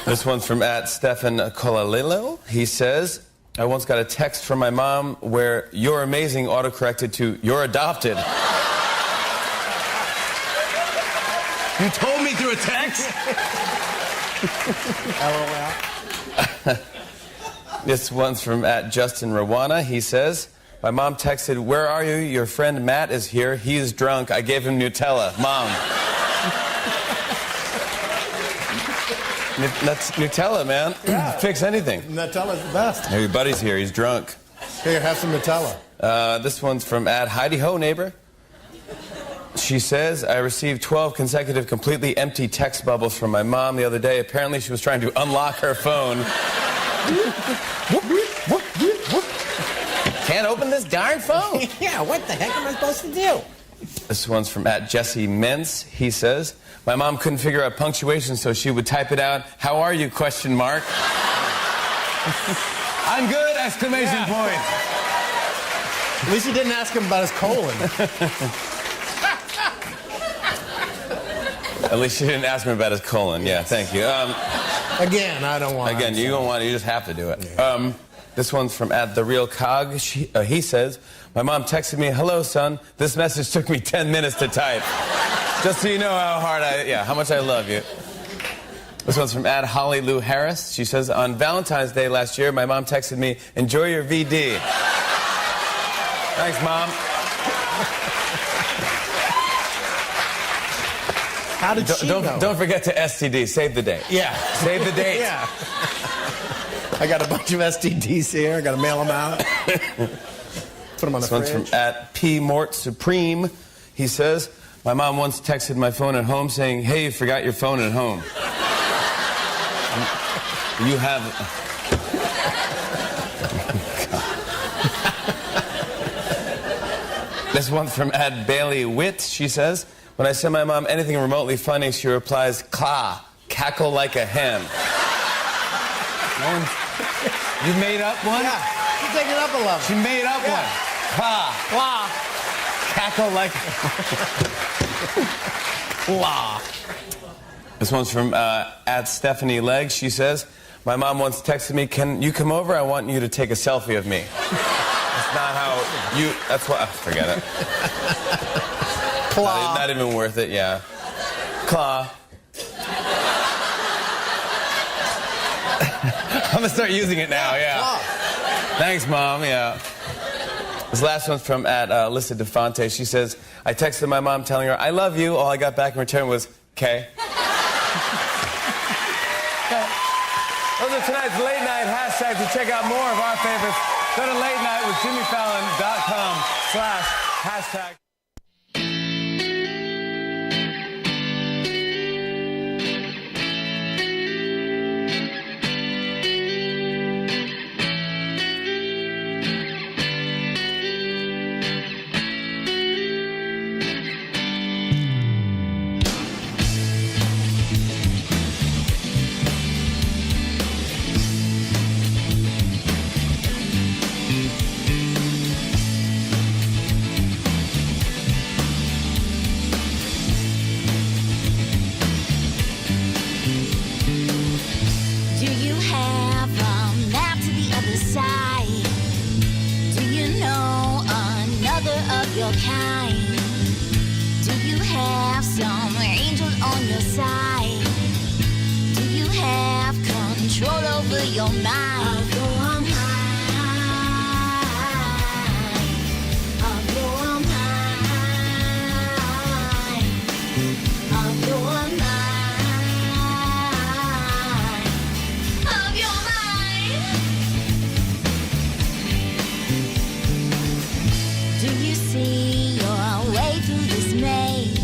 This one's from at Stefan Colalilo. He says, I once got a text from my mom where you're amazing autocorrected to you're adopted. You told me through a text? LOL. This one's from at Justin Rawana. He says, my mom texted, where are you? Your friend Matt is here. He is drunk. I gave him Nutella. Mom. That's Nutella, man. Yeah. Fix anything. Nutella's the best. Hey, your buddy's here. He's drunk. Here, have some Nutella. This one's from at Heidi Ho Neighbor. She says, I received 12 consecutive completely empty text bubbles from my mom the other day. Apparently she was trying to unlock her phone. Can't open this darn phone. Yeah, what the heck am I supposed to do? This one's from @Jesse Mintz. He says, my mom couldn't figure out punctuation, so she would type it out, how are you, question mark. I'm good, exclamation point. At least you didn't ask him about his colon. At least you didn't ask him about his colon. Yeah, thank you. Again, I don't want. Again, you don't want. You just have to do it. Yeah. This one's from @TheRealCog. He says, my mom texted me, hello, son. This message took me 10 minutes to type. Just so you know how much I love you. This one's from @HollyLouHarris. She says, on Valentine's Day last year, my mom texted me, enjoy your VD. Thanks, Mom. How did she know? Don't forget to STD. Save the date. Yeah. Save the date. Yeah. I got a bunch of STDs here. I got to mail them out. Put them on the fridge. This one's from @PMortSupreme. He says, my mom once texted my phone at home saying, hey, you forgot your phone at home. You have... This one's from @BaileyWitt. She says, when I send my mom anything remotely funny, she replies, "Klah, cackle like a hen." You made up one? Yeah, she's taking it up a level. She made up one. Klah. Klah. Cackle like... Klah. This one's from @Stephanie Legg. She says, my mom once texted me, can you come over? I want you to take a selfie of me. That's not how you... That's what... forget it. Claw. Not even worth it, yeah. Claw. I'm going to start using it now, yeah. Claw. Thanks, Mom, yeah. This last one's from @Alyssa DeFonte. She says, I texted my mom telling her, I love you. All I got back in return was, K. Those are tonight's late night hashtags. To check out more of our favorites, go to latenightwithjimmyfallon.com/hashtag. Your kind. Do you have some angels on your side? Do you have control over your mind? Of your mind. Of your mind. Of your mind. Of your mind. Do you see your way through this maze?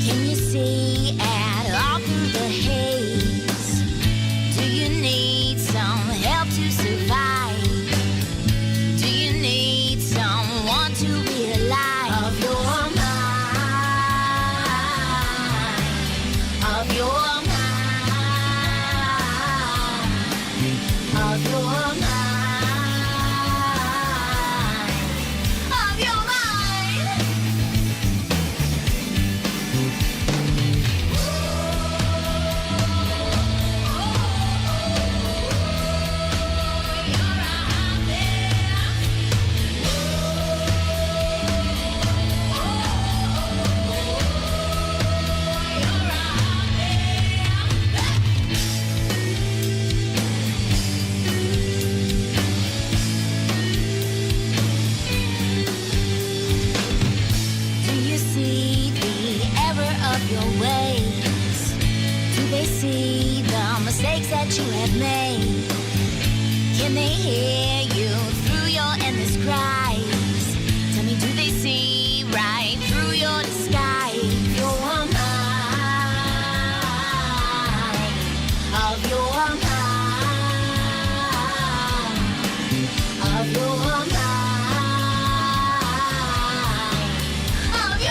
Can you see at all through the haze? Do you need some help to survive? Do you need someone to realize? Of your mind. Of your mind. Of your mind. That you have made. Can they hear you through your endless cries? Tell me, do they see right through your disguise? Your mind. Of your mind. Of your mind. Of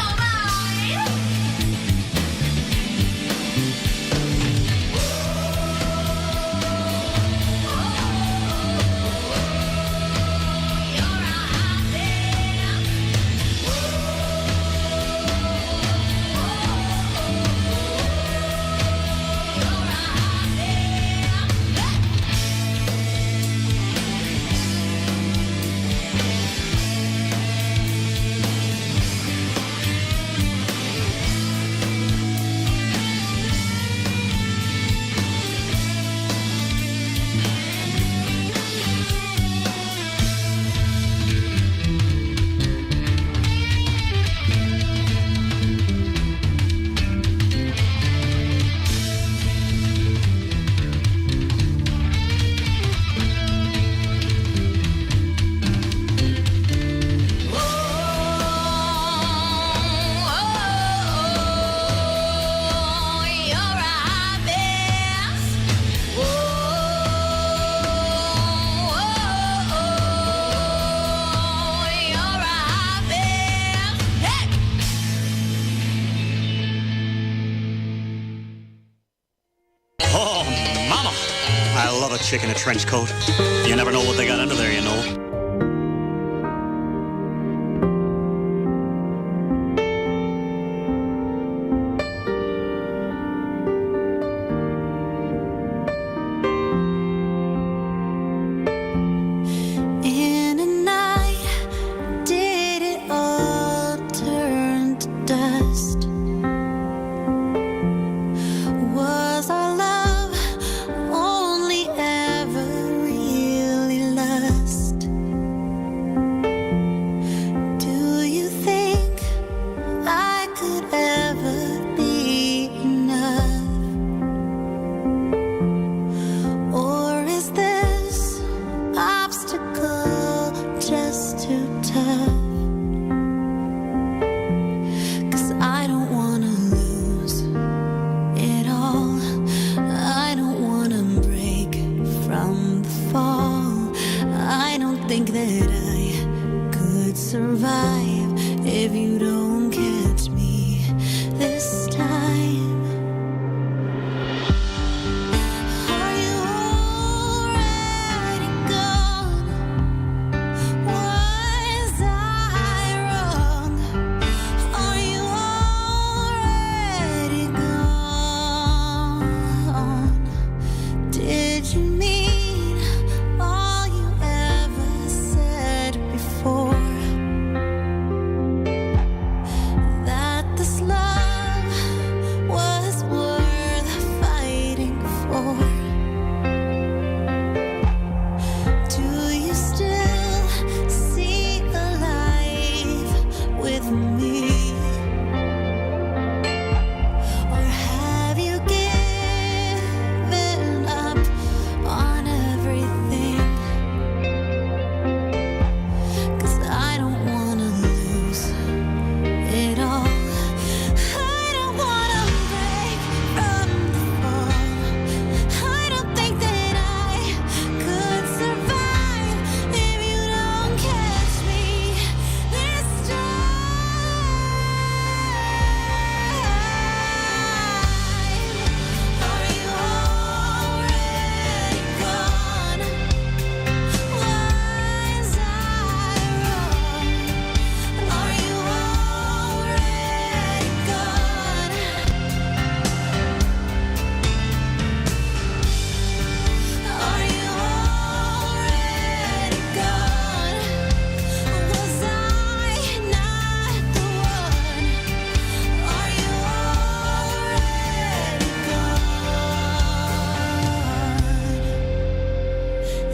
I love a chick in a trench coat. You never know what they got under there, you know. In a night, did it all turn to dust? Was our love only ever really lust? Do you think I could ever be enough? Or is this obstacle just too tough? 'Cause I don't wanna lose it all. I don't wanna break from the fall. I don't think that I could survive if you don't catch me this time. Are you already gone? Was I wrong? Are you already gone? Did you mean all you ever said before? That this love was worth fighting for? Do you still see a life with me? Or have you given up on everything? 'Cause I don't wanna lose it all. I don't wanna break from the fall. I don't think that I could survive if you don't catch me this time. Are you already gone? Was I wrong? Are you already gone? Are you already gone? Was I not the one? Are you already gone?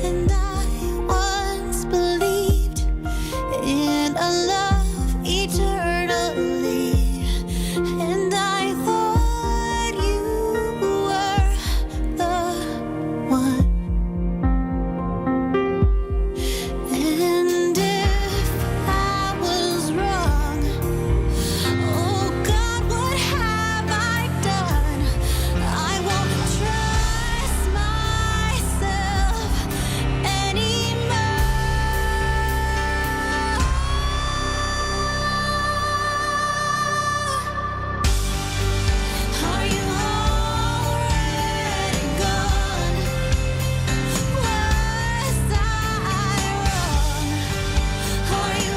And I once believed in a love eternally, and I thought you were the one. And if I was wrong, oh God, what have I done? I won't trust myself anymore. Are you already gone? Was I wrong? Are you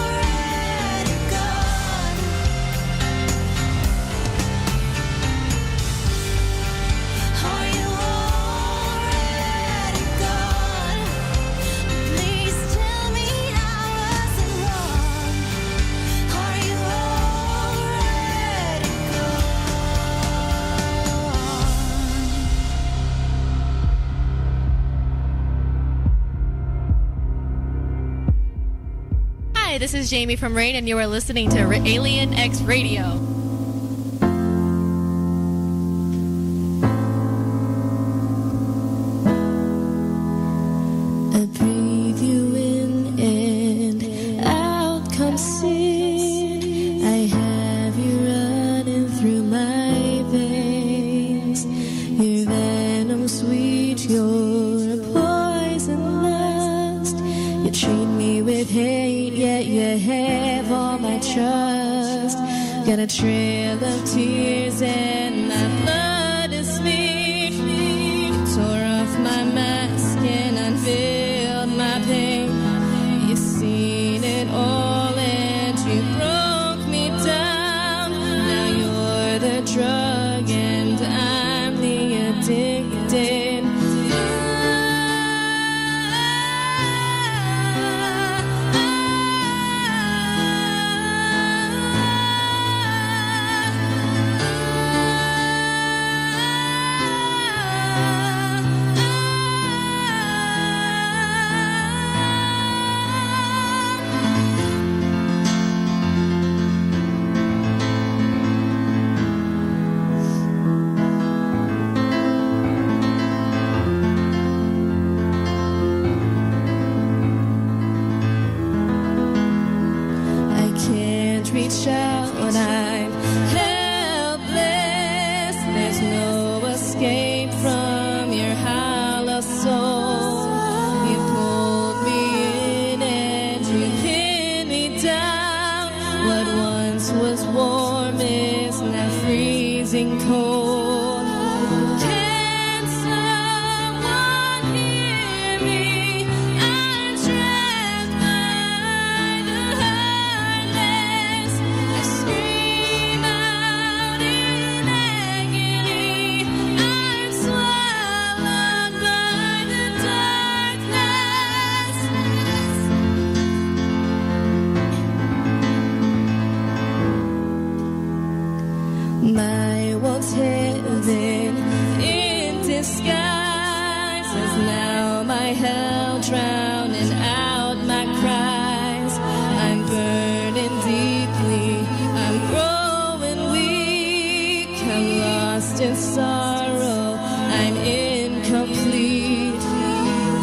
already gone? Are you already gone? Please tell me I wasn't wrong. Are you already Hi, this is Jamie from Rain, and you are listening to Alien X Radio. I breathe you in and out comes sin. I have you running through my veins. Your venom sweet, your poison lust. You treat me with hate, yet you have all my trust. Got a trail of tears and my blood is smeared. Tore escape from your hollow soul. You pulled me in and you pinned me down. What once was warm is now freezing cold. Can someone hear me? I'm trapped by the heartless. I scream out in agony. I'm swallowed by the darkness. My world's heaven in disguise is now my hell, drowning out my cries. I'm burning deeply, I'm growing weak, I'm lost in sorrow, I'm incomplete.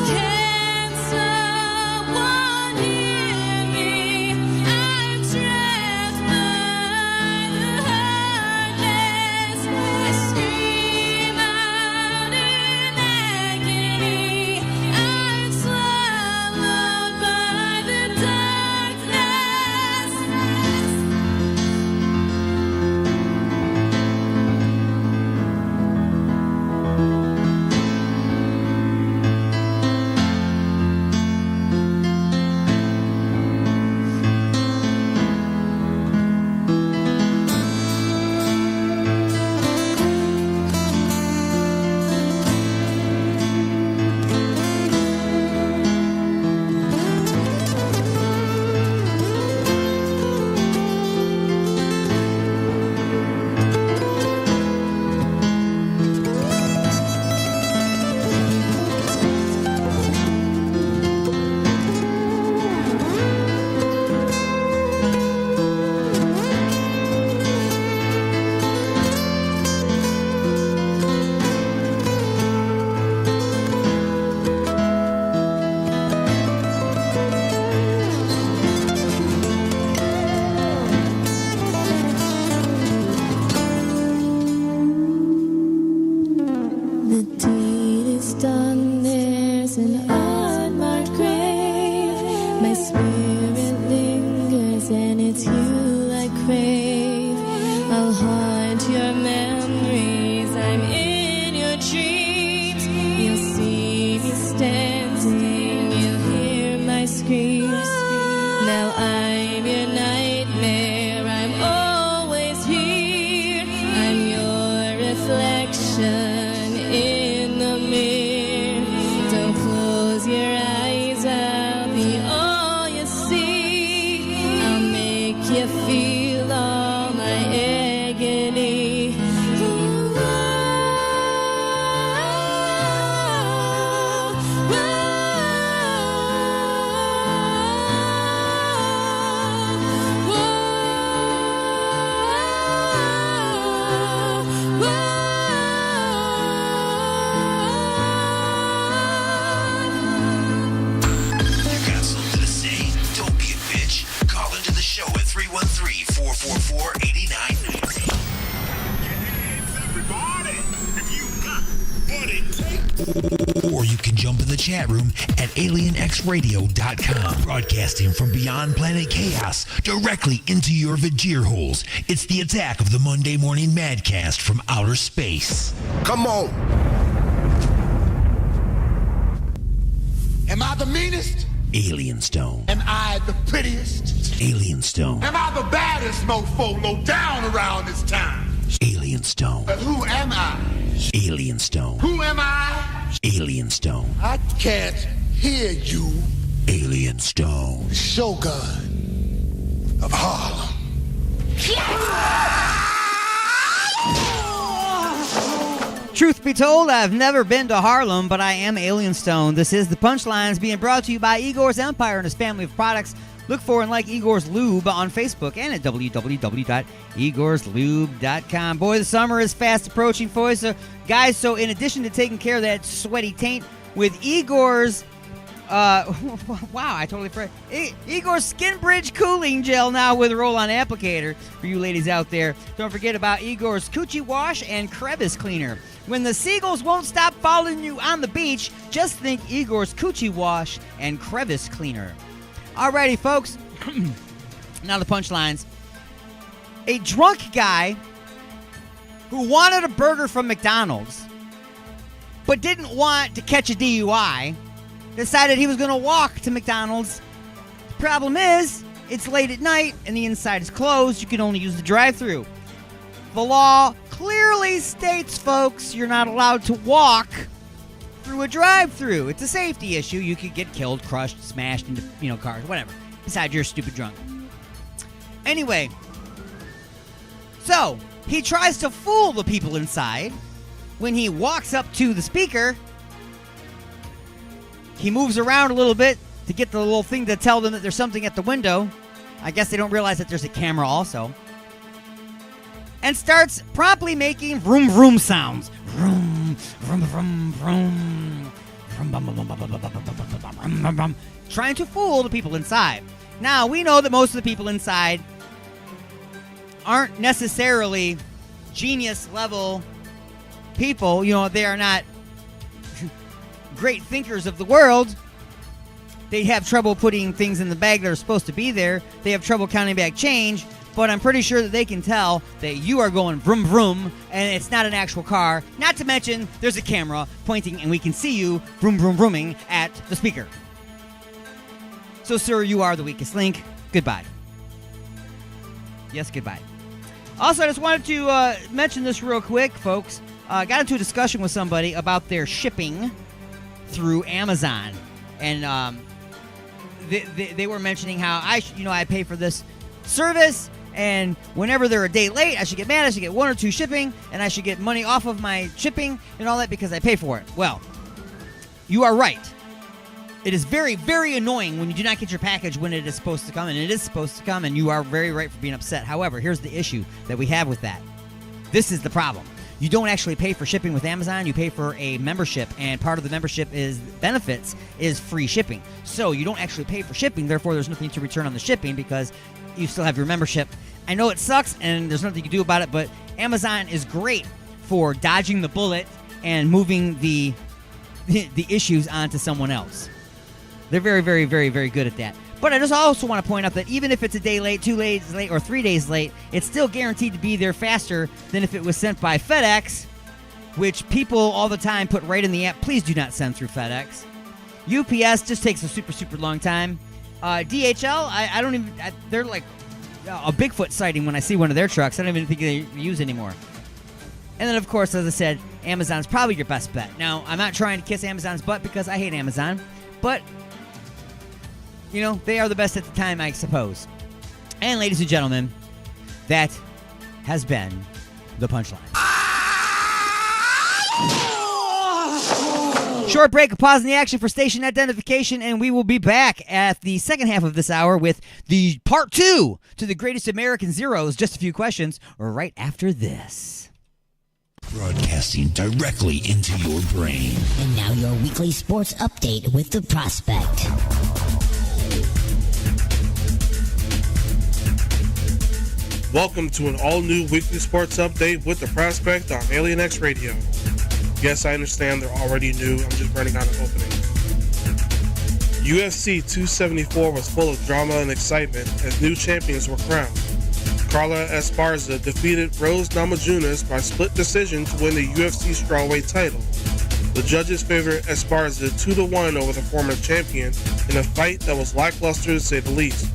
Can someone hear me? I'm trapped by the heartless. I scream out in agony. I'm swallowed by the darkness. The deed is done, there's an unmarked grave. My spirit lingers and it's you I crave. I'll haunt your memories, I'm in your dreams. You'll see me standing, you'll hear my screams. Now I'm your nightmare, I'm always here. I'm your reflection in the mirror. Don't close your eyes, I'll be all you see. I'll make you feel all my agony. Got something to say? Don't be a bitch. Call into the show at 313-444-8990. Or you can jump in the chat room at alienxradio.com. Broadcasting from beyond planet chaos directly into your Vajir holes. It's the attack of the Monday morning Madcast from outer space. Come on. Am I the meanest? Alien Stone. Am I the prettiest? Alien Stone. Am I the baddest mofo low down around this town? Alien Stone. But who am I? Alien Stone. Who am I? Alien Stone. I can't hear you. Alien Stone. The Shogun of Harlem. Truth be told, I've never been to Harlem, but I am Alien Stone. This is The Punchlines, being brought to you by Igor's Empire and his family of products. Look for and like Igor's Lube on Facebook and at www.igorslube.com. Boy, the summer is fast approaching for us. So, guys, in addition to taking care of that sweaty taint with Igor's Wow, I totally forgot. Igor's Skin Bridge Cooling Gel now with roll-on applicator for you ladies out there. Don't forget about Igor's Coochie Wash and Crevice Cleaner. When the seagulls won't stop following you on the beach, just think Igor's Coochie Wash and Crevice Cleaner. Alrighty, folks. Now the punchlines. A drunk guy who wanted a burger from McDonald's but didn't want to catch a DUI decided he was going to walk to McDonald's. The problem is, it's late at night and the inside is closed. You can only use the drive-thru. The law clearly states, folks, you're not allowed to walk through a drive-thru. It's a safety issue. You could get killed, crushed, smashed into, cars, whatever. Besides, you're stupid drunk. Anyway, so he tries to fool the people inside. When he walks up to the speaker, he moves around a little bit to get the little thing to tell them that there's something at the window. I guess they don't realize that there's a camera also. And starts promptly making vroom vroom sounds. Vroom, vroom, vroom, vroom. Vroom, bum, bum, bum, bum, bum, bum, bum, bum, bum, trying to fool the people inside. Now, we know that most of the people inside aren't necessarily genius level people. They are not great thinkers of the world. They have trouble putting things in the bag that are supposed to be there. They have trouble counting back change. But I'm pretty sure that they can tell that you are going vroom vroom and it's not an actual car. Not to mention, there's a camera pointing and we can see you vroom vroom vrooming at the speaker. So, sir, you are the weakest link. Goodbye. Yes, goodbye. Also, I just wanted to mention this real quick, folks. Got into a discussion with somebody about their shipping through Amazon. And they were mentioning how I pay for this service. And whenever they're a day late, I should get mad. I should get 1 or 2 shipping, and I should get money off of my shipping and all that because I pay for it. Well, you are right. It is very, very annoying when you do not get your package when it is supposed to come, and it is supposed to come, and you are very right for being upset. However, here's the issue that we have with that. This is the problem. You don't actually pay for shipping with Amazon. You pay for a membership, and part of the membership is benefits is free shipping. So you don't actually pay for shipping. Therefore, there's nothing to return on the shipping because you still have your membership. I know it sucks, and there's nothing you can do about it, but Amazon is great for dodging the bullet and moving the issues onto someone else. They're very, very, very, very good at that. But I just also want to point out that even if it's a day late, 2 days late, or 3 days late, it's still guaranteed to be there faster than if it was sent by FedEx, which people all the time put right in the app. Please do not send through FedEx. UPS just takes a super, super long time. DHL, I don't even... they're like a Bigfoot sighting when I see one of their trucks. I don't even think they use anymore. And then, of course, as I said, Amazon's probably your best bet. Now, I'm not trying to kiss Amazon's butt because I hate Amazon, but... they are the best at the time, I suppose. And ladies and gentlemen, that has been the punchline. Short break, a pause in the action for station identification, and we will be back at the second half of this hour with the part 2 to the Greatest American Zeros. Just a few questions right after this. Broadcasting directly into your brain. And now your weekly sports update with the Prospect. Welcome to an all-new weekly sports update with the Prospect on Alien X Radio. Yes, I understand they're already new. I'm just running out of openings. UFC 274 was full of drama and excitement as new champions were crowned. Carla Esparza defeated Rose Namajunas by split decision to win the UFC strawweight title. The judges favored Esparza 2-1 over the former champion in a fight that was lackluster to say the least.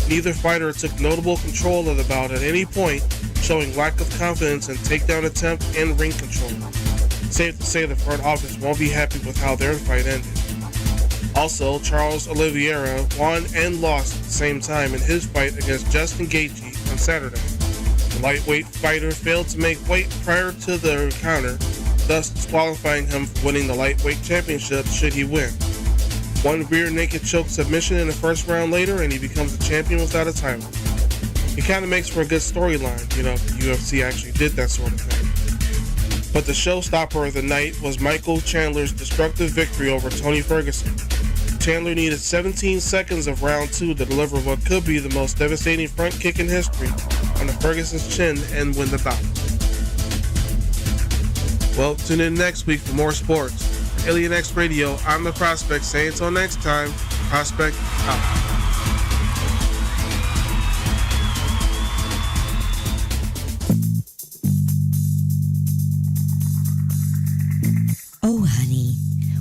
Neither fighter took notable control of the bout at any point, showing lack of confidence in takedown attempt and ring control. Safe to say the front office won't be happy with how their fight ended. Also, Charles Oliveira won and lost at the same time in his fight against Justin Gaethje on Saturday. The lightweight fighter failed to make weight prior to the encounter, thus disqualifying him from winning the lightweight championship should he win. One rear naked choke submission in the first round later, and he becomes a champion without a title. It kind of makes for a good storyline, if the UFC actually did that sort of thing. But the showstopper of the night was Michael Chandler's destructive victory over Tony Ferguson. Chandler needed 17 seconds of round 2 to deliver what could be the most devastating front kick in history on Ferguson's chin and win the bout. Well, tune in next week for more sports. For Alien X Radio, I'm the Prospect saying until next time, Prospect out. Oh, honey,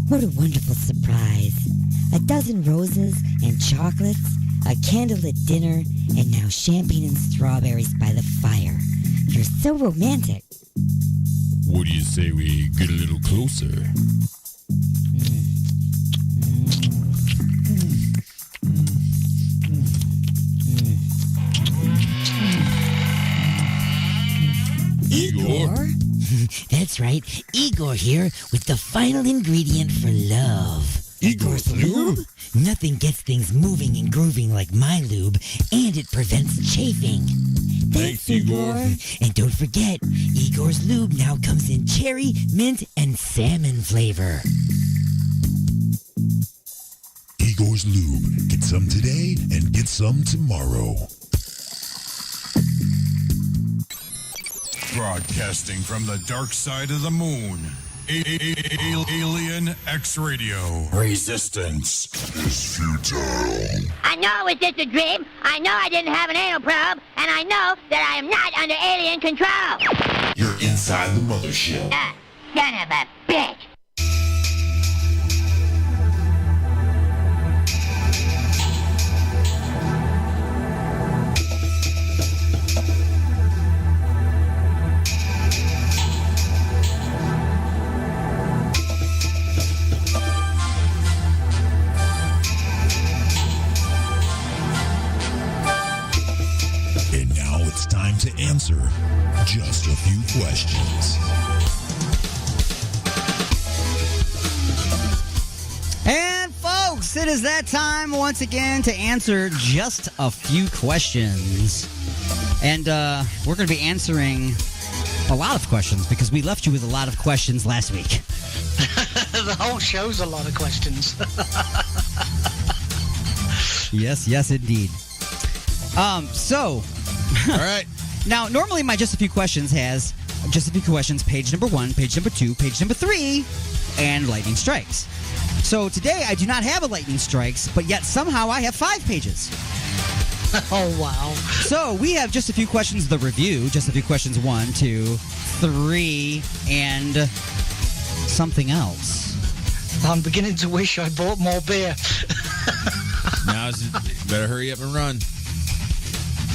what a wonderful surprise. A dozen roses and chocolates, a candlelit dinner, and now champagne and strawberries by the fire. You're so romantic. What do you say we get a little closer? Igor? That's right, Igor here with the final ingredient for love. Igor's lube? Nothing gets things moving and grooving like my lube, and it prevents chafing. Thanks, Igor. And don't forget, Igor's lube now comes in cherry, mint, and salmon flavor. Igor's Lube. Get some today and get some tomorrow. Broadcasting from the dark side of the moon. Alien X Radio. Resistance is futile. I know it was just a dream. I know I didn't have an anal probe. And I know that I am not under alien control. You're inside the mothership. Son of a bitch. And now it's time to answer just a few questions. And folks, it is that time once again to answer just a few questions. And we're going to be answering a lot of questions because we left you with a lot of questions last week. The whole show's a lot of questions. Yes, indeed. So, all right. Now, normally my Just a Few Questions has Just a Few Questions, page number 1, page number 2, page number 3, and lightning strikes. So today I do not have a lightning strikes, but yet somehow I have 5 pages. Oh, wow. So we have Just a Few Questions, the review, Just a Few Questions 1, 2, 3, and something else. I'm beginning to wish I bought more beer. Now, better hurry up and run.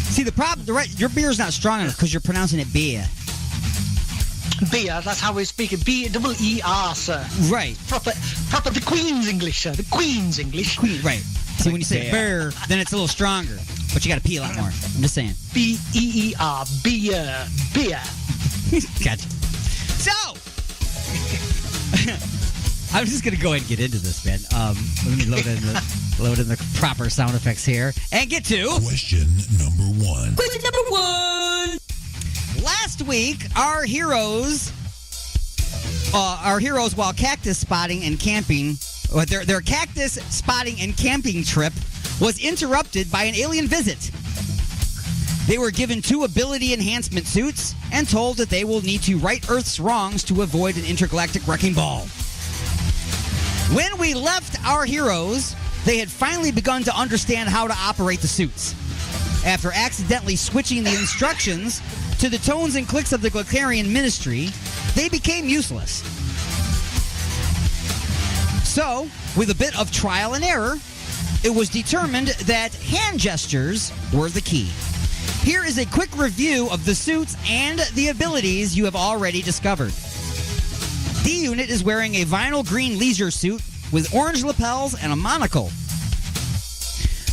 See, the problem, your beer's not strong enough because you're pronouncing it beer. Beer, that's how we're speaking. B-E-E-R, sir. Right. Proper the Queen's English, sir. The Queen's English. Queen, right. See, when you say beer, then it's a little stronger. But you got to pee a lot more. I'm just saying. B-E-E-R, beer. Gotcha. So, I'm just going to go ahead and get into this, man. Let me load in the proper sound effects here and get to question number 1. Question number 1. Last week, our heroes while cactus spotting and camping, their cactus spotting and camping trip was interrupted by an alien visit. They were given 2 ability enhancement suits and told that they will need to right Earth's wrongs to avoid an intergalactic wrecking ball. When we left our heroes, they had finally begun to understand how to operate the suits. After accidentally switching the instructions to the tones and clicks of the Glycarian ministry, they became useless. So, with a bit of trial and error, it was determined that hand gestures were the key. Here is a quick review of the suits and the abilities you have already discovered. D-Unit is wearing a vinyl green leisure suit with orange lapels and a monocle.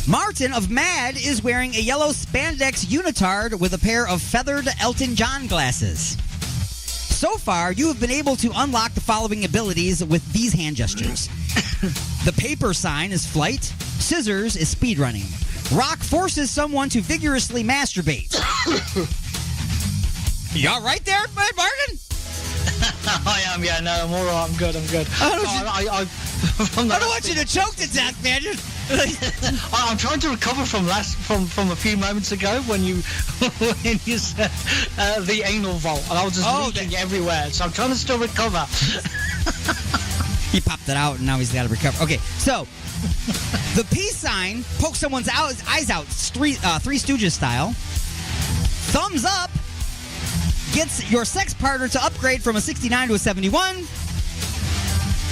Martin of MAD is wearing a yellow spandex unitard with a pair of feathered Elton John glasses. So far, you have been able to unlock the following abilities with these hand gestures. The paper sign is flight, scissors is speedrunning, rock forces someone to vigorously masturbate. You all right there, Martin? I am, yeah, no, I'm all right, I'm good. from I don't want you to choke to death, man. I'm trying to recover from a few moments ago when you said the anal vault, and I was just leaking everywhere. So I'm trying to still recover. He popped it out, and now he's got to recover. Okay, so the peace sign pokes someone's eyes out, Three Stooges style. Thumbs up gets your sex partner to upgrade from a 69 to a 71.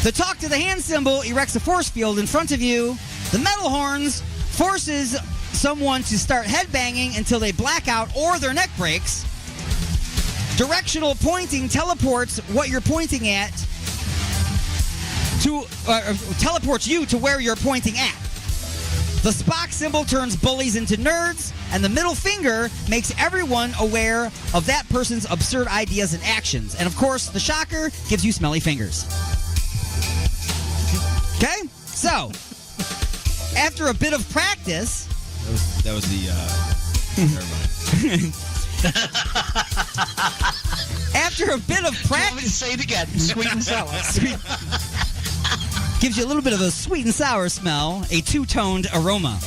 The talk to the hand symbol erects a force field in front of you. The metal horns forces someone to start headbanging until they black out or their neck breaks. Directional pointing teleports what you're pointing at to teleports you to where you're pointing at. The Spock symbol turns bullies into nerds, and the middle finger makes everyone aware of that person's absurd ideas and actions. And of course, the shocker gives you smelly fingers. Okay? So, after a bit of practice... That was the... Never mind. After a bit of practice... Say it again. Sweet and sour. Gives you a little bit of a sweet and sour smell, a two-toned aroma.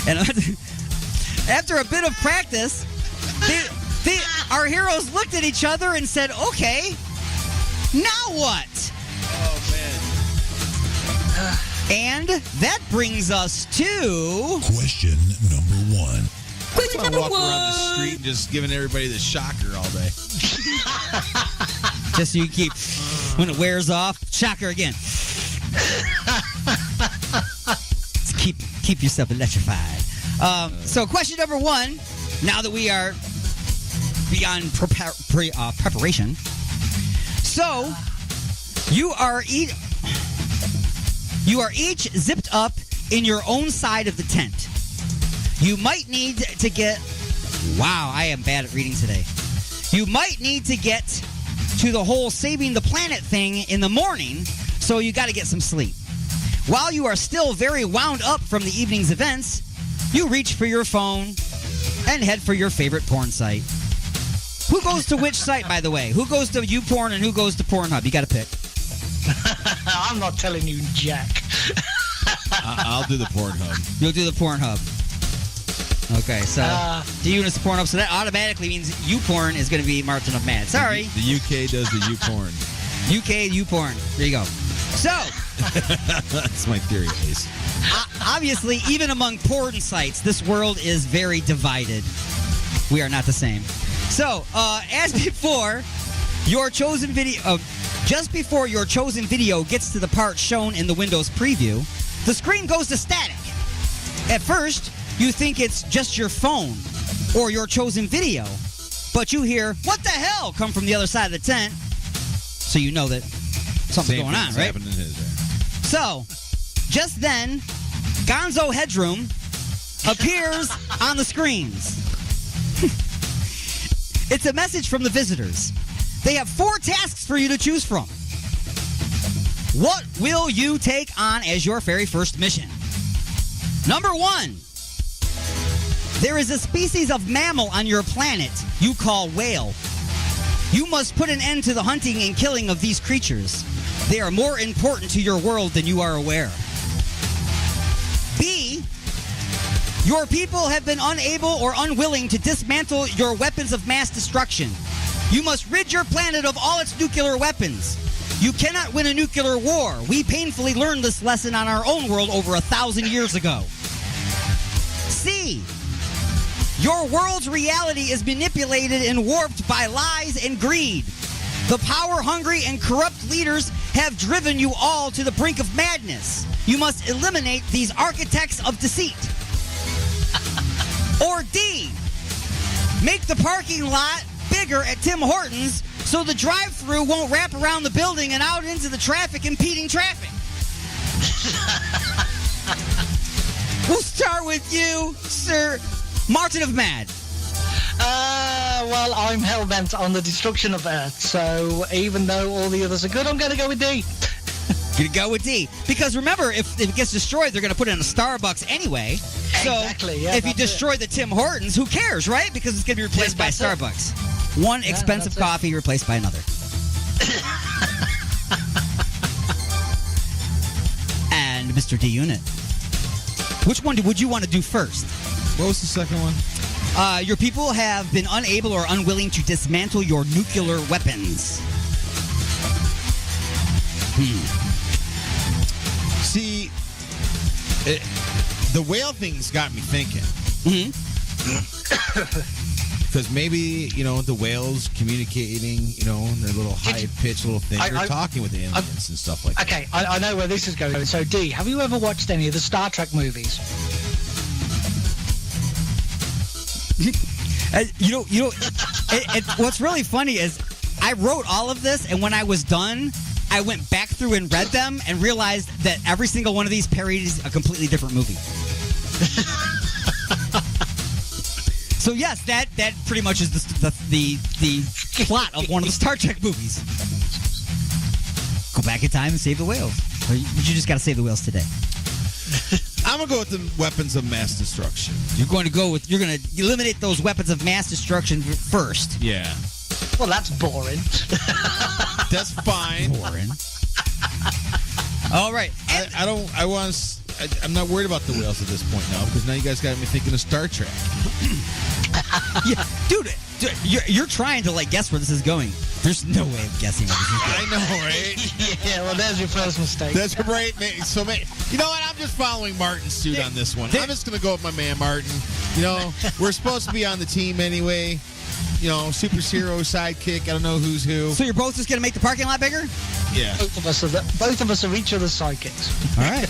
And after a bit of practice, our heroes looked at each other and said, okay, now what? Oh, man. And that brings us to... Question number 1. Question number 1. Walk around the street and just giving everybody the shocker all day. Just so you keep, when it wears off, shocker again. Keep yourself electrified. So question number 1, now that we are beyond preparation. So, you are each zipped up in your own side of the tent. You might need to get... Wow, I am bad at reading today. You might need to get to the whole saving the planet thing in the morning, so you got to get some sleep. While you are still very wound up from the evening's events, you reach for your phone and head for your favorite porn site. Who goes to which site, by the way? Who goes to YouPorn and who goes to Pornhub? You got to pick. I'm not telling you, Jack. I'll do the Pornhub. You'll do the Pornhub. Okay, so do you use Pornhub? So that automatically means YouPorn is going to be Martin of Mad. Sorry. The UK does the YouPorn. UK YouPorn. There you go. So. That's my theory, at least. Obviously, even among porn sites, this world is very divided. We are not the same. So, as before, your chosen video... just before your chosen video gets to the part shown in the Windows preview, the screen goes to static. At first, you think it's just your phone or your chosen video, but you hear, "What the hell?" come from the other side of the tent, so you know that something's going on, right? Happening in his area. So, just then, Gonzo Headroom appears on the screens. It's a message from the visitors. They have 4 tasks for you to choose from. What will you take on as your very first mission? Number 1. There is a species of mammal on your planet you call whale. You must put an end to the hunting and killing of these creatures. They are more important to your world than you are aware. B. Your people have been unable or unwilling to dismantle your weapons of mass destruction. You must rid your planet of all its nuclear weapons. You cannot win a nuclear war. We painfully learned this lesson on our own world over 1,000 years ago. C. Your world's reality is manipulated and warped by lies and greed. The power-hungry and corrupt leaders have driven you all to the brink of madness. You must eliminate these architects of deceit. Or D. Make the parking lot bigger at Tim Hortons so the drive-thru won't wrap around the building and out into the traffic, impeding traffic. We'll start with you, Sir Martin of Mad. Well, I'm hell-bent on the destruction of Earth, so even though all the others are good, I'm going to go with D. You're going to go with D. Because remember, if it gets destroyed, they're going to put it in a Starbucks anyway. So Exactly, yeah, if you destroy the Tim Hortons, who cares, right? Because it's going to be replaced by Starbucks. One expensive coffee replaced by another. to Mr. D Unit. Which one would you want to do first? What was the second one? Your people have been unable or unwilling to dismantle your nuclear weapons. See, the whale thing's got me thinking. Because maybe, the whales communicating, in their little high-pitched little thing. They're talking with aliens and stuff like that. Okay, I know where this is going. So, D, have you ever watched any of the Star Trek movies? What's really funny is I wrote all of this, and when I was done, I went back through and read them and realized that every single one of these parodies a completely different movie. So yes, that pretty much is the plot of one of the Star Trek movies. Go back in time and save the whales. Or you just got to save the whales today. I'm gonna go with the weapons of mass destruction. You're going to eliminate those weapons of mass destruction first. Yeah. Well, that's boring. That's fine. Boring. All right. I'm not worried about the whales at this point now because now you guys got me thinking of Star Trek. Yeah, dude, you're trying to guess where this is going. There's no way of guessing where this is going. I know, right? Yeah, well, there's your first mistake. That's right. So, you know what? I'm just following Martin's suit on this one. I'm just going to go with my man, Martin. We're supposed to be on the team anyway. Superhero sidekick. I don't know who's who. So you're both just going to make the parking lot bigger? Yeah. Both of us are each other's sidekicks. All right.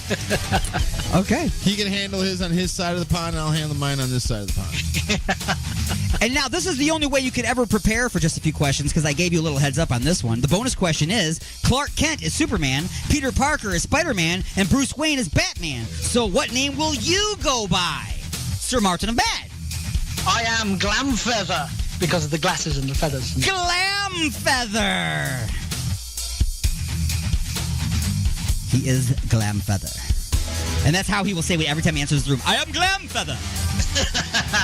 Okay. He can handle his on his side of the pond, and I'll handle mine on this side of the pond. And now this is the only way you could ever prepare for just a few questions because I gave you a little heads up on this one. The bonus question is, Clark Kent is Superman, Peter Parker is Spider-Man, and Bruce Wayne is Batman. So what name will you go by? Sir Martin and Bad. I am Glamfeather because of the glasses and the feathers. Glamfeather. He is Glamfeather. And that's how he will say it every time he enters the room. I am Glamfeather.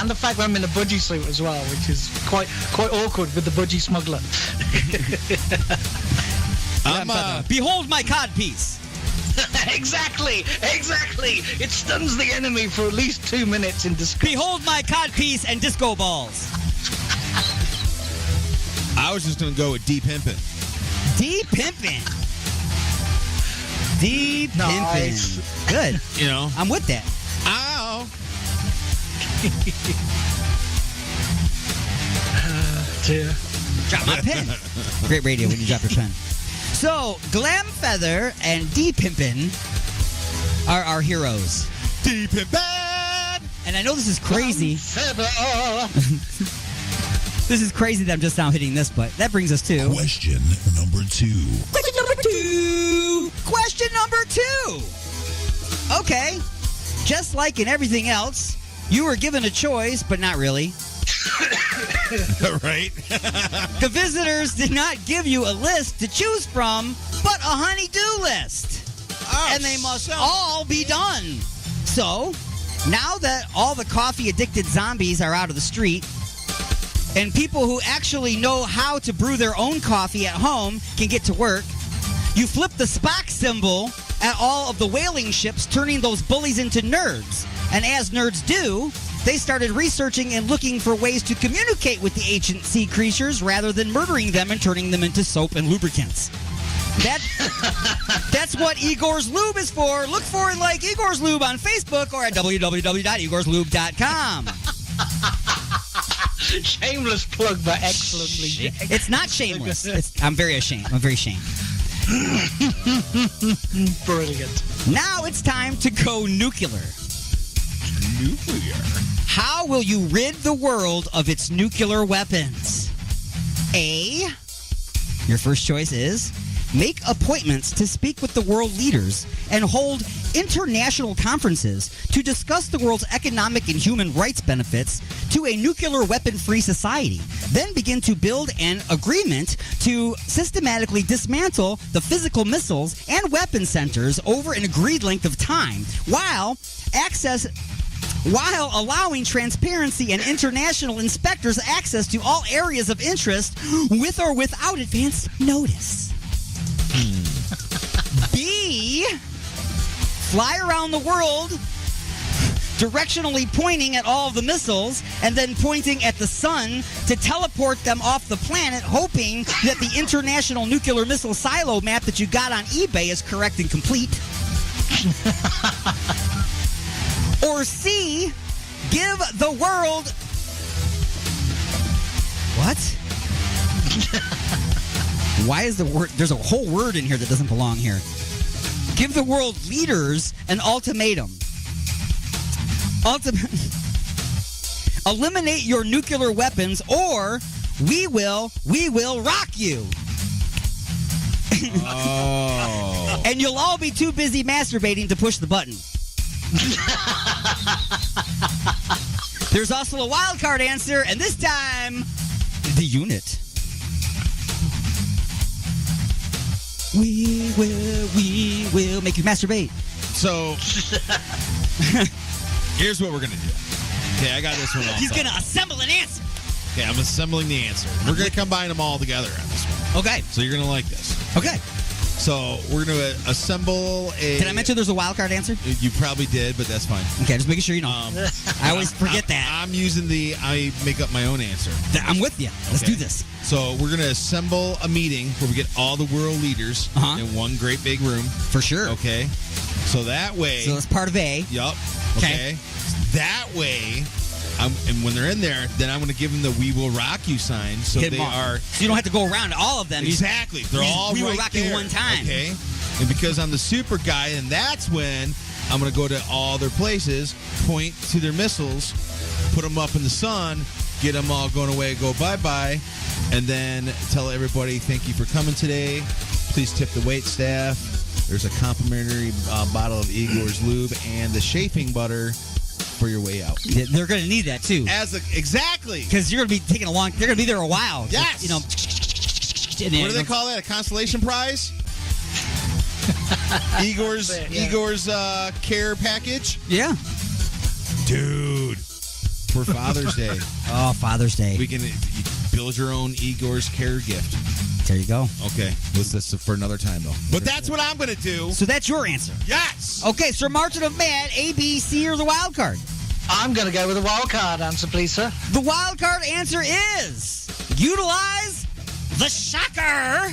And the fact that I'm in a budgie suit as well, which is quite awkward with the budgie smuggler. Behold my codpiece. Exactly. It stuns the enemy for at least 2 minutes in disgust. Behold my codpiece and disco balls. I was just going to go with D Pimpin'. D Pimpin'. D Pimpin'. Nice. Good. I'm with that. Ow. Dear. Drop my pen. Great radio when you drop your pen. So, Glamfeather and D Pimpin' are our heroes. D Pimpin'! And I know this is crazy. This is crazy that I'm just now hitting this, but that brings us to... Question number 2. Question number 2! Question number 2! Okay. Just like in everything else, you were given a choice, but not really. Right? The visitors did not give you a list to choose from, but a honey-do list. And they must all be done. So, now that all the coffee-addicted zombies are out of the street, and people who actually know how to brew their own coffee at home can get to work, you flip the Spock symbol at all of the whaling ships, turning those bullies into nerds. And as nerds do, they started researching and looking for ways to communicate with the ancient sea creatures rather than murdering them and turning them into soap and lubricants. That's what Igor's Lube is for. Look for and like Igor's Lube on Facebook or at www.igorslube.com. Shameless plug, but excellently. It's not shameless. I'm very ashamed. I'm very ashamed. Brilliant. Now it's time to go nuclear. How will you rid the world of its nuclear weapons? A, your first choice is make appointments to speak with the world leaders and hold international conferences to discuss the world's economic and human rights benefits to a nuclear weapon-free society. Then begin to build an agreement to systematically dismantle the physical missiles and weapon centers over an agreed length of time while allowing transparency and international inspectors access to all areas of interest with or without advance notice. B, fly around the world, directionally pointing at all of the missiles, and then pointing at the sun to teleport them off the planet, hoping that the International Nuclear Missile Silo map that you got on eBay is correct and complete. Or C, give the world... What? Why is the word... There's a whole word in here that doesn't belong here. Give the world leaders an ultimatum. Eliminate your nuclear weapons, or we will rock you. Oh. And you'll all be too busy masturbating to push the button. There's also a wild card answer, and this time, the unit. We will make you masturbate. So, here's what we're going to do. Okay, I got this one all He's thought. going to assemble an answer. Okay, I'm assembling the answer. We're going to combine them all together on this one. Okay. So you're going to like this. Okay. So we're going to assemble a... Did I mention there's a wild card answer? You probably did, but that's fine. Okay, just making sure you know. I always forget that. I'm using I make up my own answer. I'm with you. Let's do this. So we're going to assemble a meeting where we get all the world leaders in one great big room. For sure. Okay. So that way... So that's part of A. Yup. Okay. That way... and when they're in there, then I'm going to give them the "We Will Rock You" sign, so Hit they 'em all. are. So you don't have to go around to all of them. Exactly, they're all We right Will Rock there. You one time. Okay, and because I'm the super guy, and that's when I'm going to go to all their places, point to their missiles, put them up in the sun, get them all going away, go bye-bye, and then tell everybody thank you for coming today. Please tip the wait staff. There's a complimentary bottle of Igor's lube and the chafing butter for your way out. Yeah, they're going to need that too. Exactly. Because you're going to be taking a long. They're going to be there a while. Yes. You know. What do they call that? A consolation prize? Igor's care package. Yeah. Dude. For Father's Day. Oh, Father's Day. We can build your own Igor's care gift. There you go. Okay. That's for another time, though. But that's what I'm going to do. So that's your answer. Yes. Okay, Sir Martin of Mad, A, B, C, or the wild card? I'm going to go with the wild card answer, please, sir. The wild card answer is utilize the shocker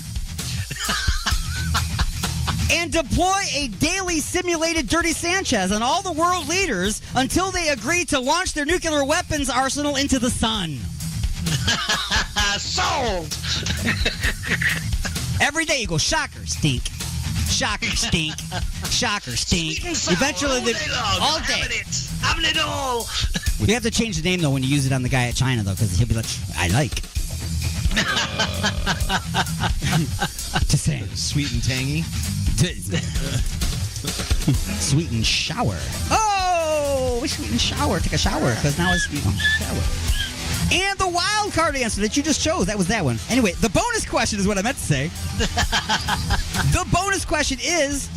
and deploy a daily simulated Dirty Sanchez on all the world leaders until they agree to launch their nuclear weapons arsenal into the sun. Sold! Every day you go, shocker, stink. Shocker, stink. Shocker, stink. Eventually, all day. Having it all. You have to change the name, though, when you use it on the guy at China, though, because he'll be like, I like. Just saying. Sweet and tangy. Sweet and shower. Oh, we sweet and shower. Take a shower, because now it's sweet and shower. And the wild card answer that you just chose, that was that one. Anyway, the bonus question is what I meant to say. The bonus question is,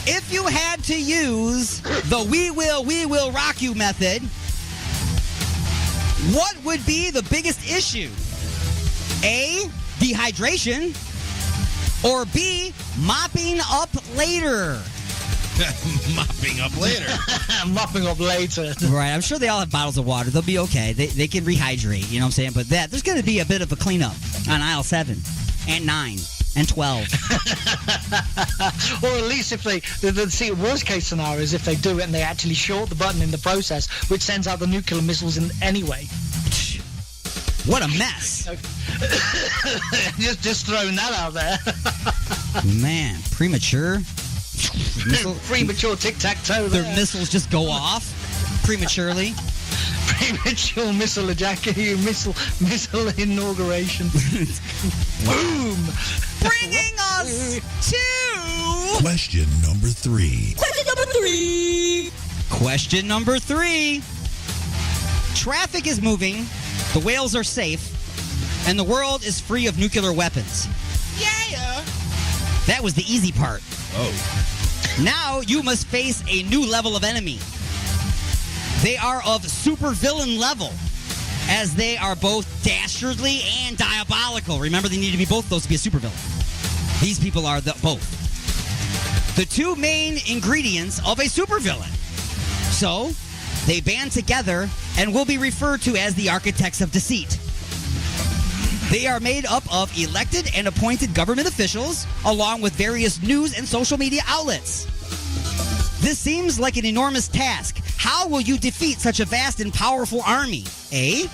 if you had to use the we will rock you method, what would be the biggest issue? A, dehydration, or B, mopping up later? Mopping up later. Mopping up later. Right, I'm sure they all have bottles of water. They'll be okay. They can rehydrate, you know what I'm saying? But there's going to be a bit of a cleanup on aisle 7 and 9 and 12. Or at least if they see worst case scenario is if they do it and they actually short the button in the process, which sends out the nuclear missiles in anyway. What a mess. just throwing that out there. Man, premature. Premature tic-tac-toe Their there. missiles just go off prematurely. Premature missile ejaculation, missile inauguration. Boom! Bringing us to... Question number 3. Question number 3. Traffic is moving, the whales are safe, and the world is free of nuclear weapons. Yeah! That was the easy part. Oh. Now you must face a new level of enemy. They are of supervillain level, as they are both dastardly and diabolical. Remember, they need to be both those to be a supervillain. These people are both. the two main ingredients of a supervillain. So, they band together and will be referred to as the architects of deceit. They are made up of elected and appointed government officials, along with various news and social media outlets. This seems like an enormous task. How will you defeat such a vast and powerful army? A.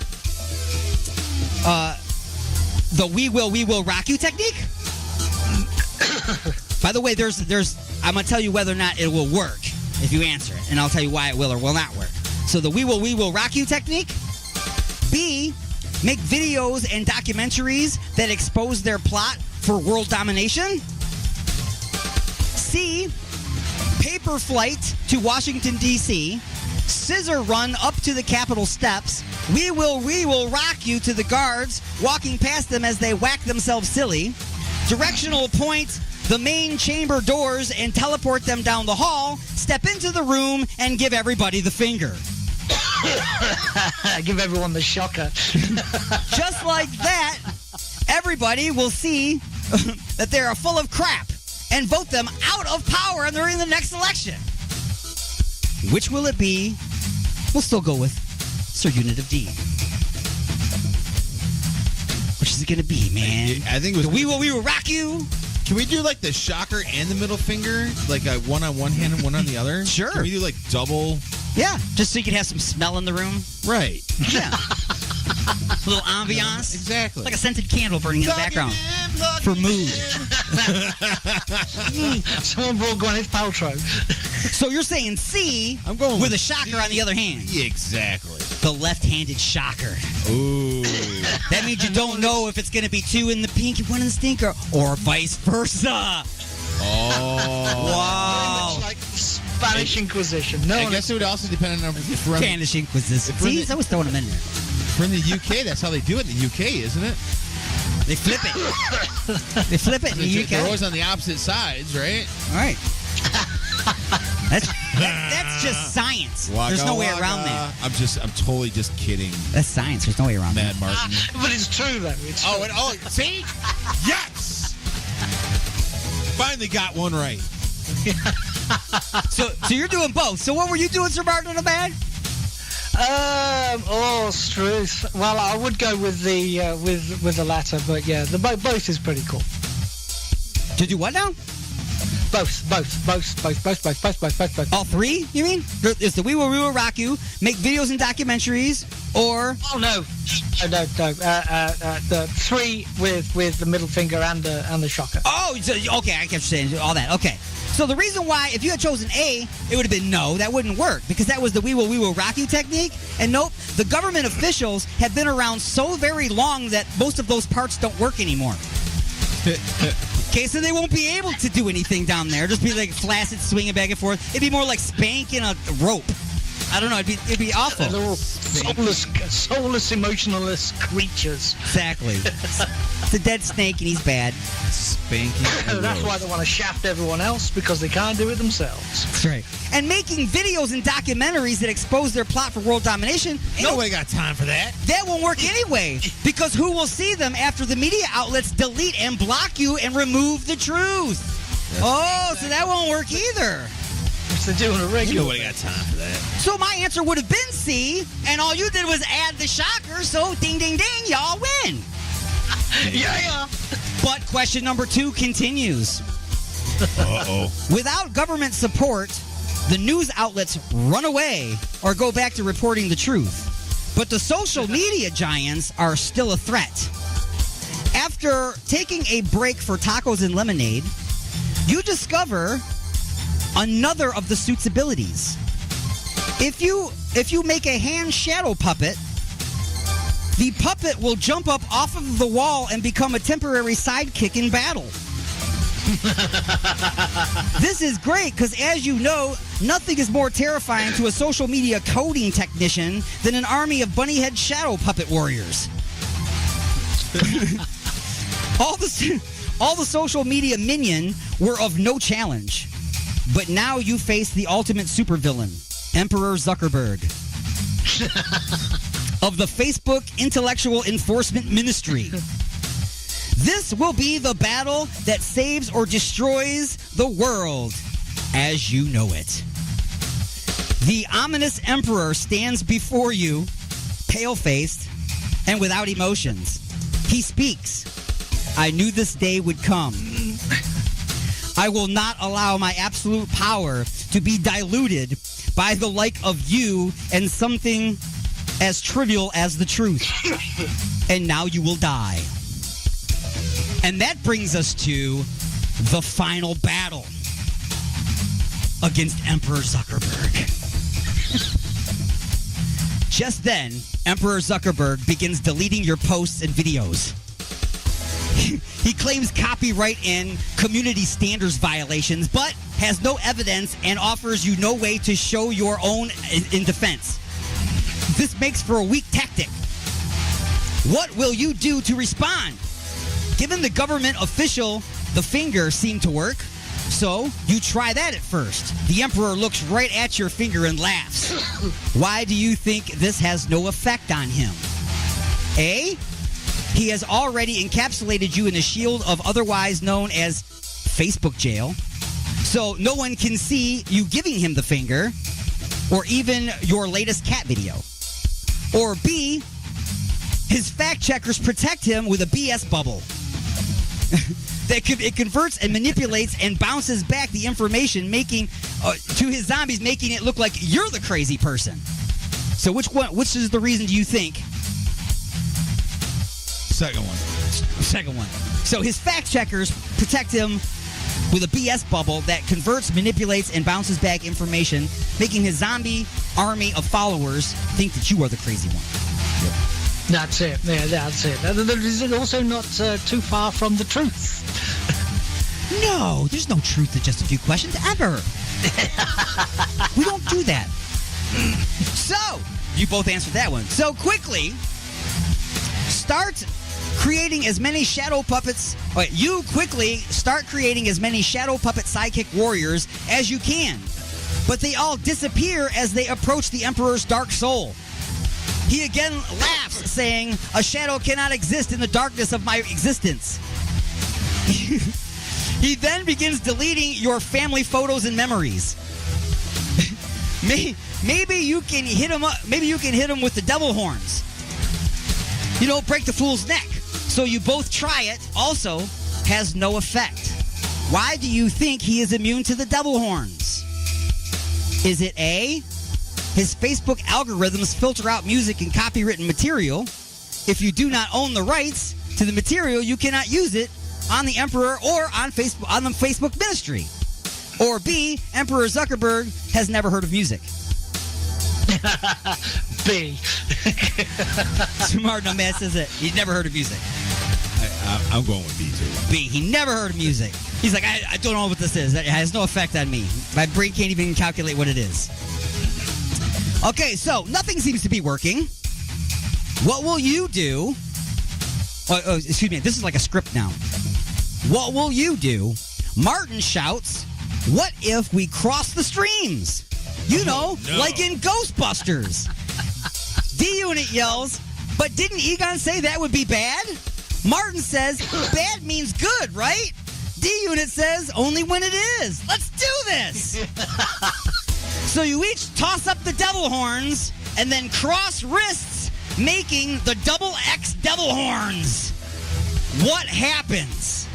The we will rock you technique? By the way, there's I'm going to tell you whether or not it will work if you answer it, and I'll tell you why it will or will not work. So the we will rock you technique. B. Make videos and documentaries that expose their plot for world domination. C. Paper flight to Washington, D.C., scissor run up to the Capitol steps, we will rock you to the guards, walking past them as they whack themselves silly, directional point the main chamber doors and teleport them down the hall, step into the room, and give everybody the finger. Give everyone the shocker. Just like that, everybody will see that they are full of crap and vote them out of power during the next election. Which will it be? We'll still go with Sir Unit of D. Which is it going to be, man? I think it was. We will rock you. Can we do like the shocker and the middle finger? Like a one on one hand and one on the other? Sure. Can we do like double? Yeah, just so you can have some smell in the room. Right. Yeah. A little ambiance. Exactly. Like a scented candle burning in the background. For mood. Someone brought Gwyneth Paltrow. So you're saying C I'm going with a shocker on the other hand. Yeah, exactly. The left-handed shocker. Ooh. That means you don't know if it's going to be two in the pink and one in the stinker, or vice versa. Oh. Wow. Like Spanish Inquisition. No, I guess it would also depend on if we're Spanish Inquisition. See, I was throwing them in there. We're in the UK. That's how they do it in the UK, isn't it? They flip it. They flip it in the UK. They're always on the opposite sides, right? All right. That's just science. Waka, There's no way waka. around that. I'm totally just kidding. That's science. There's no way around Mad that. Martin. But it's true, though. It's true. See? Yes! Finally got one right. So you're doing both. So what were you doing, Sir Martin and the Man? Struth. Well, I would go with the with the latter, but yeah, the both is pretty cool. To do what now? Both. All three, you mean? It's the we will rock you, make videos and documentaries, or... Oh, no. The three with the middle finger and the shocker. Oh, so, okay, I kept saying all that. Okay. So the reason why, if you had chosen A, it would have been no, that wouldn't work, because that was the we will rock you technique. And nope, the government officials have been around so very long that most of those parts don't work anymore. Okay, so they won't be able to do anything down there. Just be like flaccid, swinging back and forth. It'd be more like spanking a rope. I don't know. It'd be awful. They're all soulless, emotionless creatures. Exactly. It's a dead snake, and he's bad. Spanking. That's why they want to shaft everyone else, because they can't do it themselves. That's right. And making videos and documentaries that expose their plot for world domination. Nobody got time for that. That won't work anyway, because who will see them after the media outlets delete and block you and remove the truth? So that won't work either. They're doing a regular. Nobody got time for that. So my answer would have been C, and all you did was add the shocker, so ding, ding, ding, y'all win. Yeah. But question number 2 continues. Uh-oh. Without government support, the news outlets run away or go back to reporting the truth. But the social media giants are still a threat. After taking a break for tacos and lemonade, you discover another of the suit's abilities. If you make a hand shadow puppet, the puppet will jump up off of the wall and become a temporary sidekick in battle. This is great because, as you know, nothing is more terrifying to a social media coding technician than an army of bunny-head shadow puppet warriors. All the social media minion were of no challenge. But now you face the ultimate supervillain, Emperor Zuckerberg, of the Facebook Intellectual Enforcement Ministry. This will be the battle that saves or destroys the world. as you know it. The ominous emperor stands before you, pale-faced and without emotions. He speaks. I knew this day would come. I will not allow my absolute power to be diluted by the like of you and something as trivial as the truth. And now you will die. And that brings us to the final battle against Emperor Zuckerberg. Just then, Emperor Zuckerberg begins deleting your posts and videos. He claims copyright and community standards violations, but has no evidence and offers you no way to show your own in defense. This makes for a weak tactic. What will you do to respond? Given the government official, the finger seemed to work, so you try that at first. The emperor looks right at your finger and laughs. Why do you think this has no effect on him? A, he has already encapsulated you in a shield of otherwise known as Facebook jail, so no one can see you giving him the finger or even your latest cat video. Or B, his fact checkers protect him with a BS bubble. It converts and manipulates and bounces back the information, making to his zombies, making it look like you're the crazy person. So which is the reason do you think? Second one. So his fact checkers protect him with a BS bubble that converts, manipulates, and bounces back information, making his zombie army of followers think that you are the crazy one. Yep. That's it. Yeah, that's it. Is it also not too far from the truth? No, there's no truth to just a few questions ever. We don't do that. So, you both answered that one. So quickly, start creating as many shadow puppets. You quickly start creating as many shadow puppet sidekick warriors as you can. But they all disappear as they approach the Emperor's dark soul. He again laughs, saying, "A shadow cannot exist in the darkness of my existence." He then begins deleting your family photos and memories. Maybe you can hit him up. Maybe you can hit him with the devil horns. You don't break the fool's neck. So you both try it. Also, has no effect. Why do you think he is immune to the devil horns? Is it A, his Facebook algorithms filter out music and copywritten material? If you do not own the rights to the material, you cannot use it on the Emperor or on Facebook, on the Facebook ministry. Or B, Emperor Zuckerberg has never heard of music. B. Smart enough man says it. He's never heard of music. I'm going with B too. B, he never heard of music. He's like, I don't know what this is. It has no effect on me. My brain can't even calculate what it is. Okay, so nothing seems to be working. What will you do? Oh, excuse me. This is like a script now. What will you do? Martin shouts, "What if we cross the streams?" You know, like in Ghostbusters. D-Unit yells, "But didn't Egon say that would be bad?" Martin says, "Bad means good, right?" D-Unit says, "Only when it is. Let's do this." So you each toss up the devil horns and then cross wrists, making the double X devil horns. What happens?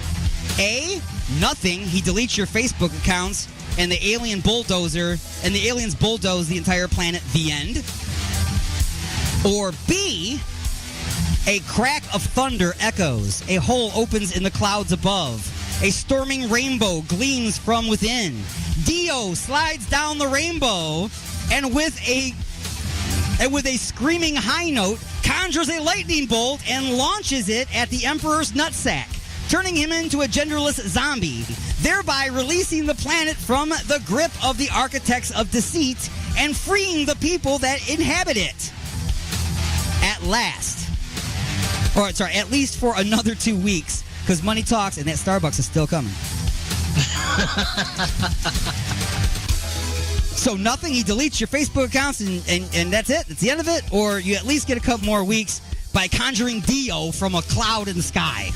A, nothing. He deletes your Facebook accounts and the alien bulldozer, and the aliens bulldoze the entire planet. The end. Or B, a crack of thunder echoes. A hole opens in the clouds above. A storming rainbow gleams from within. Dio slides down the rainbow and with a screaming high note conjures a lightning bolt and launches it at the Emperor's nutsack, turning him into a genderless zombie, thereby releasing the planet from the grip of the architects of deceit and freeing the people that inhabit it. At last. Or, sorry, at least for another 2 weeks, because money talks and that Starbucks is still coming. So nothing, he deletes your Facebook accounts and that's it? That's the end of it? Or you at least get a couple more weeks by conjuring Dio from a cloud in the sky?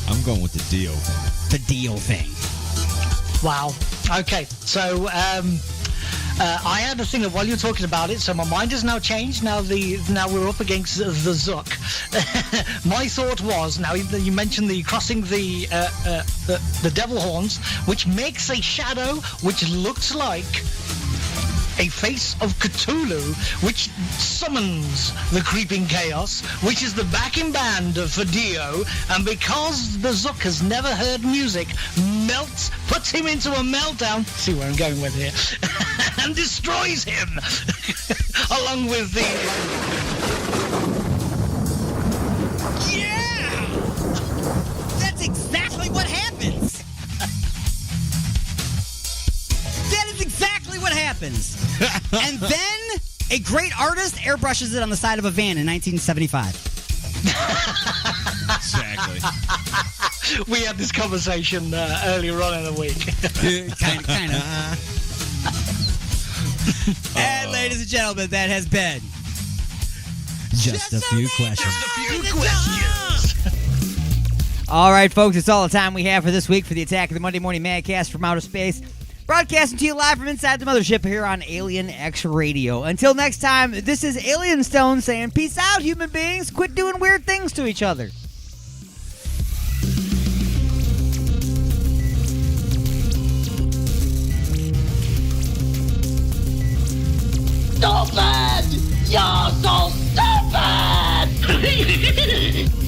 I'm going with the Dio thing. The Dio thing. Wow. Okay, so I had a thing that while you're talking about it, so my mind has now changed. Now we're up against the Zuck. My thought was, now you mentioned the crossing the devil horns, which makes a shadow which looks like a face of Cthulhu, which summons the creeping chaos, which is the backing band for Dio, and because the Zuck has never heard music, puts him into a meltdown, see where I'm going with here, and destroys him, along with the... Yeah! That's exactly what happens! That is exactly what happens. And then a great artist airbrushes it on the side of a van in 1975. Exactly. We had this conversation earlier on in the week. kind of. And ladies and gentlemen, that has been just a few questions. All right, folks, it's all the time we have for this week for the Attack of the Monday Morning Madcast from Outer Space. Broadcasting to you live from inside the mothership here on Alien X Radio. Until next time, this is Alien Stone saying, peace out, human beings. Quit doing weird things to each other. Stupid! You're so stupid!